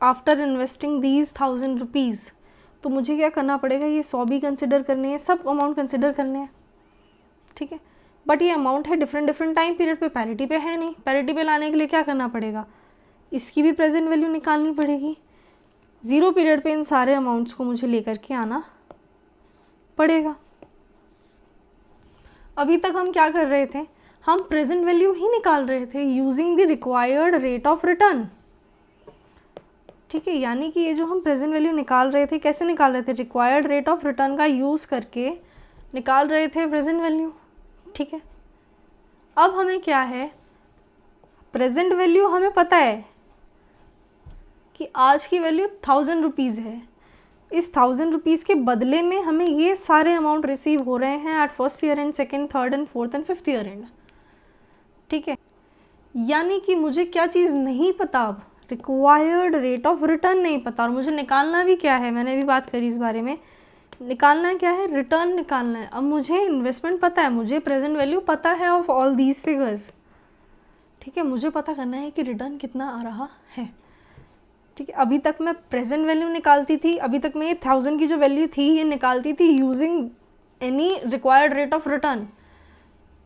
आफ्टर इन्वेस्टिंग दीज 1000 रुपीज़, तो मुझे क्या करना पड़ेगा, ये 100 भी कंसिडर करने हैं, सब अमाउंट कंसिडर करने हैं, ठीक है। बट ये अमाउंट है डिफरेंट टाइम पीरियड पे, पैरिटी पे है नहीं। पैरिटी पे लाने के लिए क्या करना पड़ेगा, इसकी भी प्रेजेंट वैल्यू निकालनी पड़ेगी। 0 पीरियड पे इन सारे अमाउंट्स को मुझे लेकर के आना पड़ेगा। अभी तक हम क्या कर रहे थे, हम प्रेजेंट वैल्यू ही निकाल रहे थे using the required rate of return, ठीक है। यानी कि ये जो हम प्रेजेंट वैल्यू निकाल रहे थे, कैसे निकाल रहे थे, रिक्वायर्ड रेट ऑफ रिटर्न का यूज़ करके निकाल रहे थे प्रेजेंट वैल्यू, ठीक है। अब हमें क्या है, प्रेजेंट वैल्यू हमें पता है कि आज की वैल्यू 1000 रुपीज़ है। इस 1000 रुपीज़ के बदले में हमें ये सारे अमाउंट रिसीव हो रहे हैं at first year and, second, third and fourth and fifth year end, ठीक है। यानी कि मुझे क्या चीज़ नहीं पता, अब रिक्वायर्ड रेट ऑफ रिटर्न नहीं पता, और मुझे निकालना भी क्या है, मैंने भी बात करी इस बारे में, निकालना क्या है, रिटर्न निकालना है। अब मुझे इन्वेस्टमेंट पता है, मुझे प्रेजेंट वैल्यू पता है ऑफ ऑल दीज फिगर्स, ठीक है। मुझे पता करना है कि रिटर्न कितना आ रहा है, ठीक है। अभी तक मैं प्रेजेंट वैल्यू निकालती थी, अभी तक मैं ये 1000 की जो वैल्यू थी ये निकालती थी using any required rate of return,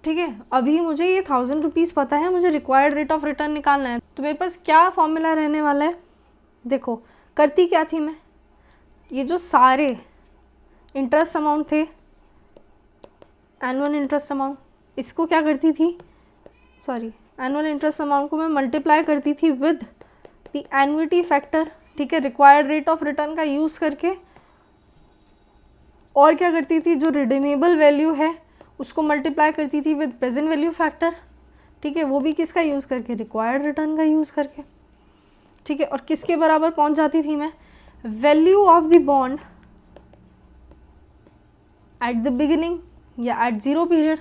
ठीक है। अभी मुझे ये 1000 रुपीज़ पता है, मुझे रिक्वायर्ड रेट ऑफ रिटर्न निकालना है। तो मेरे पास क्या फॉर्मूला रहने वाला है, देखो करती क्या थी मैं, ये जो सारे इंटरेस्ट अमाउंट थे, एनुअल इंटरेस्ट अमाउंट, इसको क्या करती थी, एनुअल इंटरेस्ट अमाउंट को मैं मल्टीप्लाई करती थी विद द एन्युटी फैक्टर, ठीक है, रिक्वायर्ड रेट ऑफ रिटर्न का यूज़ करके। और क्या करती थी, जो रिडीमेबल वैल्यू है उसको मल्टीप्लाई करती थी विद प्रेजेंट वैल्यू फैक्टर, ठीक है, वो भी किसका यूज़ करके, रिक्वायर्ड रिटर्न का यूज़ करके, ठीक है। और किसके बराबर पहुंच जाती थी मैं, value of the bond eight the beginning या एट 0 पीरियड,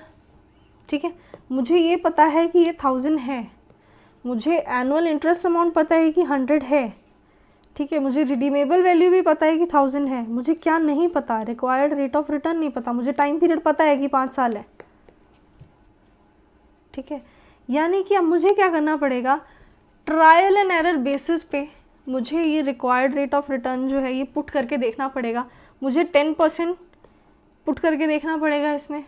ठीक है। मुझे ये पता है कि ये 1000 है, मुझे एनुअल इंटरेस्ट अमाउंट पता है कि 100 है, ठीक है। मुझे रिडीमेबल वैल्यू भी पता है कि 1000 है, मुझे क्या नहीं पता, रिक्वायर्ड रेट ऑफ रिटर्न नहीं पता, मुझे टाइम पीरियड पता है कि 5 साल है, ठीक है। यानी कि अब मुझे क्या करना पड़ेगा, ट्रायल एंड एरर बेसिस पे मुझे ये रिक्वायर्ड रेट ऑफ रिटर्न जो है ये पुट करके देखना पड़ेगा। मुझे 10% पुट करके देखना पड़ेगा इसमें,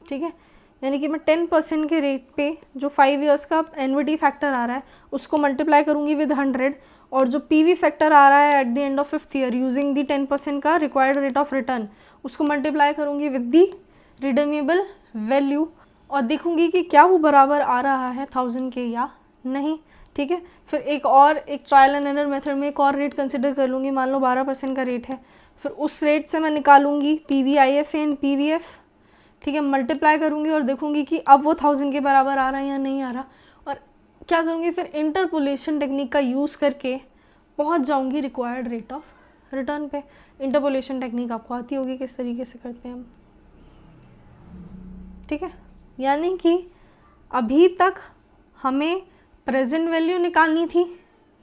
ठीक है। यानी कि मैं 10% के रेट पे जो 5 इयर्स का एन्युटी फैक्टर आ रहा है उसको मल्टीप्लाई करूँगी विद 100, और जो पीवी फैक्टर आ रहा है eight the end of 5th year using the 10% का रिक्वायर्ड रेट ऑफ रिटर्न, उसको मल्टीप्लाई करूँगी विद दी रिडीमेबल वैल्यू, और देखूँगी कि क्या वो बराबर आ रहा है 1000 के या नहीं, ठीक है। फिर एक ट्रायल एंड एरर मेथड में एक और रेट कंसिडर कर लूँगी, मान लो 12% का रेट है, फिर उस रेट से मैं निकालूँगी PVIF एंड PVF, ठीक है, मल्टीप्लाई करूँगी और देखूँगी कि अब वो 1000 के बराबर आ रहा है या नहीं आ रहा, और क्या करूँगी फिर इंटरपोलेशन टेक्निक का यूज़ करके पहुँच जाऊँगी रिक्वायर्ड रेट ऑफ रिटर्न पे। इंटरपोलेशन टेक्निक आपको आती होगी किस तरीके से करते हैं हम, ठीक है। यानी कि अभी तक हमें प्रेजेंट वैल्यू निकालनी थी,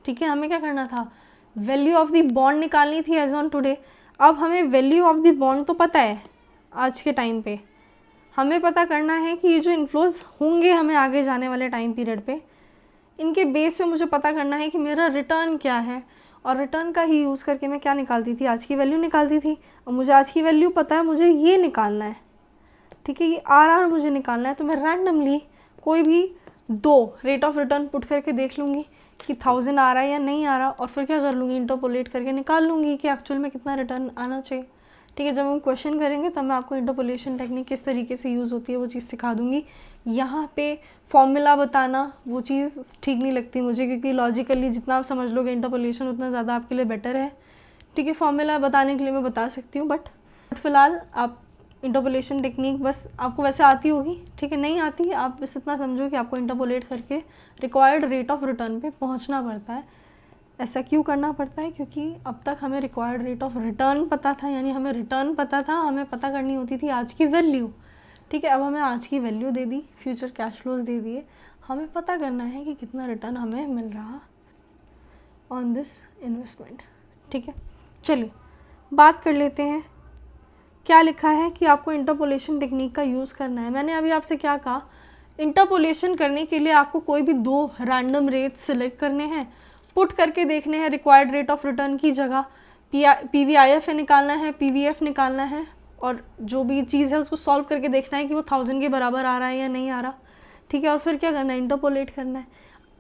ठीक है, हमें क्या करना था, वैल्यू ऑफ द बॉन्ड निकालनी थी एज ऑन टुडे। अब हमें वैल्यू ऑफ द बॉन्ड तो पता है आज के टाइम पे, हमें पता करना है कि ये जो इन्फ्लोज होंगे हमें आगे जाने वाले टाइम पीरियड पे, इनके बेस पे मुझे पता करना है कि मेरा रिटर्न क्या है, और रिटर्न का ही यूज़ करके मैं क्या निकालती थी, आज की वैल्यू निकालती थी। और मुझे आज की वैल्यू पता है, मुझे ये निकालना है, ठीक है, ये RR मुझे निकालना है। तो मैं रैंडमली कोई भी 2 रेट ऑफ रिटर्न पुट करके देख लूँगी कि 1000 आ रहा है या नहीं आ रहा, और फिर क्या कर लूँगी, इंटरपोलेट करके निकाल लूँगी कि एक्चुअल में कितना रिटर्न आना चाहिए, ठीक है। जब हम क्वेश्चन करेंगे तब मैं आपको इंटरपोलेशन टेक्निक किस तरीके से यूज़ होती है वो चीज़ सिखा दूँगी। यहाँ पे फॉर्मूला बताना वो चीज़ ठीक नहीं लगती मुझे, क्योंकि लॉजिकली जितना आप समझ लोगे इंटरपोलेशन उतना ज़्यादा आपके लिए बेटर है, ठीक है। फॉर्मूला बताने के लिए मैं बता सकती हूँ, बट फिलहाल आप इंटरपोलेशन टेक्निक बस आपको वैसे आती होगी, ठीक है, नहीं आती आप बस इतना समझो कि आपको इंटरपोलेट करके रिक्वायर्ड रेट ऑफ रिटर्न पे पहुंचना पड़ता है। ऐसा क्यों करना पड़ता है? क्योंकि अब तक हमें रिक्वायर्ड रेट ऑफ रिटर्न पता था, यानी हमें रिटर्न पता था, हमें पता करनी होती थी आज की वैल्यू, ठीक है। अब हमें आज की वैल्यू दे दी, फ्यूचर कैश फ्लोज दे दिए, हमें पता करना है कि कितना रिटर्न हमें मिल रहा ऑन दिस इन्वेस्टमेंट, ठीक है। चलिए बात कर लेते हैं क्या लिखा है कि आपको इंटरपोलेशन टेक्निक का यूज़ करना है। मैंने अभी आपसे क्या कहा, इंटरपोलेशन करने के लिए आपको कोई भी 2 रैंडम रेट सिलेक्ट करने हैं, पुट करके देखने हैं रिक्वायर्ड रेट ऑफ रिटर्न की जगह PVIF निकालना है, PVF निकालना है, और जो भी चीज़ है उसको सॉल्व करके देखना है कि वो 1000 के बराबर आ रहा है या नहीं आ रहा, ठीक है। और फिर क्या करना है, इंटरपोलेट करना है।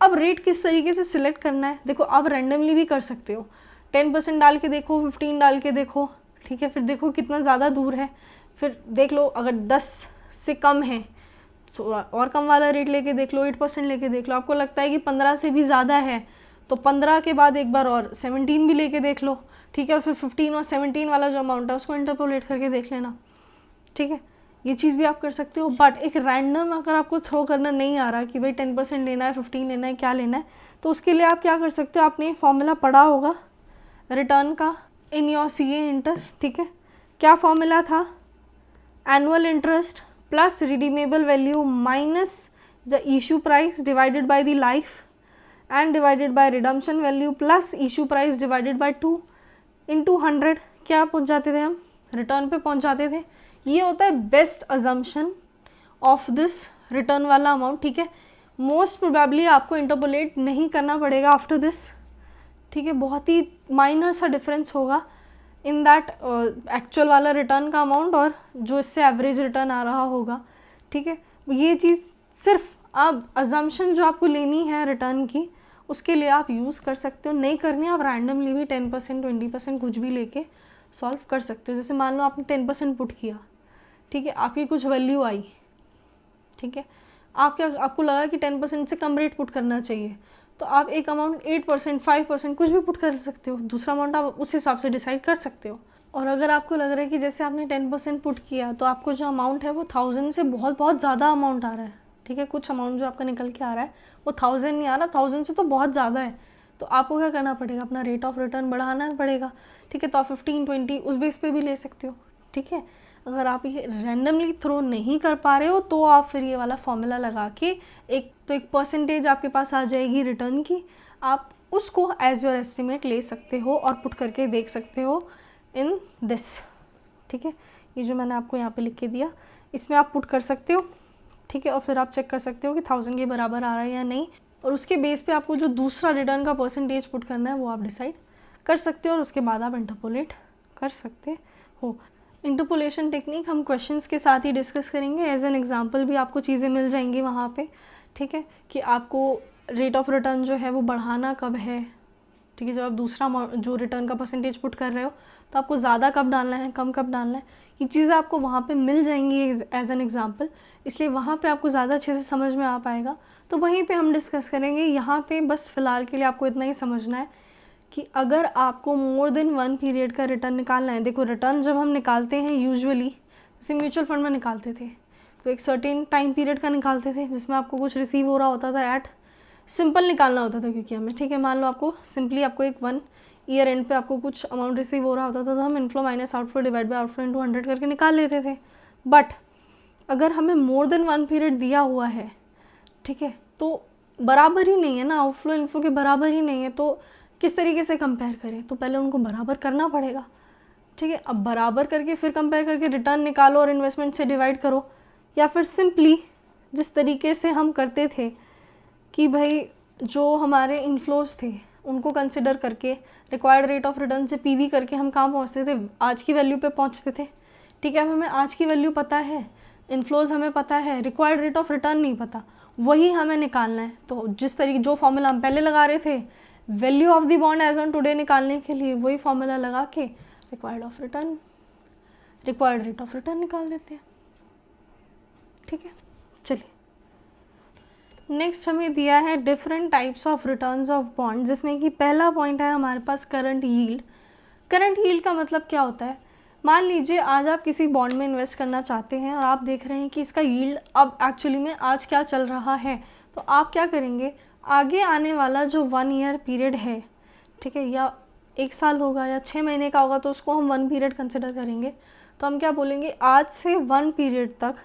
अब रेट किस तरीके से सिलेक्ट करना है, देखो आप रैंडमली भी कर सकते हो, 10% डाल के देखो, 15 डाल के देखो, ठीक है। फिर देखो कितना ज़्यादा दूर है, फिर देख लो अगर 10 से कम है तो और कम वाला रेट लेके देख लो, 8% लेके देख लो। आपको लगता है कि 15 से भी ज़्यादा है तो 15 के बाद एक बार और 17 भी लेके देख लो, ठीक है। और फिर 15 और 17 वाला जो अमाउंट है उसको इंटरपोलेट करके देख लेना, ठीक है। ये चीज़ भी आप कर सकते हो। बट एक रैंडम अगर आपको थ्रो करना नहीं आ रहा कि भाई 10% लेना है, 15 लेना है, क्या लेना है, तो उसके लिए आप क्या कर सकते हो, आपने फॉर्मूला पढ़ा होगा रिटर्न का इन योर CA इंटर, ठीक है। क्या फॉर्मूला था, annual interest plus redeemable value minus the issue price divided by the life and divided by redemption value plus issue price divided by 2 into 100। क्या पहुंच जाते थे हम, रिटर्न पे पहुंच जाते थे। ये होता है best assumption of this return वाला अमाउंट, ठीक है। मोस्ट प्रोबेबली आपको इंटरपोलेट नहीं करना पड़ेगा आफ्टर दिस, ठीक है। बहुत ही माइनर सा डिफरेंस होगा इन दैट एक्चुअल वाला रिटर्न का अमाउंट और जो इससे एवरेज रिटर्न आ रहा होगा, ठीक है। ये चीज़ सिर्फ अब अजम्पशन जो आपको लेनी है रिटर्न की उसके लिए आप यूज़ कर सकते हो, नहीं करनी आप रैंडमली भी 10% 20% कुछ भी लेके सॉल्व कर सकते हो। जैसे मान लो आपने 10% पुट किया, ठीक है, आपकी कुछ वैल्यू आई, ठीक है, आपको लगा कि 10% से कम रेट पुट करना चाहिए, तो आप एक अमाउंट 8% 5% कुछ भी पुट कर सकते हो, दूसरा अमाउंट आप उस हिसाब से डिसाइड कर सकते हो। और अगर आपको लग रहा है कि जैसे आपने 10% पुट किया तो आपको जो अमाउंट है वो 1000 से बहुत बहुत ज़्यादा अमाउंट आ रहा है, ठीक है, कुछ अमाउंट जो आपका निकल के आ रहा है वो 1000 नहीं आ रहा, 1000 से तो बहुत ज़्यादा है, तो आपको क्या करना पड़ेगा, अपना रेट ऑफ रिटर्न बढ़ाना पड़ेगा, ठीक है। तो आप 15-20 उस बेस पे भी ले सकते हो, ठीक है। अगर आप ये रैंडमली थ्रो नहीं कर पा रहे हो तो आप फिर ये वाला फॉर्मूला लगा के एक परसेंटेज आपके पास आ जाएगी रिटर्न की, आप उसको एज योर एस्टिमेट ले सकते हो और पुट करके देख सकते हो इन दिस, ठीक है। ये जो मैंने आपको यहाँ पे लिख के दिया इसमें आप पुट कर सकते हो, ठीक है। और फिर आप चेक कर सकते हो कि 1000 के बराबर आ रहा है या नहीं, और उसके बेस पे आपको जो दूसरा रिटर्न का परसेंटेज पुट करना है वो आप डिसाइड कर सकते हो और उसके बाद आप इंटरपोलेट कर सकते हो। इंटरपोलेशन टेक्निक हम क्वेश्चंस के साथ ही डिस्कस करेंगे, एज एन एग्जांपल भी आपको चीज़ें मिल जाएंगी वहाँ पे, ठीक है, कि आपको रेट ऑफ रिटर्न जो है वो बढ़ाना कब है, ठीक है। जब आप दूसरा जो रिटर्न का परसेंटेज पुट कर रहे हो तो आपको ज़्यादा कब डालना है, कम कब डालना है, ये चीज़ें आपको वहाँ पे मिल जाएंगी एज एन एग्जांपल, इसलिए वहाँ पे आपको ज़्यादा अच्छे से समझ में आ पाएगा, तो वहीं पे हम डिस्कस करेंगे। यहाँ पे बस फ़िलहाल के लिए आपको इतना ही समझना है कि अगर आपको मोर देन 1 पीरियड का रिटर्न निकालना है, देखो रिटर्न जब हम निकालते हैं यूजुअली जैसे म्यूचुअल फंड में निकालते थे तो एक सर्टेन टाइम पीरियड का निकालते थे जिसमें आपको कुछ रिसीव हो रहा होता था एट सिंपल निकालना होता था क्योंकि हमें, ठीक है, मान लो आपको सिंपली आपको एक 1 ईयर एंड पे आपको कुछ अमाउंट रिसीव हो रहा होता था तो हम inflow minus outflow divide by outflow into 100 करके निकाल लेते थे। बट अगर हमें मोर देन 1 पीरियड दिया हुआ है, ठीक है, तो बराबर ही नहीं है ना, आउटफ्लो इनफ्लो के बराबर ही नहीं है, तो किस तरीके से कंपेयर करें, तो पहले उनको बराबर करना पड़ेगा, ठीक है। अब बराबर करके फिर कंपेयर करके रिटर्न निकालो और इन्वेस्टमेंट से डिवाइड करो, या फिर सिंपली जिस तरीके से हम करते थे कि भाई जो हमारे इनफ्लोज थे उनको कंसिडर करके रिक्वायर्ड रेट ऑफ रिटर्न से पीवी करके हम कहाँ पहुँचते थे, आज की वैल्यू पे पहुँचते थे, ठीक है। अब हमें आज की वैल्यू पता है, इनफ्लोज हमें पता है, रिक्वायर्ड रेट ऑफ रिटर्न नहीं पता, वही हमें निकालना है। तो जिस तरीके जो फॉर्मूला हम पहले लगा रहे थे value of the bond as on today निकालने के लिए, वही फॉर्मूला लगा के रिक्वायर्ड रेट ऑफ रिटर्न निकाल देते हैं, ठीक है। चलिए नेक्स्ट हमें दिया है different types of returns of bond, जिसमें कि पहला पॉइंट है हमारे पास करंट यील्ड। करंट यील्ड का मतलब क्या होता है, मान लीजिए आज आप किसी बॉन्ड में इन्वेस्ट करना चाहते हैं और आप देख रहे हैं कि इसका यील्ड अब एक्चुअली में आज क्या चल रहा है, तो आप क्या करेंगे, आगे आने वाला जो 1 ईयर पीरियड है, ठीक है, या 1 साल होगा या 6 महीने का होगा, तो उसको हम 1 पीरियड कंसिडर करेंगे। तो हम क्या बोलेंगे, आज से 1 पीरियड तक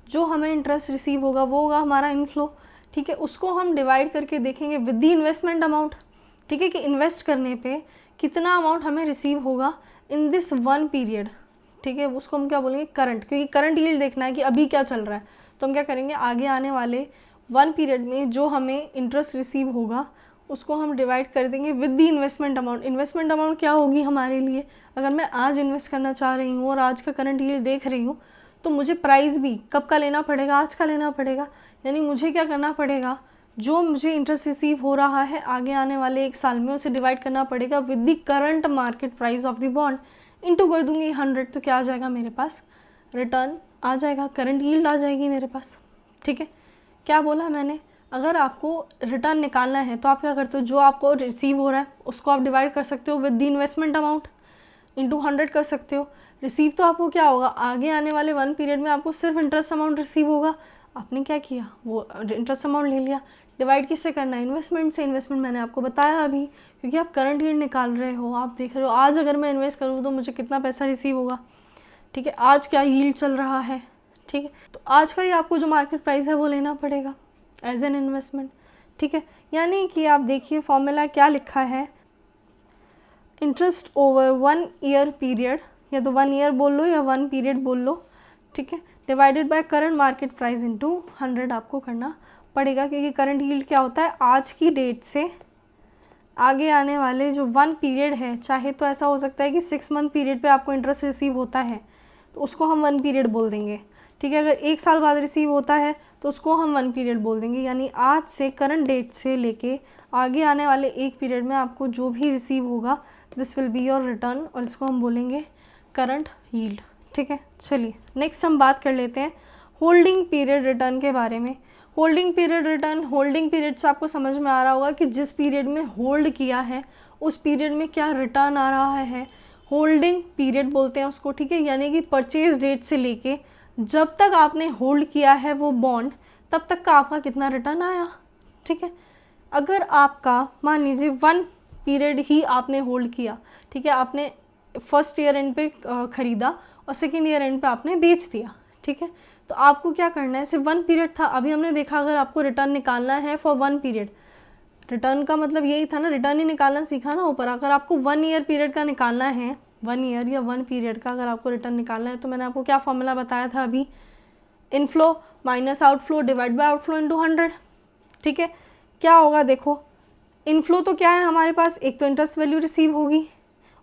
जो हमें इंटरेस्ट रिसीव होगा वो होगा हमारा इनफ्लो, ठीक है। उसको हम डिवाइड करके देखेंगे विद द इन्वेस्टमेंट अमाउंट, ठीक है, कि इन्वेस्ट करने पे कितना अमाउंट हमें रिसीव होगा इन दिस 1 पीरियड, ठीक है। उसको हम क्या बोलेंगे, करंट, क्योंकि करंट यील्ड देखना है कि अभी क्या चल रहा है। तो हम क्या करेंगे, आगे आने वाले 1 पीरियड में जो हमें इंटरेस्ट रिसीव होगा उसको हम डिवाइड कर देंगे with the investment amount. Investment amount क्या होगी हमारे लिए, अगर मैं आज इन्वेस्ट करना चाह रही हूँ और आज का करंट यील्ड देख रही हूँ, तो मुझे प्राइस भी कब का लेना पड़ेगा, आज का लेना पड़ेगा। यानी मुझे क्या करना पड़ेगा, जो मुझे इंटरेस्ट रिसीव हो रहा है आगे आने वाले 1 साल में, उसे डिवाइड करना पड़ेगा with the current market price of the bond, into कर दूंगी 100। तो क्या आ जाएगा मेरे पास, रिटर्न आ जाएगा, करंट यील्ड आ जाएगी मेरे पास, ठीक है। क्या बोला मैंने, अगर आपको रिटर्न निकालना है तो आप क्या करते हो, जो आपको रिसीव हो रहा है उसको आप डिवाइड कर सकते हो with the investment amount, into 100 कर सकते हो। रिसीव तो आपको क्या होगा, आगे आने वाले 1 पीरियड में आपको सिर्फ इंटरेस्ट अमाउंट रिसीव होगा, आपने क्या किया, वो इंटरेस्ट अमाउंट ले लिया। डिवाइड किससे करना है, इन्वेस्टमेंट से। इन्वेस्टमेंट मैंने आपको बताया अभी, क्योंकि आप करंट यील्ड निकाल रहे हो, आप देख रहे हो आज अगर मैं इन्वेस्ट करूँ तो मुझे कितना पैसा रिसीव होगा, ठीक है, आज क्या यील्ड चल रहा है, ठीक है। तो आज का ही आपको जो मार्केट प्राइस है वो लेना पड़ेगा एज एन इन्वेस्टमेंट, ठीक है। यानी कि आप देखिए फॉर्मूला क्या लिखा है, इंटरेस्ट ओवर 1 ईयर पीरियड, या तो 1 ईयर बोल लो या 1 पीरियड बोल लो, ठीक है, divided by current market price into 100 आपको करना पड़ेगा। क्योंकि करंट यील्ड क्या होता है, आज की डेट से आगे आने वाले जो 1 पीरियड है, चाहे तो ऐसा हो सकता है कि 6 मंथ पीरियड पे आपको इंटरेस्ट रिसीव होता है तो उसको हम 1 पीरियड बोल देंगे, ठीक है। अगर 1 साल बाद रिसीव होता है तो उसको हम 1 पीरियड बोल देंगे। यानी आज से करंट डेट से लेके आगे आने वाले 1 पीरियड में आपको जो भी रिसीव होगा, this will be your return, और इसको हम बोलेंगे करंट यील्ड, ठीक है। चलिए नेक्स्ट हम बात कर लेते हैं होल्डिंग पीरियड रिटर्न के बारे में। Holding period return, holding period से आपको समझ में आ रहा होगा कि जिस पीरियड में होल्ड किया है उस पीरियड में क्या रिटर्न आ रहा है, होल्डिंग पीरियड बोलते हैं उसको, ठीक है। यानी कि परचेज डेट से लेके जब तक आपने होल्ड किया है वो बॉन्ड, तब तक का आपका कितना रिटर्न आया, ठीक है। अगर आपका मान लीजिए 1 पीरियड ही आपने होल्ड किया, ठीक है, आपने फर्स्ट ईयर एंड पे ख़रीदा और सेकेंड ईयर एंड पे आपने बेच दिया, ठीक है, तो आपको क्या करना है, सिर्फ 1 पीरियड था। अभी हमने देखा अगर आपको रिटर्न निकालना है फॉर 1 पीरियड, रिटर्न का मतलब यही था ना, रिटर्न ही निकालना सीखा ना ऊपर। अगर आपको 1 ईयर पीरियड का निकालना है, 1 ईयर या 1 पीरियड का अगर आपको रिटर्न निकालना है, तो मैंने आपको क्या फॉर्मूला बताया था अभी, inflow minus outflow divide by outflow into 100, ठीक है। क्या होगा देखो, इनफ्लो तो क्या है हमारे पास, एक तो इंटरेस्ट वैल्यू रिसीव होगी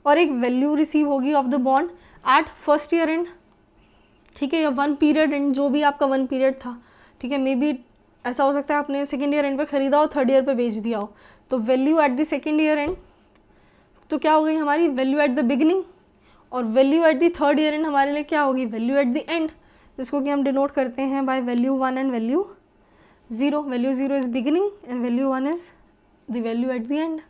और एक वैल्यू रिसीव होगी of the bond at first year end, ठीक है, या 1 पीरियड एंड, जो भी आपका 1 पीरियड था, ठीक है। मे बी ऐसा हो सकता है आपने सेकेंड ईयर एंड पे ख़रीदा हो, थर्ड ईयर पे बेच दिया हो, तो value at the second year and तो क्या हो गई हमारी, वैल्यू एट द बिगिनिंग, और value at the third year and हमारे लिए क्या होगी, वैल्यू एट द एंड, जिसको कि हम डिनोट करते हैं by value 1 and value 0। Value 0 is beginning and value 1 is the value at the and,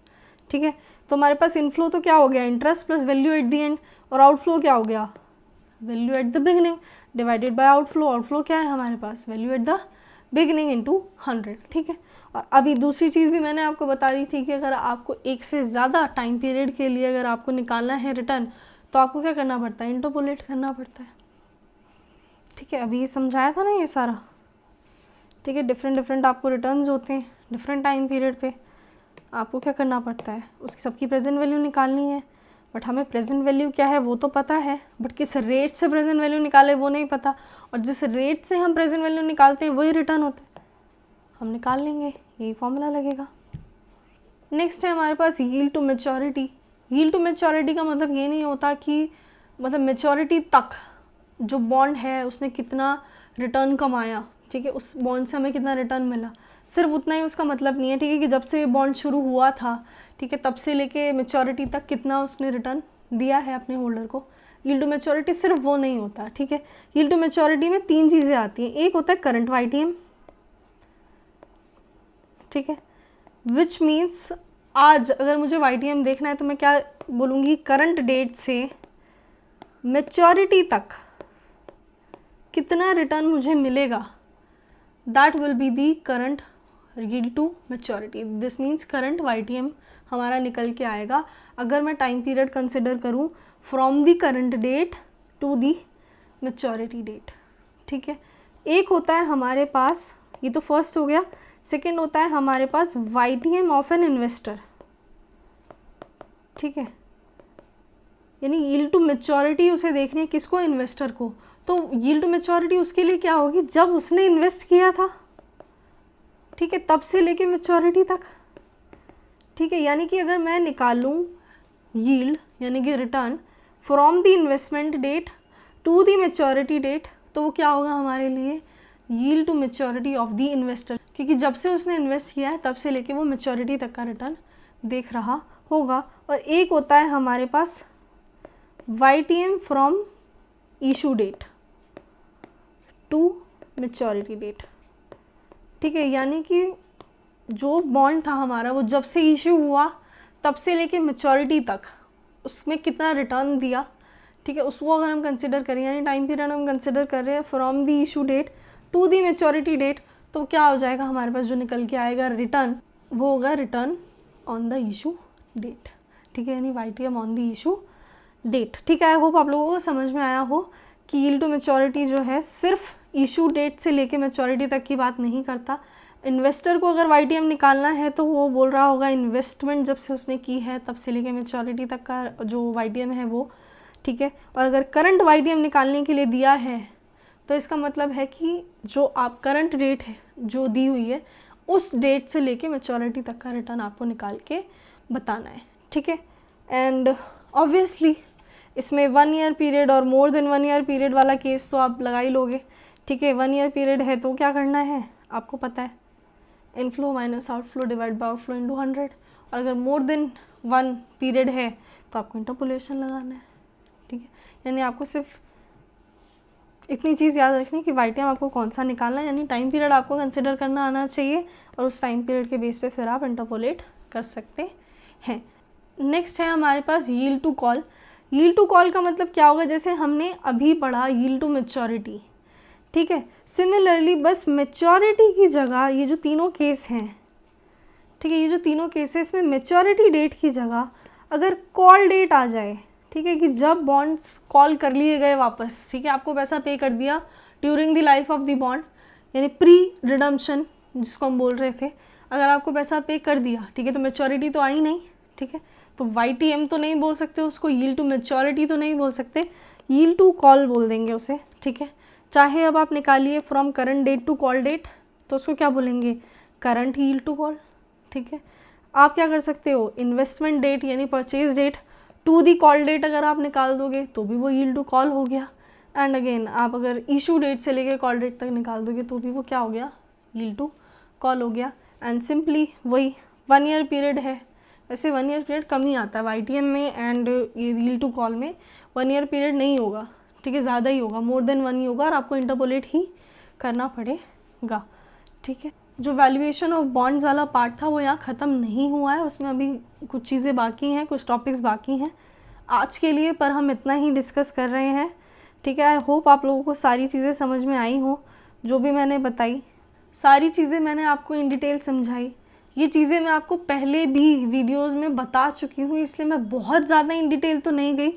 ठीक है। तो हमारे पास इनफ्लो तो क्या हो गया, interest plus value at the end, और आउटफ्लो क्या हो गया, value at the beginning divided by outflow. Outflow क्या है हमारे पास, value at the beginning into 100, ठीक है। और अभी दूसरी चीज़ भी मैंने आपको बता दी थी कि अगर आपको एक से ज़्यादा टाइम पीरियड के लिए अगर आपको निकालना है रिटर्न, तो आपको क्या करना पड़ता है, इंटरपोलेट करना पड़ता है, ठीक है। अभी ये समझाया था ना ये सारा, ठीक है। डिफरेंट आपको रिटर्न्स होते हैं डिफरेंट टाइम पीरियड पे, आपको क्या करना पड़ता है, उसकी सबकी प्रेजेंट वैल्यू निकालनी है। बट हमें प्रेजेंट वैल्यू क्या है वो तो पता है, बट किस रेट से प्रेजेंट वैल्यू निकाले वो नहीं पता, और जिस रेट से हम प्रेजेंट वैल्यू निकालते हैं वही रिटर्न होता है, हम निकाल लेंगे, यही फॉर्मूला लगेगा। नेक्स्ट है हमारे पास yield to maturity. Yield to maturity का मतलब ये नहीं होता कि मतलब मैच्योरिटी तक जो बॉन्ड है उसने कितना रिटर्न कमाया, ठीक है, उस बॉन्ड से हमें कितना रिटर्न मिला, सिर्फ उतना ही उसका मतलब नहीं है, ठीक है, कि जब से बॉन्ड शुरू हुआ था, ठीक है, तब से लेके मैच्योरिटी तक कितना उसने रिटर्न दिया है अपने होल्डर को। यील्ड टू मैच्योरिटी सिर्फ वो नहीं होता, ठीक है। यील्ड टू मैच्योरिटी में 3 चीज़ें आती हैं, एक होता है करंट वाईटीएम, ठीक है, विच मीन्स आज अगर मुझे वाईटीएम देखना है तो मैं क्या बोलूँगी, करंट डेट से मैच्योरिटी तक कितना रिटर्न मुझे मिलेगा, that will be the current yield to maturity. This means current YTM हमारा निकल के आएगा अगर मैं टाइम पीरियड कंसिडर करूँ from the current date to the maturity date. ठीक है, एक होता है हमारे पास, ये तो फर्स्ट हो गया, सेकेंड होता है हमारे पास YTM ऑफ एन इन्वेस्टर। ठीक है, यानी यील्ड टू मैच्योरिटी उसे देखनी है, किसको, इन्वेस्टर को। तो यील्ड टू मैच्योरिटी उसके लिए क्या होगी, जब उसने इन्वेस्ट किया था, ठीक है, तब से लेके मैच्योरिटी तक। ठीक है, यानी कि अगर मैं निकालूं यील्ड यानी कि return from the investment date to the maturity date, तो वो क्या होगा हमारे लिए, yield to maturity of the investor, क्योंकि जब से उसने इन्वेस्ट किया है तब से लेके वो मैच्योरिटी तक का रिटर्न देख रहा होगा। और एक होता है हमारे पास YTM from issue date to maturity date. ठीक है, यानी कि जो बॉन्ड था हमारा वो जब से इशू हुआ तब से लेके मैच्योरिटी तक उसमें कितना रिटर्न दिया। ठीक है, उसको अगर हम कंसिडर करें, यानी टाइम पीरियड हम कंसिडर कर रहे हैं from the issue date to the maturity date, तो क्या हो जाएगा हमारे पास जो निकल के आएगा रिटर्न, वो होगा return on the issue date. ठीक है, यानी YTM on the issue date. ठीक है, आई होप आप लोगों को समझ में आया हो कि यील्ड टू मैच्योरिटी जो है सिर्फ इशू डेट से लेके मैच्योरिटी तक की बात नहीं करता। इन्वेस्टर को अगर YTM निकालना है तो वो बोल रहा होगा इन्वेस्टमेंट जब से उसने की है तब से लेके मैच्योरिटी तक का जो YTM है वो। ठीक है, और अगर करंट YTM निकालने के लिए दिया है तो इसका मतलब है कि जो आप करंट डेट है जो दी हुई है उस डेट से लेके मैच्योरिटी तक का रिटर्न आपको निकाल के बताना है। ठीक है, एंड ऑब्वियसली इसमें 1 ईयर पीरियड और मोर देन 1 ईयर पीरियड वाला केस तो आप लगा ही लोगे। ठीक है, 1 ईयर पीरियड है तो क्या करना है आपको पता है, inflow minus outflow divide by outflow into 100। और अगर मोर देन 1 पीरियड है तो आपको इंटरपोलेशन लगाना है। ठीक है, यानी आपको सिर्फ इतनी चीज़ याद रखनी कि YTM आपको कौन सा निकालना है, यानी टाइम पीरियड आपको कंसिडर करना आना चाहिए और उस टाइम पीरियड के बेस पे फिर आप इंटरपोलेट कर सकते हैं। नेक्स्ट है हमारे पास yield to call. Yield to call का मतलब क्या होगा, जैसे हमने अभी पढ़ा यील्ड टू मैच्योरिटी। ठीक है, सिमिलरली बस मैच्योरिटी की जगह ये जो तीनों केस हैं, ठीक है, ये जो तीनों केस है इसमें मैच्योरिटी डेट की जगह अगर कॉल डेट आ जाए, ठीक है, कि जब बॉन्ड्स कॉल कर लिए गए वापस, ठीक है, आपको पैसा पे कर दिया during the life of the bond, यानी प्री रिडम्पशन जिसको हम बोल रहे थे, अगर आपको पैसा पे कर दिया, ठीक है, तो मैच्योरिटी तो आई नहीं। ठीक है, तो YTM तो नहीं बोल सकते उसको, यील्ड टू मैच्योरिटी तो नहीं बोल सकते, यील्ड टू कॉल बोल देंगे उसे। ठीक है, चाहे अब आप निकालिए from current date to call date तो उसको क्या बोलेंगे, करंट यील्ड टू कॉल। ठीक है, आप क्या कर सकते हो, इन्वेस्टमेंट डेट यानी purchase date to the call date अगर आप निकाल दोगे तो भी वो यील्ड टू कॉल हो गया। एंड अगेन आप अगर इशू डेट से लेके कॉल डेट तक निकाल दोगे तो भी वो क्या हो गया, यील्ड टू कॉल हो गया। एंड सिंपली वही 1 ईयर पीरियड है, वैसे 1 ईयर पीरियड कम ही आता है YTM में एंड ये यील्ड टू कॉल में 1 ईयर पीरियड नहीं होगा। ठीक है, ज़्यादा ही होगा, मोर देन 1 ही होगा और आपको इंटरपोलेट ही करना पड़ेगा। ठीक है, जो वैल्यूएशन ऑफ बॉन्ड्स वाला पार्ट था वो यहाँ ख़त्म नहीं हुआ है, उसमें अभी कुछ चीज़ें बाकी हैं, कुछ टॉपिक्स बाकी हैं आज के लिए, पर हम इतना ही डिस्कस कर रहे हैं। ठीक है, आई होप आप लोगों को सारी चीज़ें समझ में आई हो, जो भी मैंने बताई सारी चीज़ें मैंने आपको इन डिटेल समझाई। ये चीज़ें मैं आपको पहले भी वीडियोस में बता चुकी हूँ, इसलिए मैं बहुत ज़्यादा इन डिटेल तो नहीं गई,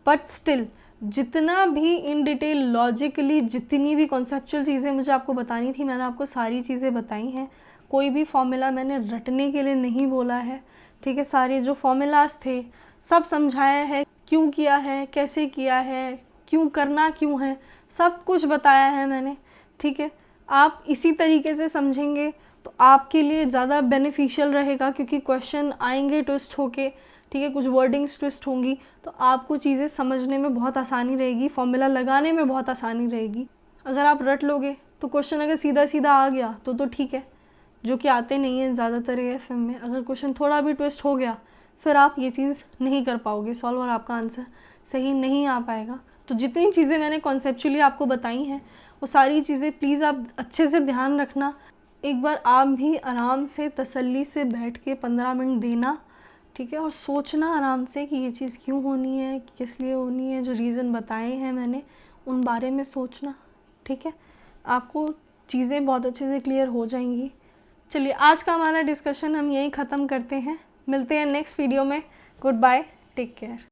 बट स्टिल जितना भी इन डिटेल लॉजिकली जितनी भी कॉन्सेप्चुअल चीज़ें मुझे आपको बतानी थी मैंने आपको सारी चीज़ें बताई हैं। कोई भी फॉर्मूला मैंने रटने के लिए नहीं बोला है। ठीक है, सारे जो फॉर्मूलाज थे सब समझाया है, क्यों किया है, कैसे किया है, क्यों करना क्यों है, सब कुछ बताया है मैंने। ठीक है, आप इसी तरीके से समझेंगे तो आपके लिए ज़्यादा बेनिफिशियल रहेगा, क्योंकि क्वेश्चन आएंगे ट्विस्ट होके, ठीक है, कुछ वर्डिंग्स ट्विस्ट होंगी तो आपको चीज़ें समझने में बहुत आसानी रहेगी, फॉर्मूला लगाने में बहुत आसानी रहेगी। अगर आप रट लोगे तो क्वेश्चन अगर सीधा सीधा आ गया तो ठीक है, जो कि आते नहीं हैं ज़्यादातर AFM में, अगर क्वेश्चन थोड़ा भी ट्विस्ट हो गया फिर आप ये चीज़ नहीं कर पाओगे सॉल्व और आपका आंसर सही नहीं आ पाएगा। तो जितनी चीज़ें मैंने कॉन्सेप्चुअली आपको बताई हैं वो सारी चीज़ें प्लीज़ आप अच्छे से ध्यान रखना। एक बार आप भी आराम से तसल्ली से बैठ के 15 मिनट देना, ठीक है, और सोचना आराम से कि ये चीज़ क्यों होनी है, किस लिए होनी है, जो रीज़न बताए हैं मैंने उन बारे में सोचना। ठीक है, आपको चीज़ें बहुत अच्छे से क्लियर हो जाएंगी। चलिए आज का हमारा डिस्कशन हम यहीं ख़त्म करते हैं, मिलते हैं नेक्स्ट वीडियो में। Goodbye, take care.